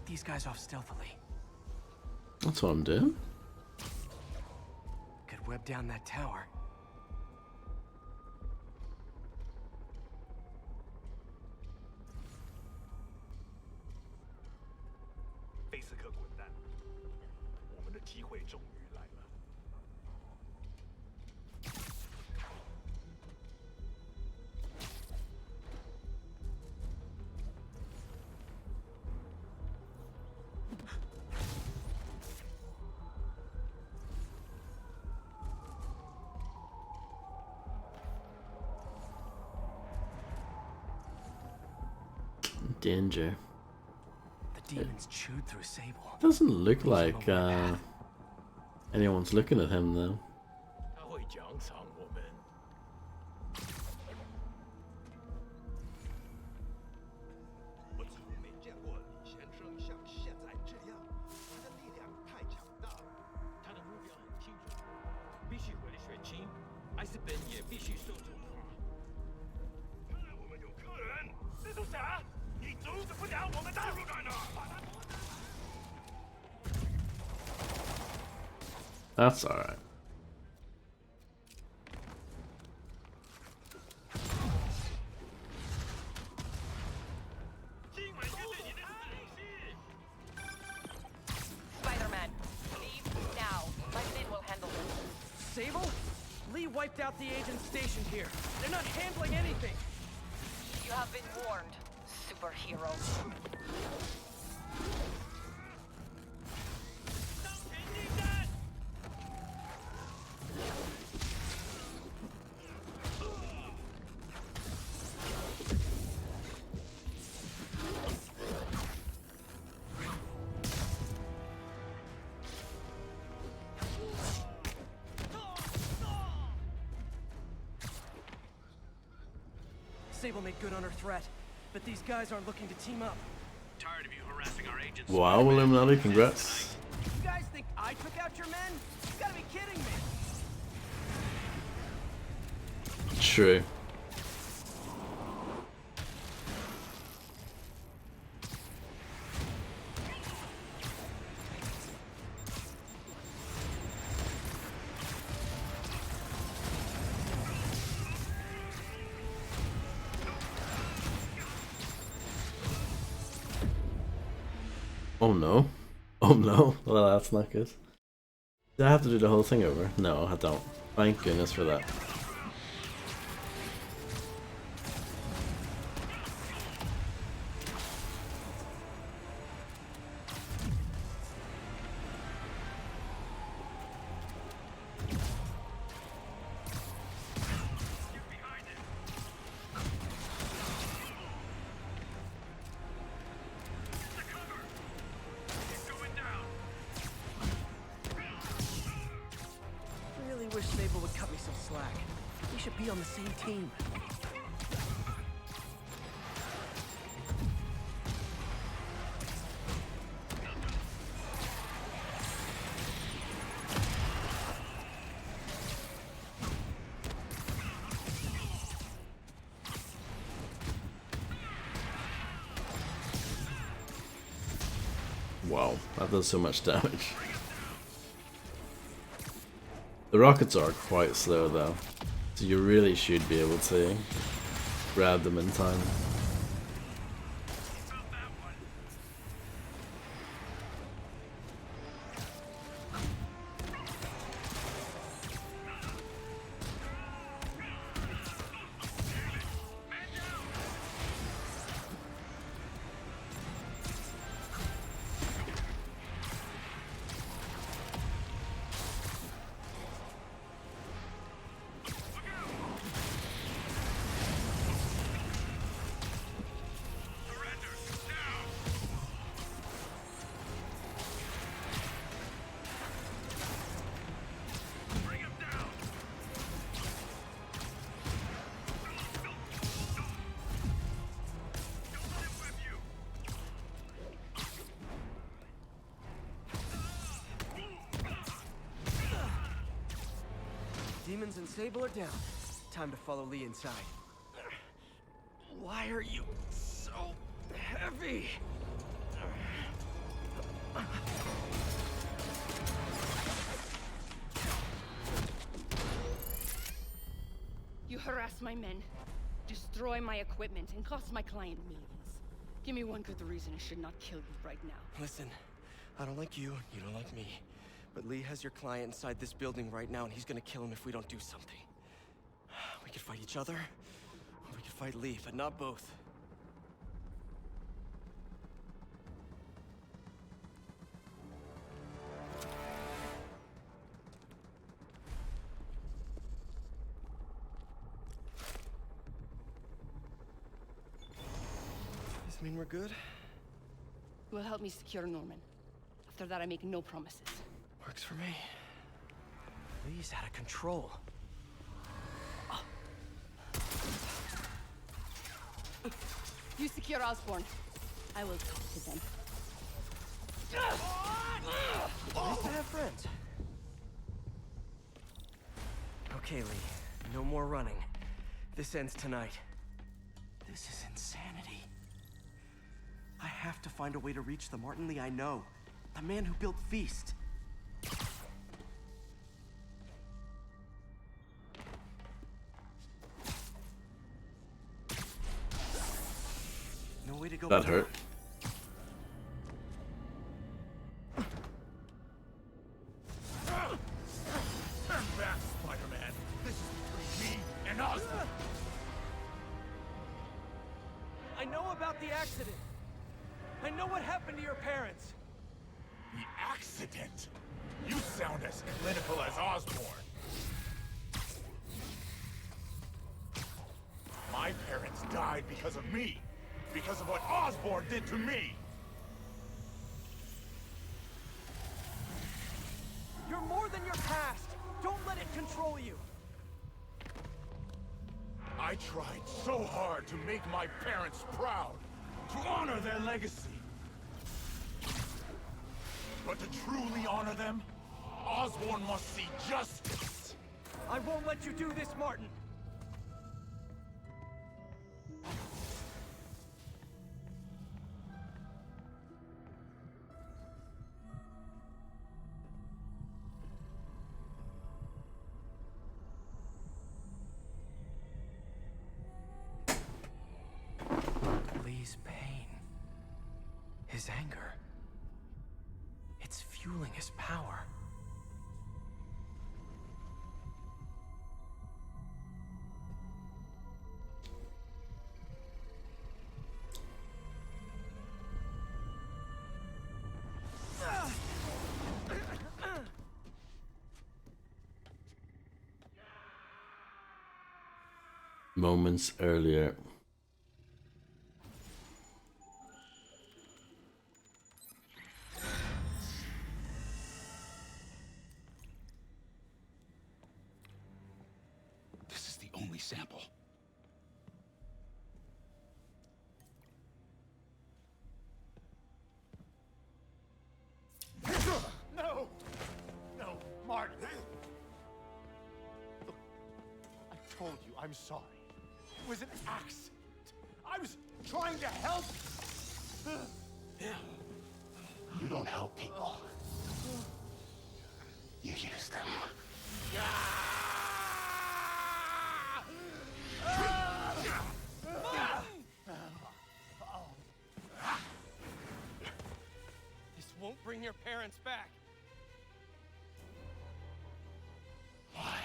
These guys off stealthily. That's what I'm doing. Could web down that tower. danger. The demons chewed through Sable. Doesn't look like anyone's looking at him though. 他会奖赏我们。我从没见过李先生像现在这样，他的力量太强大了。他的目标很清楚，必须回来血清，艾斯本也必须受处罚。看来我们有客人，蜘蛛侠，你阻止不了我们的入干呢。 That's alright. Spider-Man, leave now. My men will handle this. Sable? Lee wiped out the agents stationed here. They're not handling anything. You have been warned, superhero. Sable made good on her threat, but these guys aren't looking to team up. Tired of you harassing our agents. Wow, Illuminati, congrats. You guys think I took out your men? You gotta be kidding me! True. Oh no. Oh no. Well, that's not good. Do I have to do the whole thing over? No, I don't. Thank goodness for that. Really wish Sable would cut me some slack. We should be on the same team. Wow, that does so much damage. The rockets are quite slow though, so you really should be able to grab them in time. Demons and Sable are down. Time to follow Lee inside. Why are you so heavy? You harass my men, destroy my equipment, and cost my client millions. Give me one good reason I should not kill you right now. Listen, I don't like you, you don't like me. But Lee has your client inside this building right now, and he's gonna kill him if we don't do something. We could fight each other, or we could fight Lee, but not both. This Mean we're good? You will help me secure Norman. After that, I make no promises. Works for me. Lee's out of control. You secure Osborn. I will talk to them. Nice to have friends. Okay, Lee. No more running. This ends tonight. This is insanity. I have to find a way to reach the Martin Lee I know. The man who built Feast. No way to go. That hurt. Turn back, Spider-Man. This is between me and Osborn. I know about the accident. I know what happened to your parents. The accident? You sound as clinical as Osborn. My parents died because of me. Because of what Osborn did to me. You're more than your past. Don't let it control you. I tried so hard to make my parents proud, to honor their legacy. But to truly honor them, Osborn must see justice. I won't let you do this, Martin. Lee's pain. His anger. It's fueling his power. Moments earlier. This is the only sample. No! No, Martin! Look, I told you I'm sorry. It was an accident. I was trying to help. You don't help people. You use them. This won't bring your parents back. Why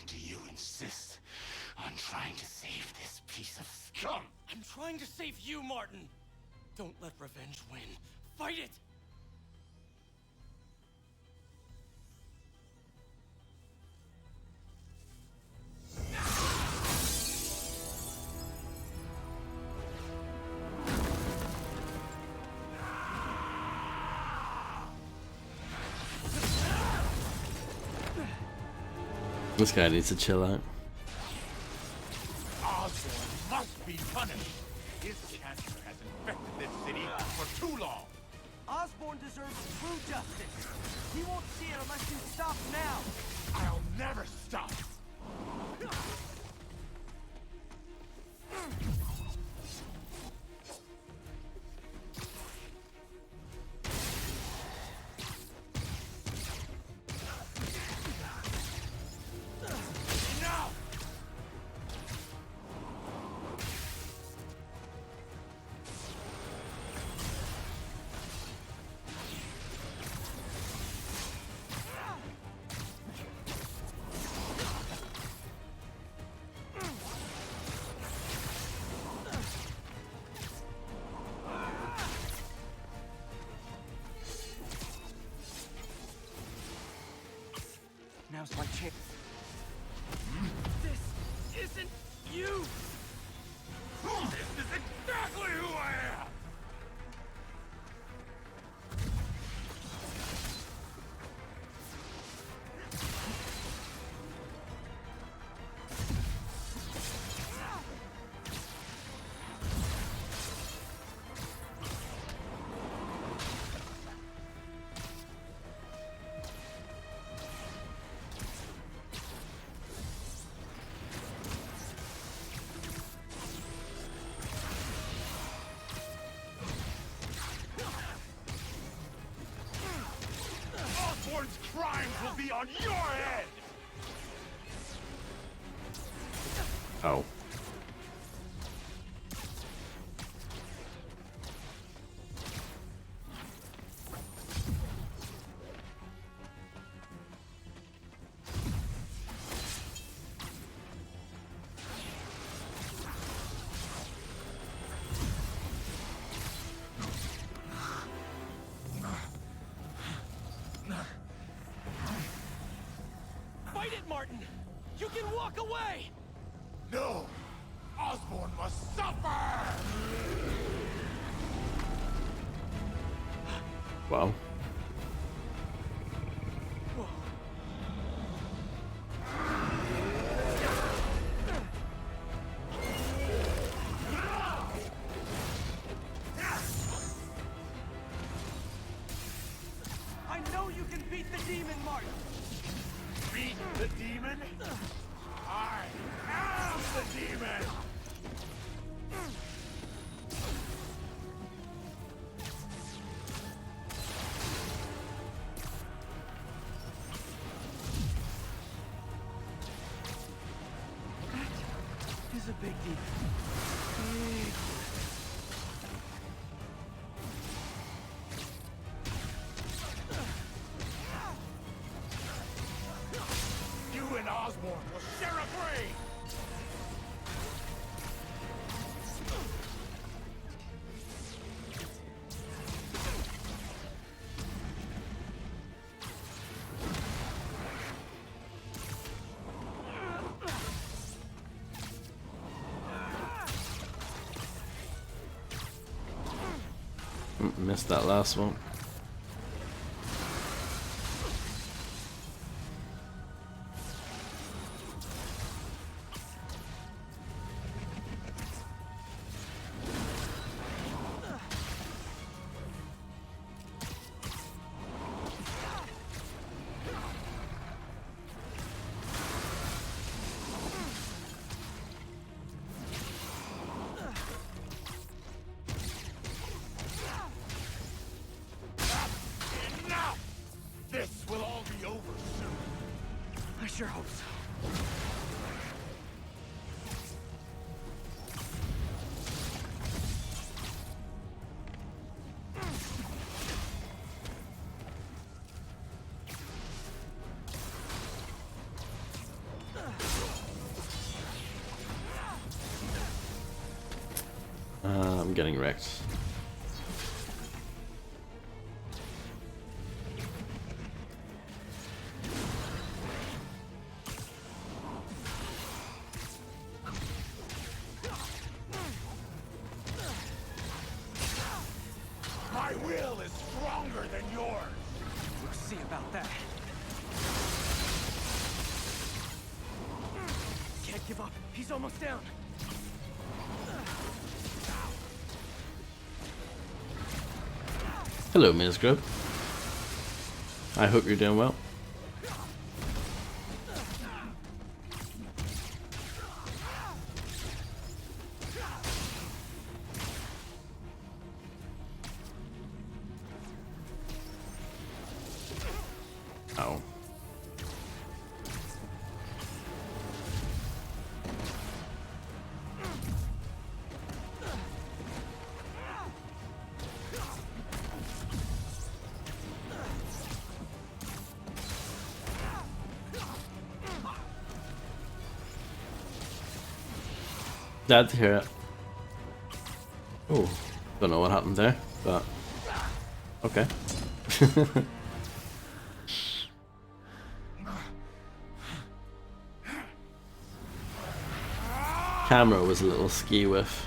do you insist on trying to save this piece of scum? I'm trying to save you, Martin. Don't let revenge win. Fight it! This guy needs to chill out. Osborn must be punished. His cancer has infected this city for too long. Osborn deserves true justice. He won't see it unless you stop now. I'll never stop. Now's my chance. This isn't you! This is exactly who I am! Oh. Fight it, Martin! You can walk away! No! Osborn must suffer! Wow. I know you can beat the demon, Martin! Beat the demon? I am the demon! That is a big deal. Big. You and Osborn will share a grave! Missed that last one. Enough! This will all be over soon. I sure hope so. I'm getting wrecked. My will is stronger than yours. We'll see about that. Can't give up. He's almost down. Hello, Ms. Grub. I hope you're doing well. Oh. Glad to hear it. Oh, don't know what happened there, but okay. Camera was a little ski with.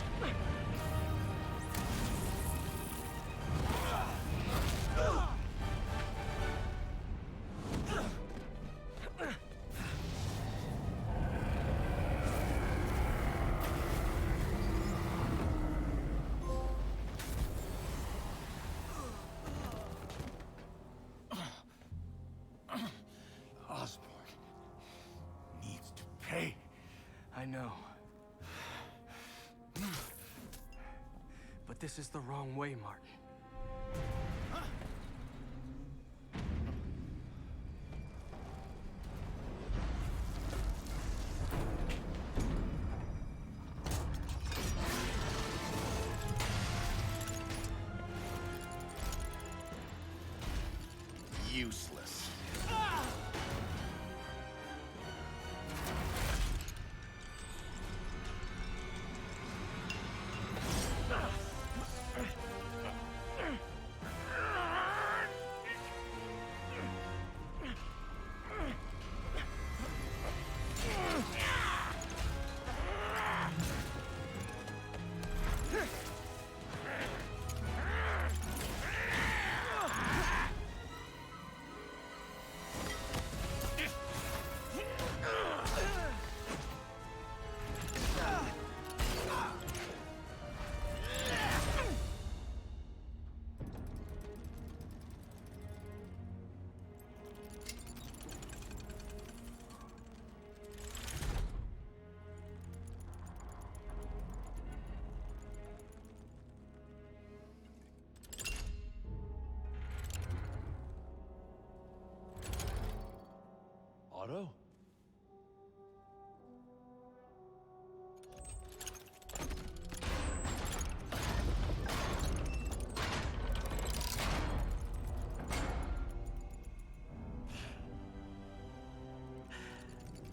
Osborn needs to pay. I know. But this is the wrong way, Martin. useless. Otto?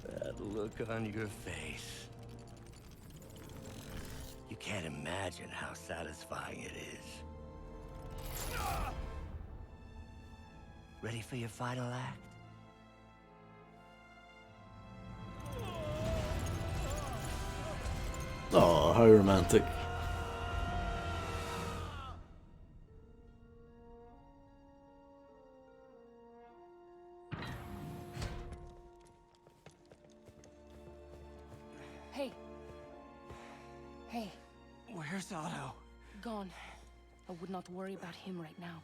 That look on your face. You can't imagine how satisfying it is. Ready for your final act? Oh, how romantic. Hey. Hey. Where's Otto? Gone. I would not worry about him right now.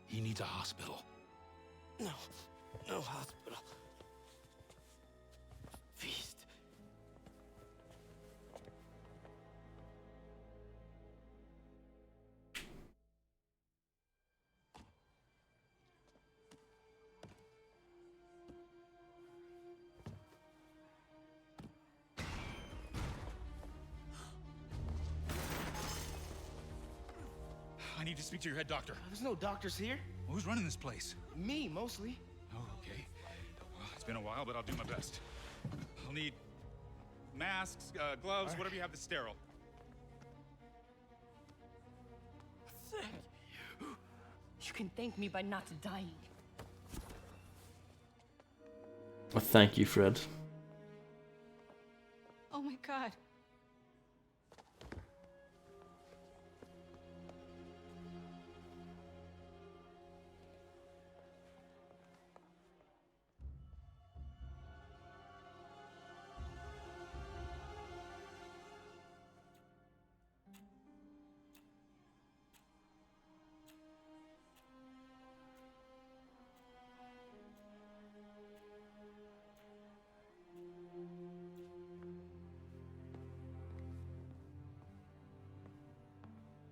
He needs a hospital. No. No hospital. Feast. I need to speak to your head doctor. There's no doctors here. Who's running this place? Me, mostly. Oh, okay. Well, it's been a while, but I'll do my best. I'll need masks, gloves, whatever you have that's sterile. Thank you. You can thank me by not dying. Well, thank you, Fred. Oh my god.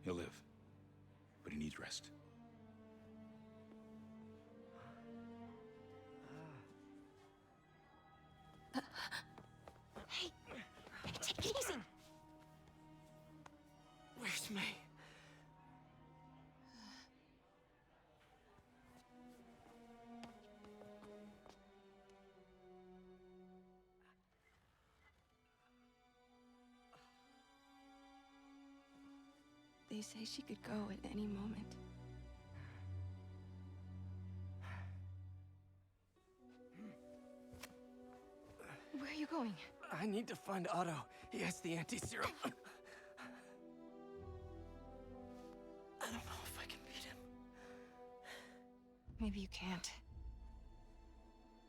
He'll live, but he needs rest. Hey, take it easy. Where's May? They say she could go at any moment. Where are you going? I need to find Otto. He has the anti-serum. I don't know if I can beat him. Maybe you can't.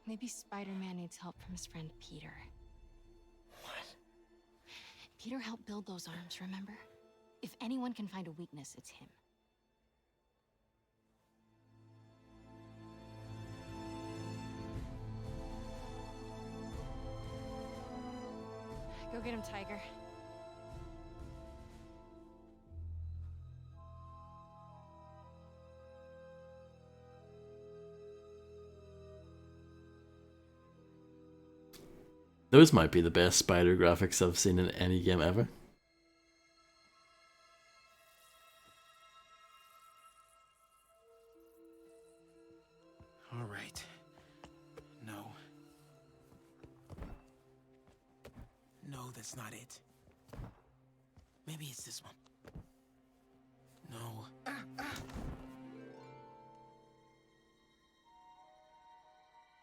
Maybe Spider-Man needs help from his friend Peter. What? Peter helped build those arms, remember? If anyone can find a weakness, it's him. Go get him, Tiger. Those might be the best spider graphics I've seen in any game ever. that's not it. Maybe it's this one. No.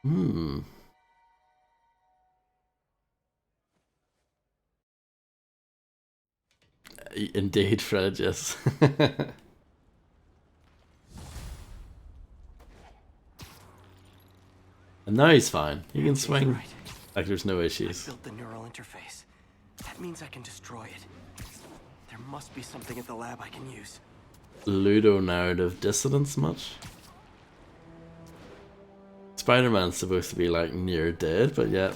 Hmm. Indeed, Fred, yes. And now he's fine. He can swing. Right. Like there's no I issues. built the neural interface. That means I can destroy it. There must be something at the lab I can use. Ludonarrative dissonance much? Spider-Man's supposed to be like near dead, but yet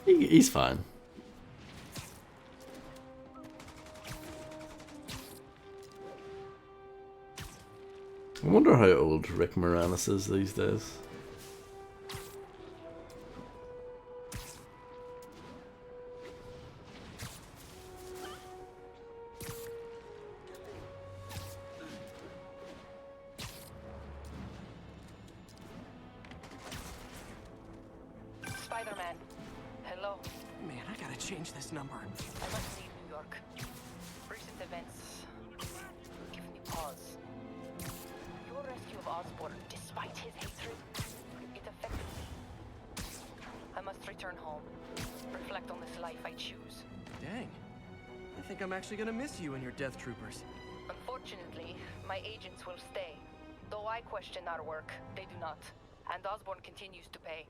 he's fine. I wonder how old Rick Moranis is these days. Spider-Man. Hello. Man, I gotta change this number. I must leave New York. Recent events give me pause. Your rescue of Osborn, despite his hatred, it affected me. I must return home. Reflect on this life I choose. Dang. I think I'm actually gonna miss you and your Death Troopers. Unfortunately, my agents will stay. Though I question our work, they do not. And Osborn continues to pay.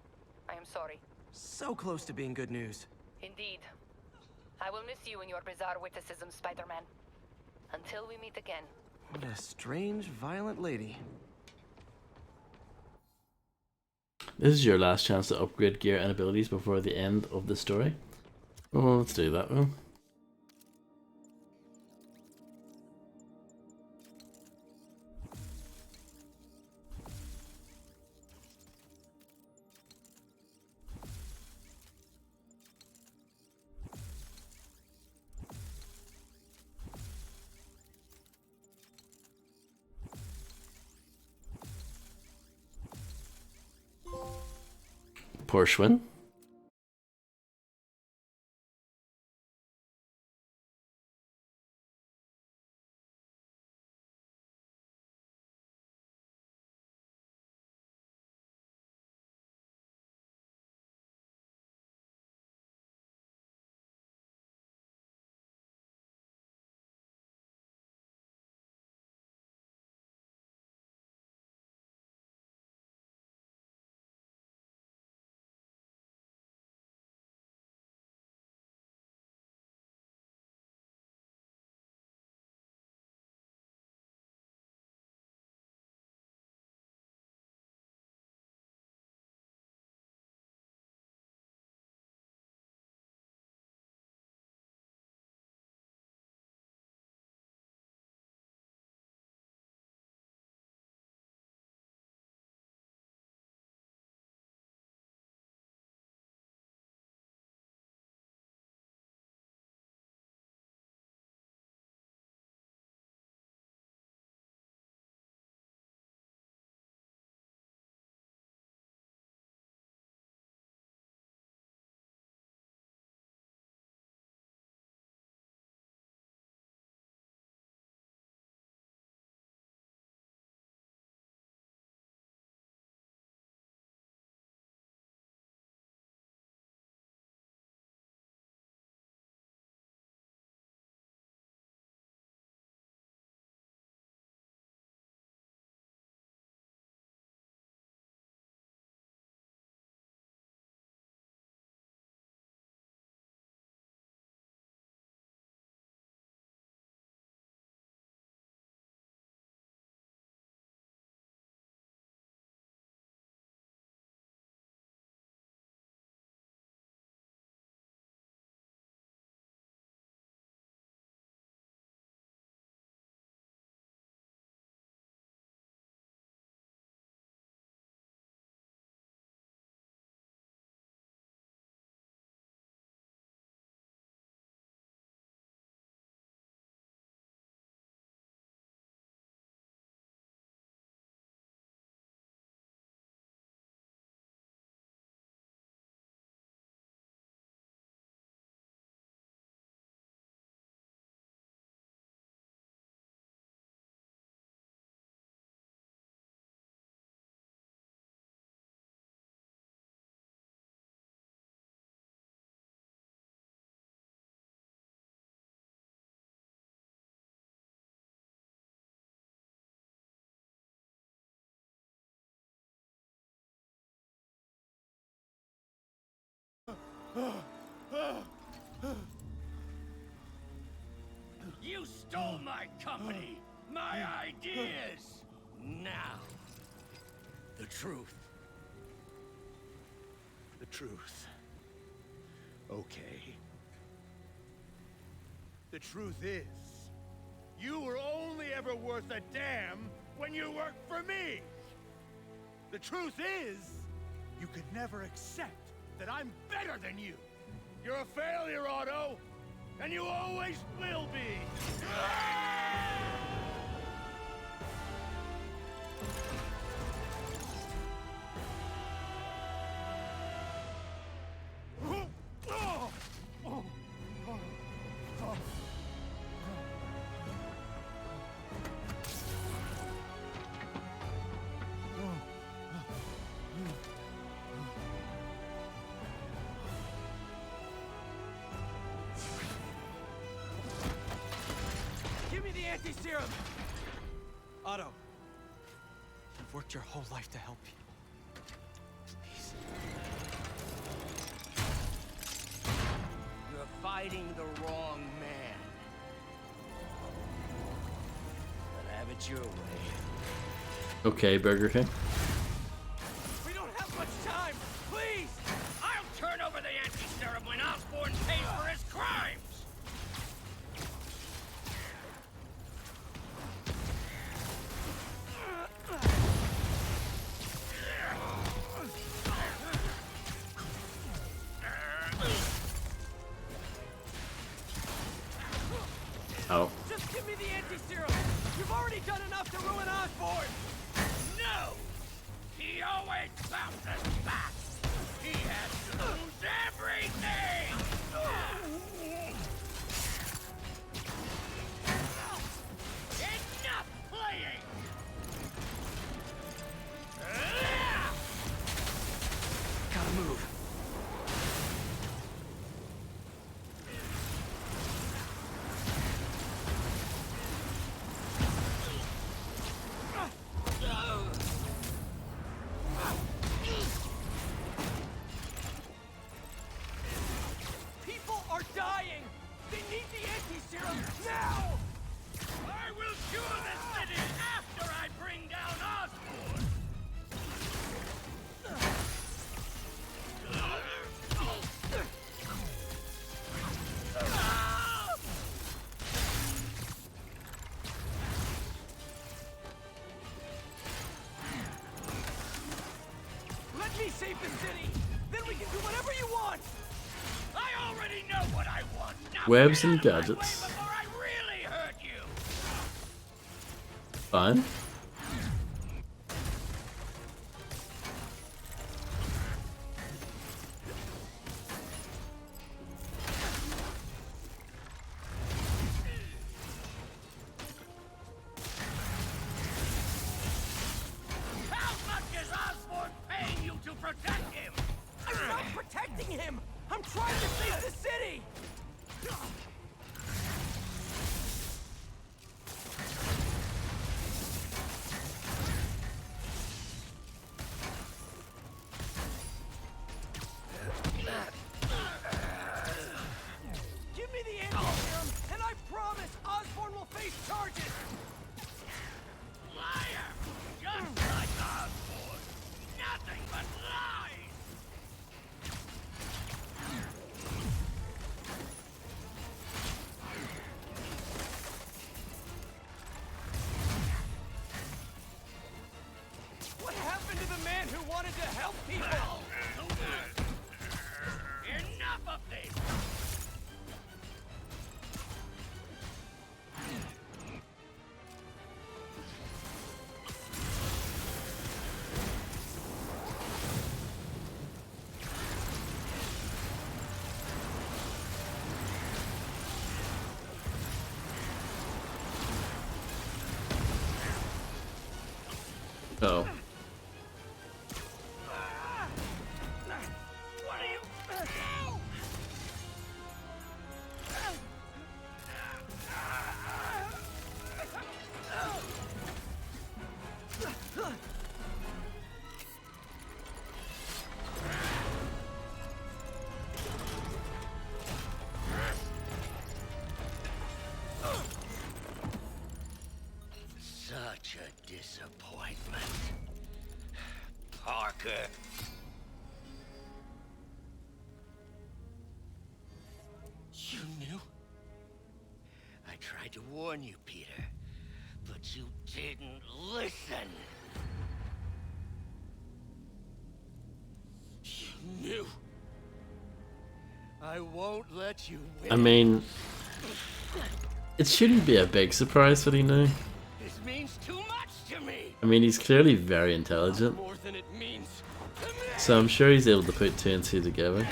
I am sorry. So close to being good news. Indeed. I will miss you and your bizarre witticism, Spider-Man. Until we meet again. What a strange, violent lady. This is your last chance to upgrade gear and abilities before the end of the story. Oh, let's do that then. Porshwin. You stole my company, my ideas! Now, the truth. The truth. Okay. The truth is, you were only ever worth a damn when you worked for me! The truth is, you could never accept that I'm better than you! You're a failure, Otto! And you always will be! Give me the anti-serum! Otto, you've worked your whole life to help people. Please. You're fighting the wrong man. But have it your way. Okay, Burger King. We don't have much time! Please! I'll turn over the anti-serum when Osborn pays for his crimes! Oh. Just give me the anti-serum! You've already done enough to ruin Osborn! No! He always bounces back! He has to lose everything! Enough playing! Gotta move. People are dying! They need the anti-serum now! I will cure this city after I bring down Osborn! Let me save the city! Then we can do whatever you want! I already know what I want! Now Webs get and out of my way gadgets. before I really hurt you! Fine. How much is Osborn paying you to protect him? I'm not protecting him! I'm trying to save the city! Give me the anti-serum, and I promise Osborn will face charges! Liar! Just like Osborn! Nothing but lies! What happened to the man who wanted to help people? Enough of this! Oh. What are you... disappointment. Parker. You knew? I tried to warn you, Peter, but you didn't listen. You knew. I won't let you win. I mean, it shouldn't be a big surprise that he knew. This means too much to me. I mean, he's clearly very intelligent, More than it means to me. so I'm sure he's able to put two and two together.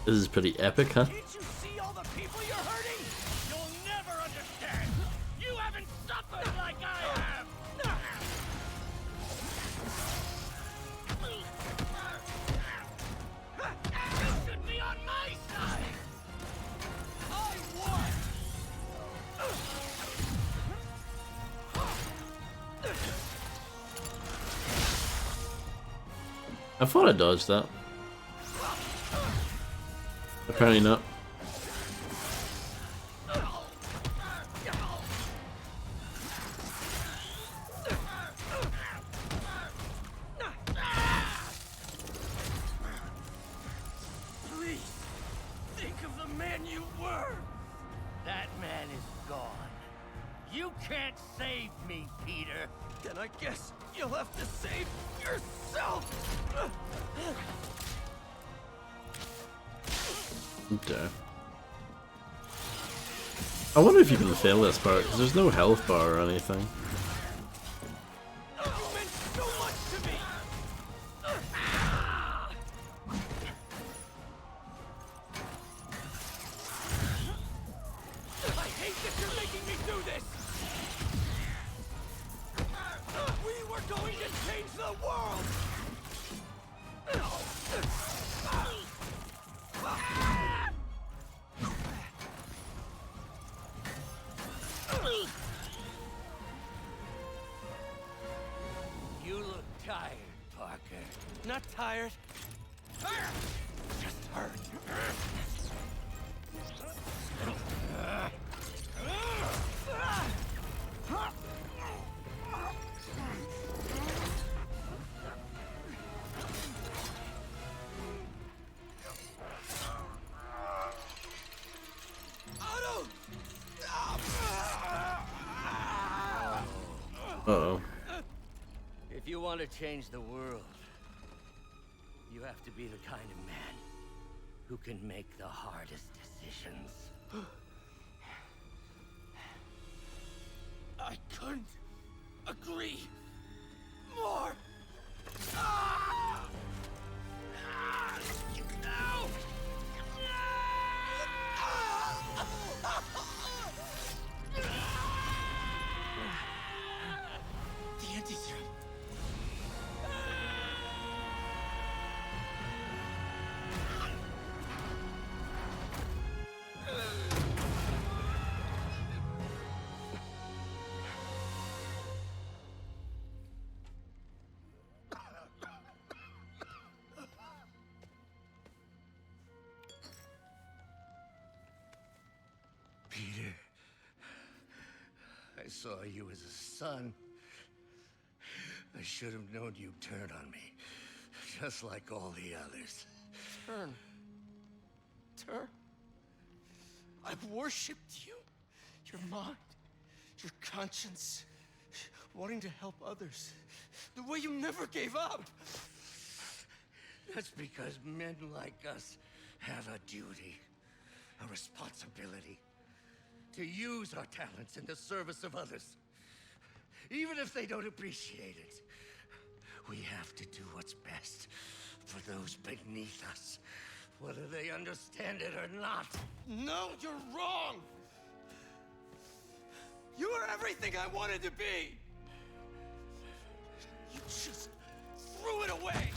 This is pretty epic, huh? Can't you see all the people you're hurting? You'll never understand. You haven't suffered like I have. You should be on my side. I won. I thought I dodged that. Apparently not. Please, think of the man you were. That man is gone. You can't save me, Peter. Then I guess you'll have to save yourself. Okay. I wonder if you can fail this part, because there's no health bar or anything. You meant so much to me. I hate that you're making me do this. We were going to change the world. You look tired, Parker. Not tired. Just hurt. Uh-oh. If you want to change the world, you have to be the kind of man who can make the hardest decisions. I couldn't agree more. No! The anti-serum. Peter, I saw you as a son. I should have known you'd turn on me, just like all the others. Turn. I've worshipped you. Your mind, your conscience, wanting to help others. The way you never gave up. That's because men like us have a duty, a responsibility, to use our talents in the service of others. Even if they don't appreciate it, we have to do what's best for those beneath us, whether they understand it or not. No, you're wrong. You are everything I wanted to be. You just threw it away.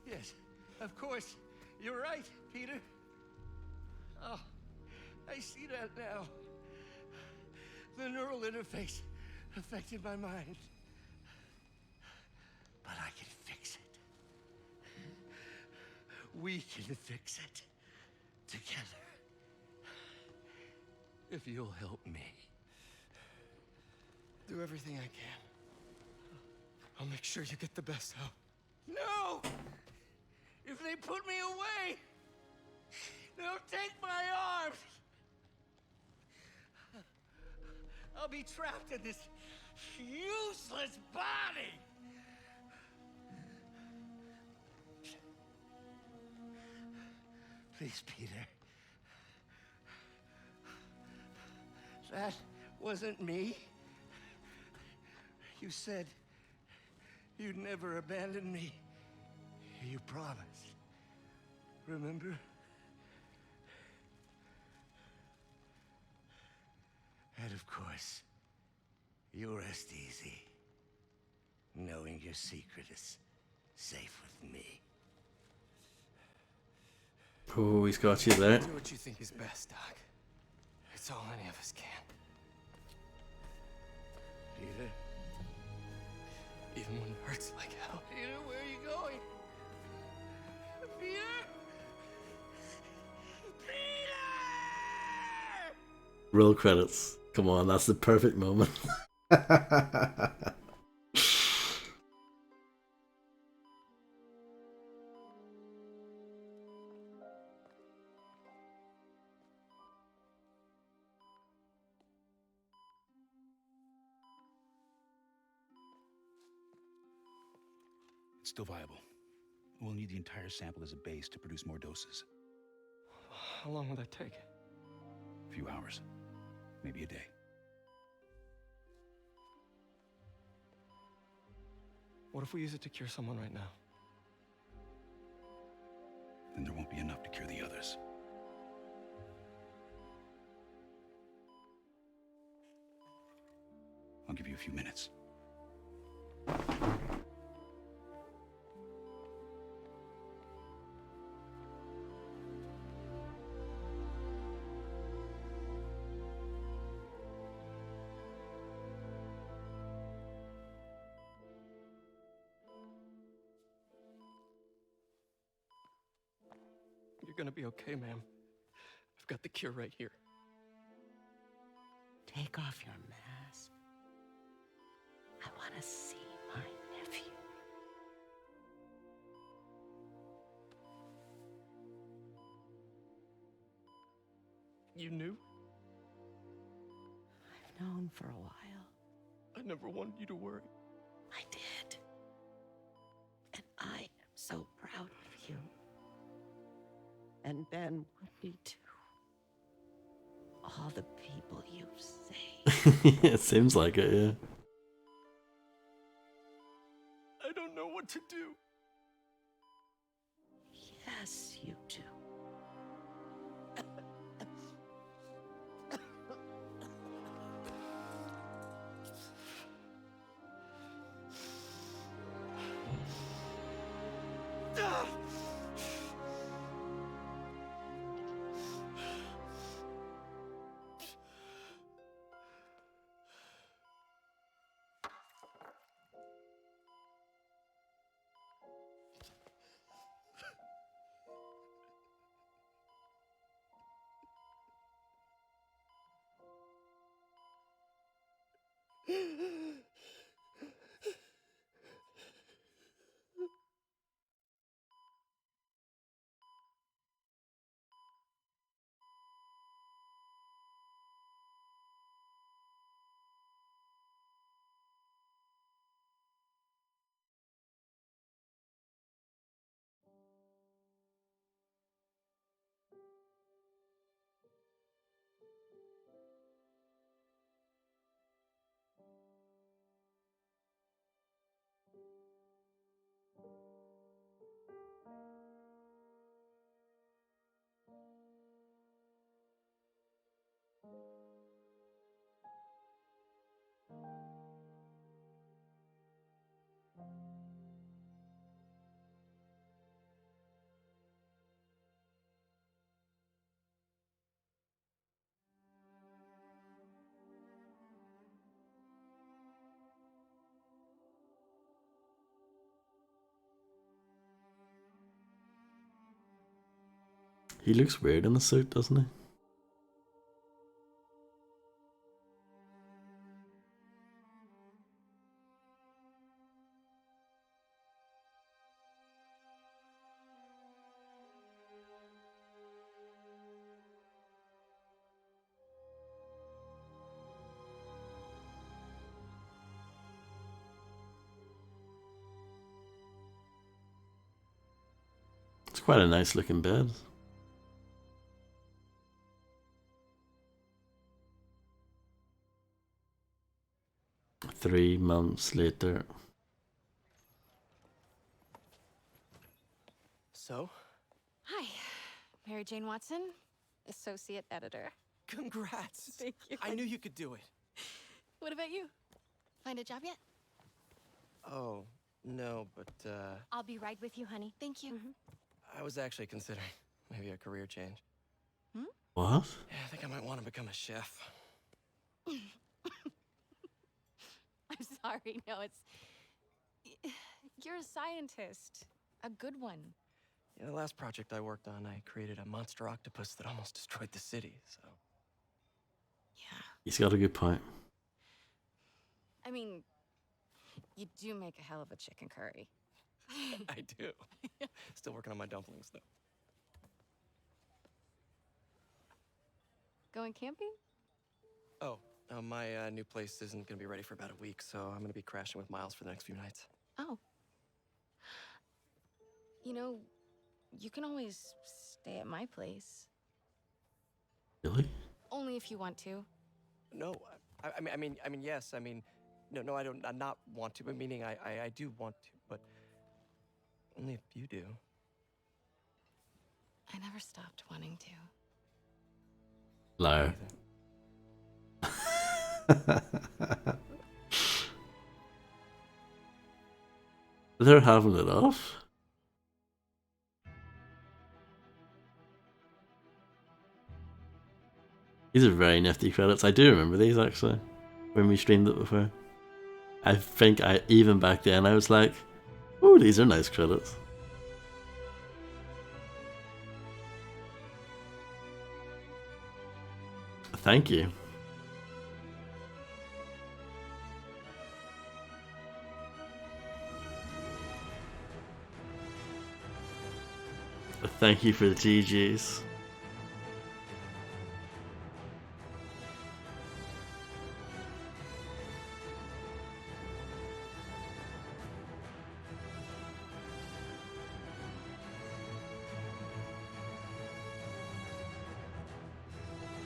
Yes, Of course, you're right, Peter. Oh, I see that now. The neural interface affected my mind. But I can fix it. We can fix it. Together. If you'll help me. Do everything I can. I'll make sure you get the best help. No! If they put me away, they'll take my arms. I'll be trapped in this useless body. Please, Peter. That wasn't me. You said you'd never abandon me. You promised. Remember? And of course, you rest easy, knowing your secret is safe with me. Oh, he's got you there. Do what you think is best, Doc. It's all any of us can. Peter? Even when it hurts like hell. Peter, where are you going? Peter? Peter! Roll credits. Come on, that's the perfect moment. It's still viable. We'll need the entire sample as a base to produce more doses. How long will that take? A few hours. Maybe a day. What if we use it to cure someone right now? Then there won't be enough to cure the others. I'll give you a few minutes. You're gonna be okay, ma'am. I've got the cure right here. Take off your mask. I want to see my nephew. You knew? I've known for a while. I never wanted you to worry. I did. And I am so proud of you. And Ben would be too. All the people you've saved. It seems like it, yeah. I don't know what to do. Yes, you do. He looks weird in the suit, doesn't he? It's quite a nice looking bed. Three months later. So? Hi, Mary Jane Watson, associate editor. Congrats! Thank you. I knew you could do it. What about you? Find a job yet? Oh, no, but, I'll be right with you, honey. Thank you. I was actually considering maybe a career change. What? Yeah, I think I might want to become a chef. I'm sorry. No, it's... You're a scientist. A good one. Yeah, the last project I worked on, I created a monster octopus that almost destroyed the city, so... He's got a good point. I mean, you do make a hell of a chicken curry. I do. Still working on my dumplings, though. Going camping? Oh, my new place isn't gonna be ready for about a week, so I'm gonna be crashing with Miles for the next few nights. Oh. You know, you can always stay at my place. Really? Only if you want to. No, I mean, yes. I mean, no, I don't. I not want to, but meaning I do want to, but only if you do. I never stopped wanting to. Liar. They're having it off. These are very nifty credits. I do remember these actually, when we streamed it before. I think even back then I was like, "Oh, these are nice credits." Thank you. Thank you for the GGs.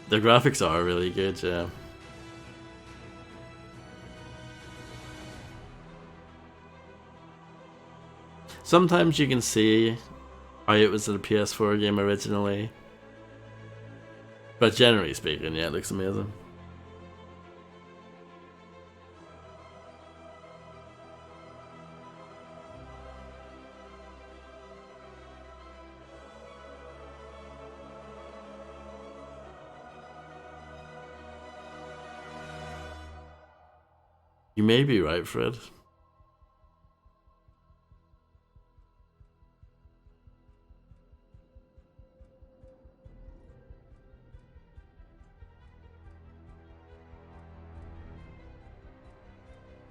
The graphics are really good, yeah. Sometimes you can see how it was a PS4 game originally, but generally speaking, yeah, it looks amazing. You may be right, Fred.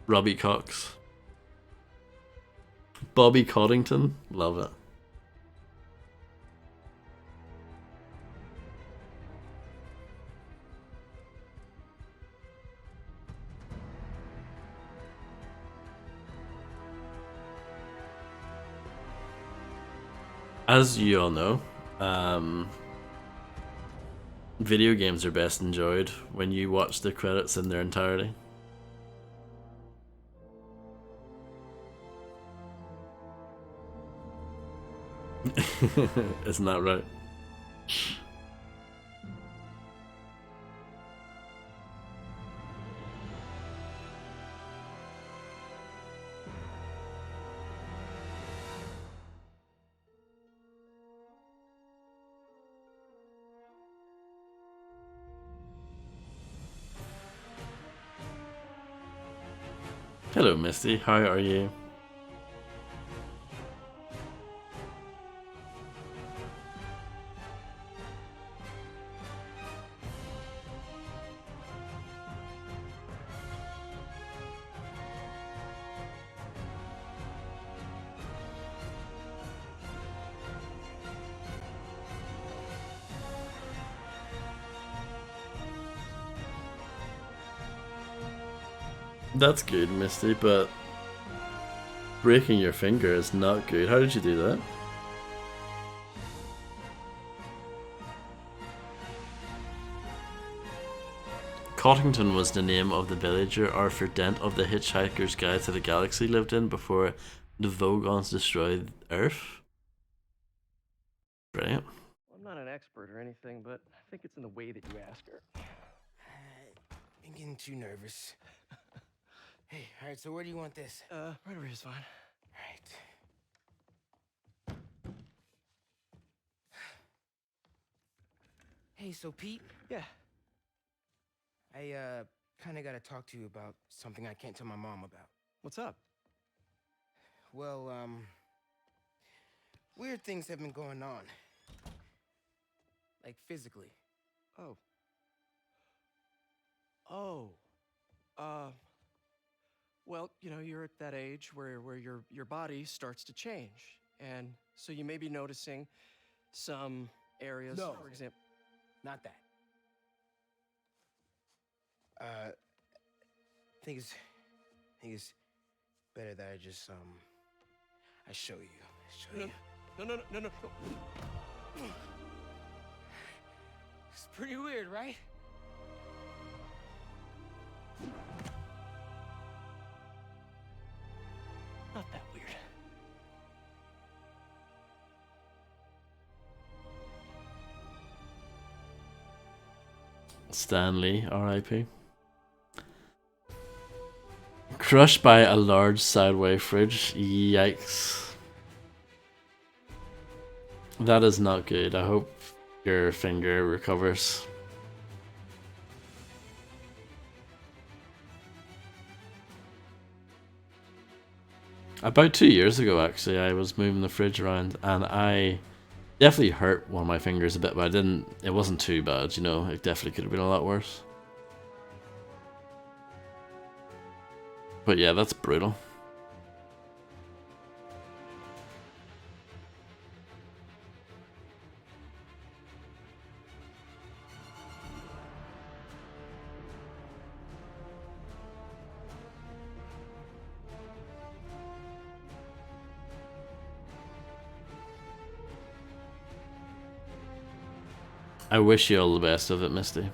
Robbie Cox. Bobby Coddington. Love it. As you all know, video games are best enjoyed when you watch the credits in their entirety. Isn't that right? Hello, Misty. How are you? That's good, Misty, but breaking your finger is not good. How did you do that? Cottington was the name of the villager Arthur Dent of the Hitchhiker's Guide to the Galaxy lived in before the Vogons destroyed Earth. Right. I'm not an expert or anything, but I think it's in the way that you ask her. I'm getting too nervous. Hey, alright, so where do you want this? Right over here is fine. Alright. Hey, so Pete? Yeah. I, kinda gotta talk to you about something I can't tell my mom about. What's up? Well, weird things have been going on. Like, physically. Oh. Oh. Well, you know, you're at that age where your body starts to change. And so you may be noticing some areas, No. for example. Not that. I think it's better that I just, I show you. No, no. It's pretty weird, right? Not that weird. Stanley, R.I.P. Crushed by a large sideway fridge. Yikes. That is not good. I hope your finger recovers. About 2 years ago, actually, I was moving the fridge around and I definitely hurt one of my fingers a bit, but it wasn't too bad, you know, it definitely could have been a lot worse. But yeah, that's brutal. I wish you all the best of it, Misty.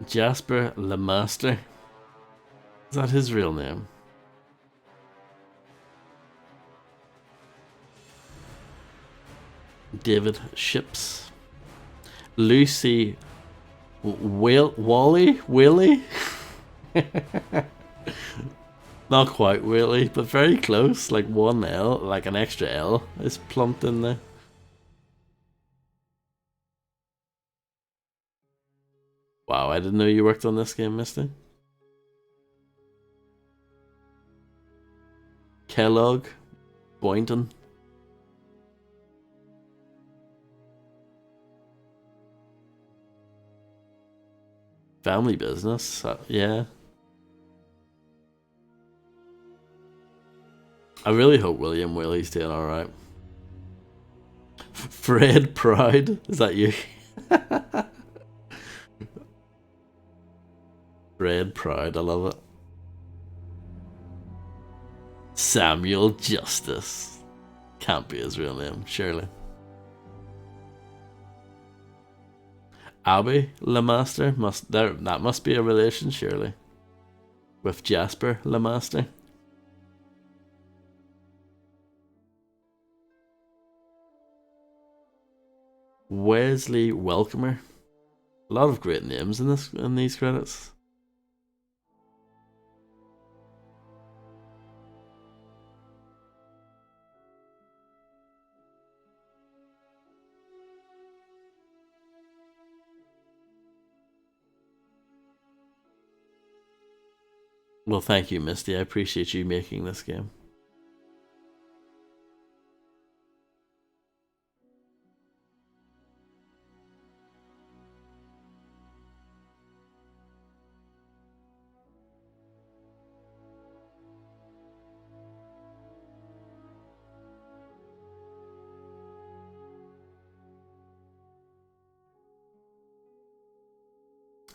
Jasper Lemaster? Is that his real name? David Ships. Lucy Wally? Willie? Not quite Willie, but very close. Like one L, like an extra L is plumped in there. Wow, I didn't know you worked on this game, Misty. Kellogg, Boynton. Family business, yeah. I really hope William Willie's doing alright. Fred Pride, is that you? Fred Pride, I love it. Samuel Justice. Can't be his real name, surely. Abby Lemaster that must be a relation, surely. With Jasper Lemaster. Wesley Welcomer. A lot of great names in these credits. Well, thank you, Misty. I appreciate you making this game.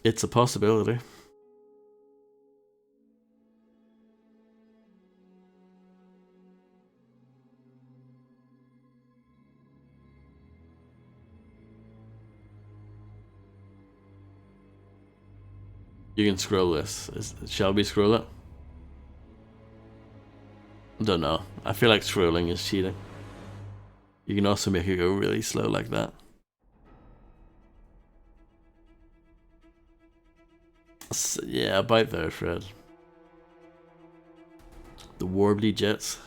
It's a possibility. You can scroll this. Shall we scroll it? I don't know. I feel like scrolling is cheating. You can also make it go really slow like that. So, yeah, about there, Fred. The warbly jets.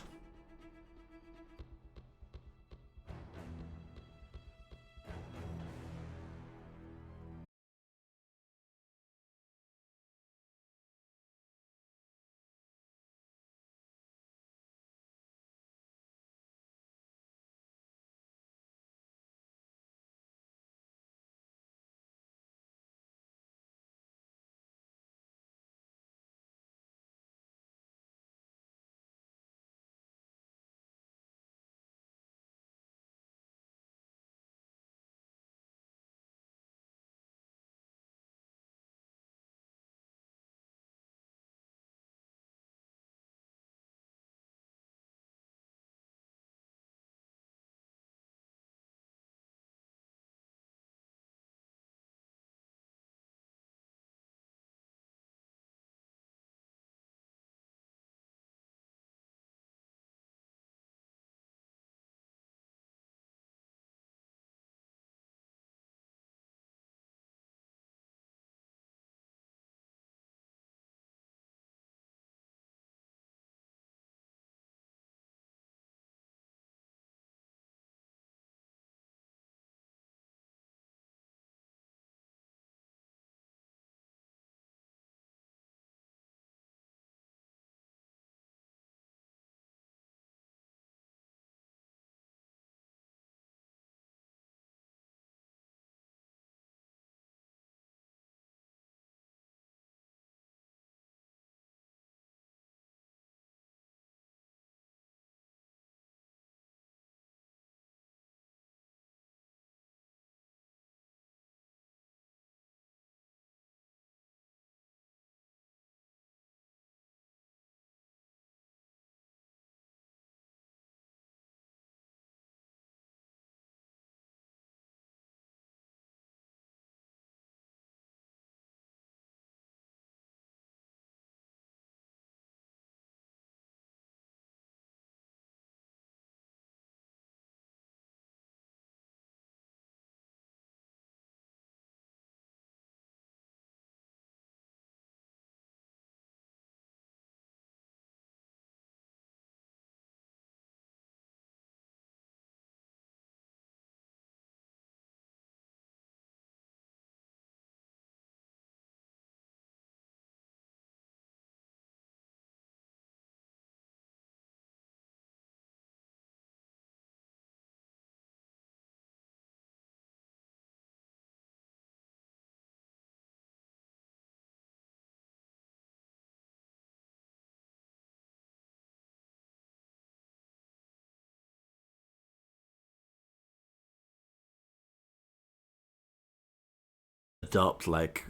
Adopt like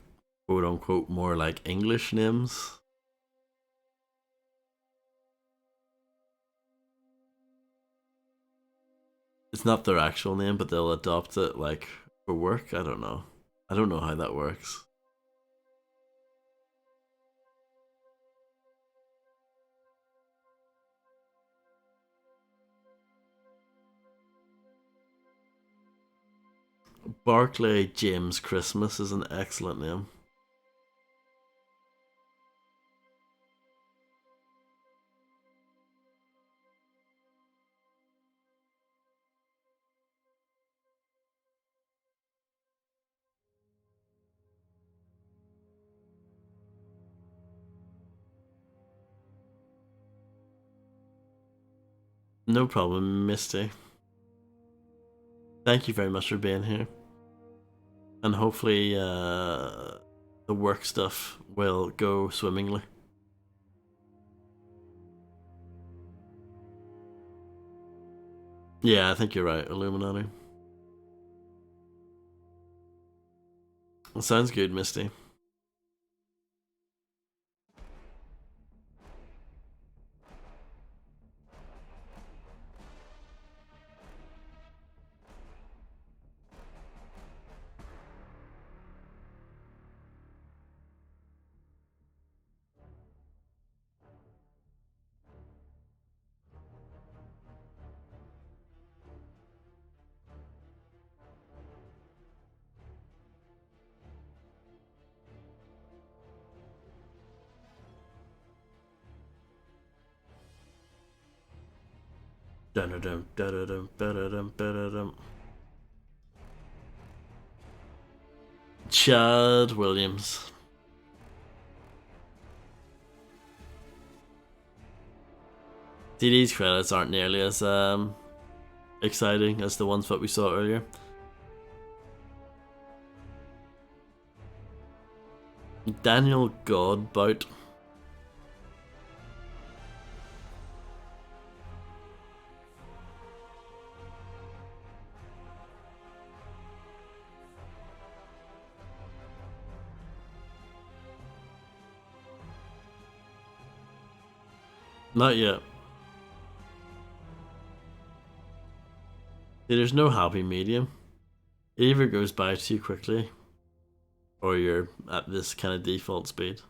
quote unquote more like English names. It's not their actual name, but they'll adopt it like for work. I don't know. I don't know how that works. Barclay James Christmas is an excellent name. No problem, Misty. Thank you very much for being here. And hopefully the work stuff will go swimmingly. Yeah, I think you're right, Illuminati. Well, sounds good, Misty. Dun-dun-dun, dun-dun-dun, dun-dun-dun, dun-dun-dun. Chad Williams. See, these credits aren't nearly as exciting as the ones that we saw earlier. Daniel Godbout. Not yet. See, there's no happy medium. It either goes by too quickly, or you're at this kind of default speed.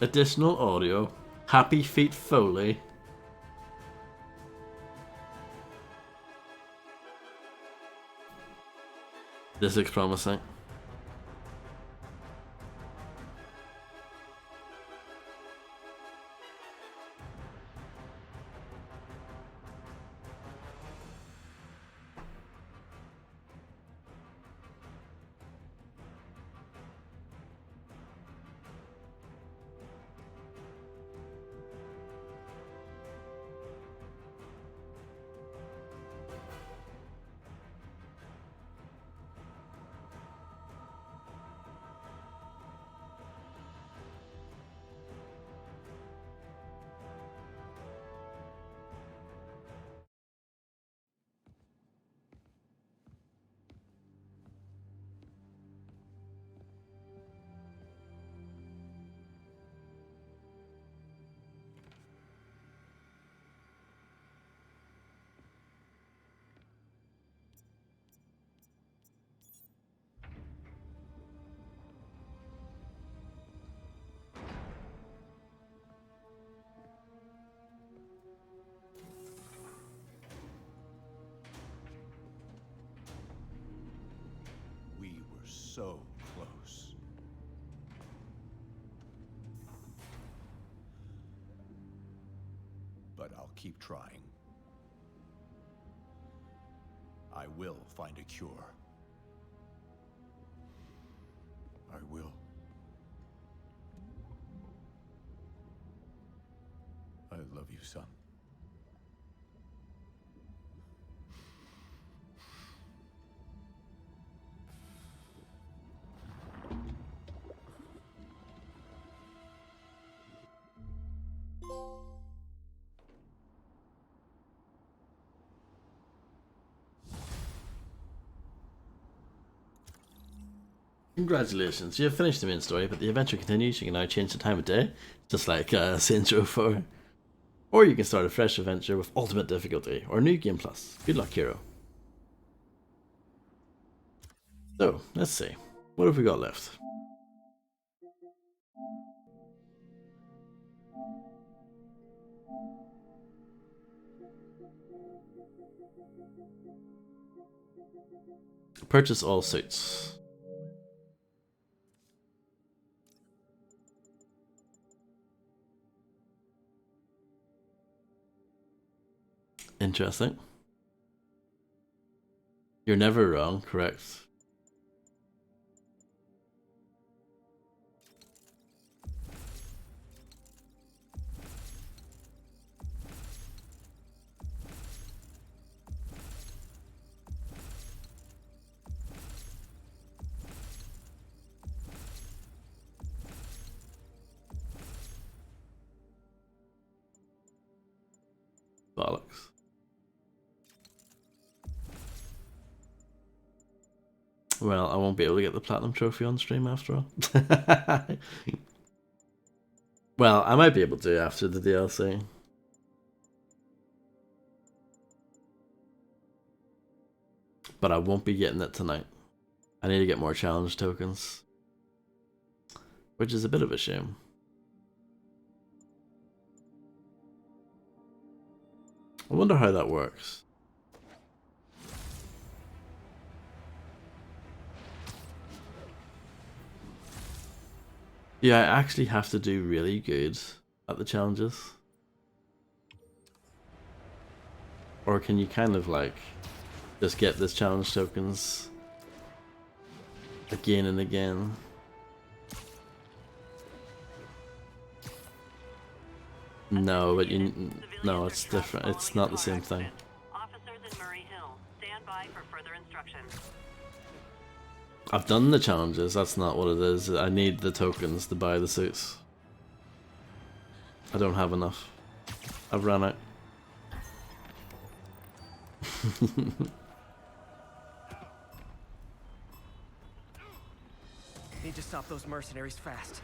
Additional audio. Happy Feet Foley. This looks promising. We were so close. But I'll keep trying. I will find a cure. I will. I love you, son. Congratulations, you have finished the main story, but the adventure continues. You can now change the time of day, just like Saints Row 4. Or you can start a fresh adventure with ultimate difficulty, or new game plus. Good luck, hero. So, let's see. What have we got left? Purchase all suits. Interesting. You're never wrong, correct. Bollocks. Well, I won't be able to get the platinum trophy on stream after all. Well, I might be able to after the DLC. But I won't be getting it tonight. I need to get more challenge tokens. Which is a bit of a shame. I wonder how that works. Yeah, I actually have to do really good at the challenges. Or can you kind of like just get this challenge tokens again and again? No, but no, it's different. It's not the same thing. Officers in Murray Hill, stand by for further instructions. I've done the challenges, that's not what it is. I need the tokens to buy the suits. I don't have enough. I've run out. Need to stop those mercenaries fast.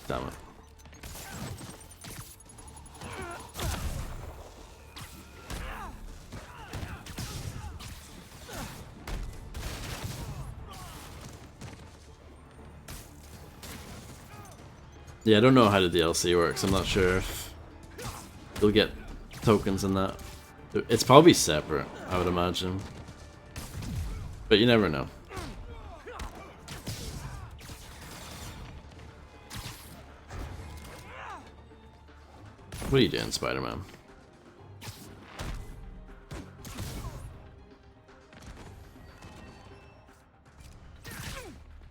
Damn it. Yeah, I don't know how the DLC works. I'm not sure if you'll get tokens in that. It's probably separate, I would imagine. But you never know. What are you doing, Spider-Man?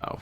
Oh.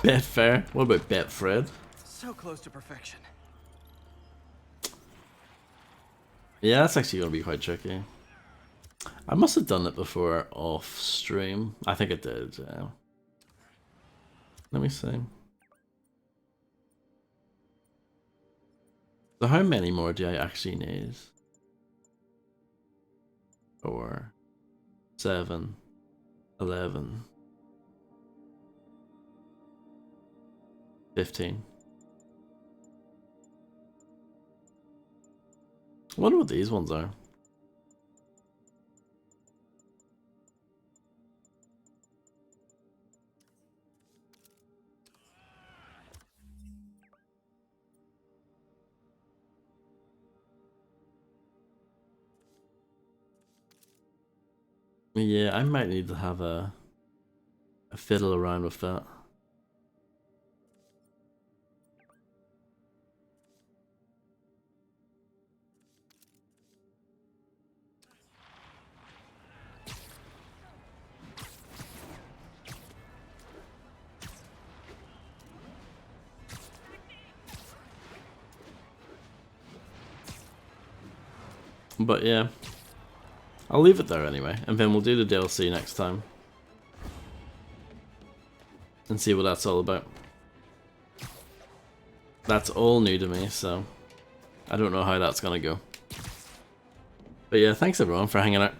Betfair? What about Betfred? So close to perfection. Yeah, that's actually going to be quite tricky. I must have done it before off stream. I think I did, yeah. Let me see. So how many more do I actually need? 4, 7, 11, 15. I wonder what these ones are. Yeah, I might need to have a fiddle around with that. But yeah, I'll leave it there anyway, and then we'll do the DLC next time. And see what that's all about. That's all new to me, so I don't know how that's gonna go. But yeah, thanks everyone for hanging out.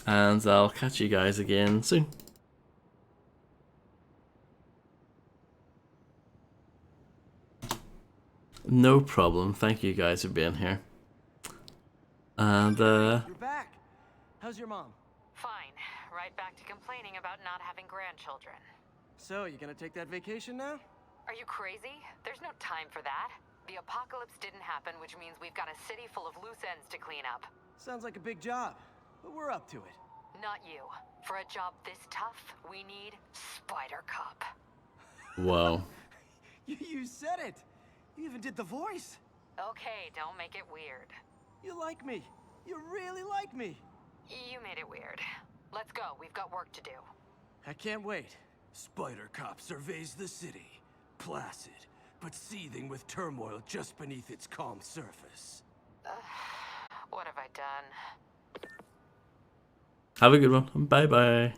And I'll catch you guys again soon. No problem, thank you guys for being here. And You're back. How's your mom? Fine. Right back to complaining about not having grandchildren. So, you gonna take that vacation now? Are you crazy? There's no time for that. The apocalypse didn't happen, which means we've got a city full of loose ends to clean up. Sounds like a big job, but we're up to it. Not you. For a job this tough, we need Spider Cop. Whoa. You said it. You even did the voice. Okay, don't make it weird. You like me. You really like me. You made it weird. Let's go. We've got work to do. I can't wait. Spider Cop surveys the city, placid, but seething with turmoil just beneath its calm surface. What have I done? Have a good one. Bye bye.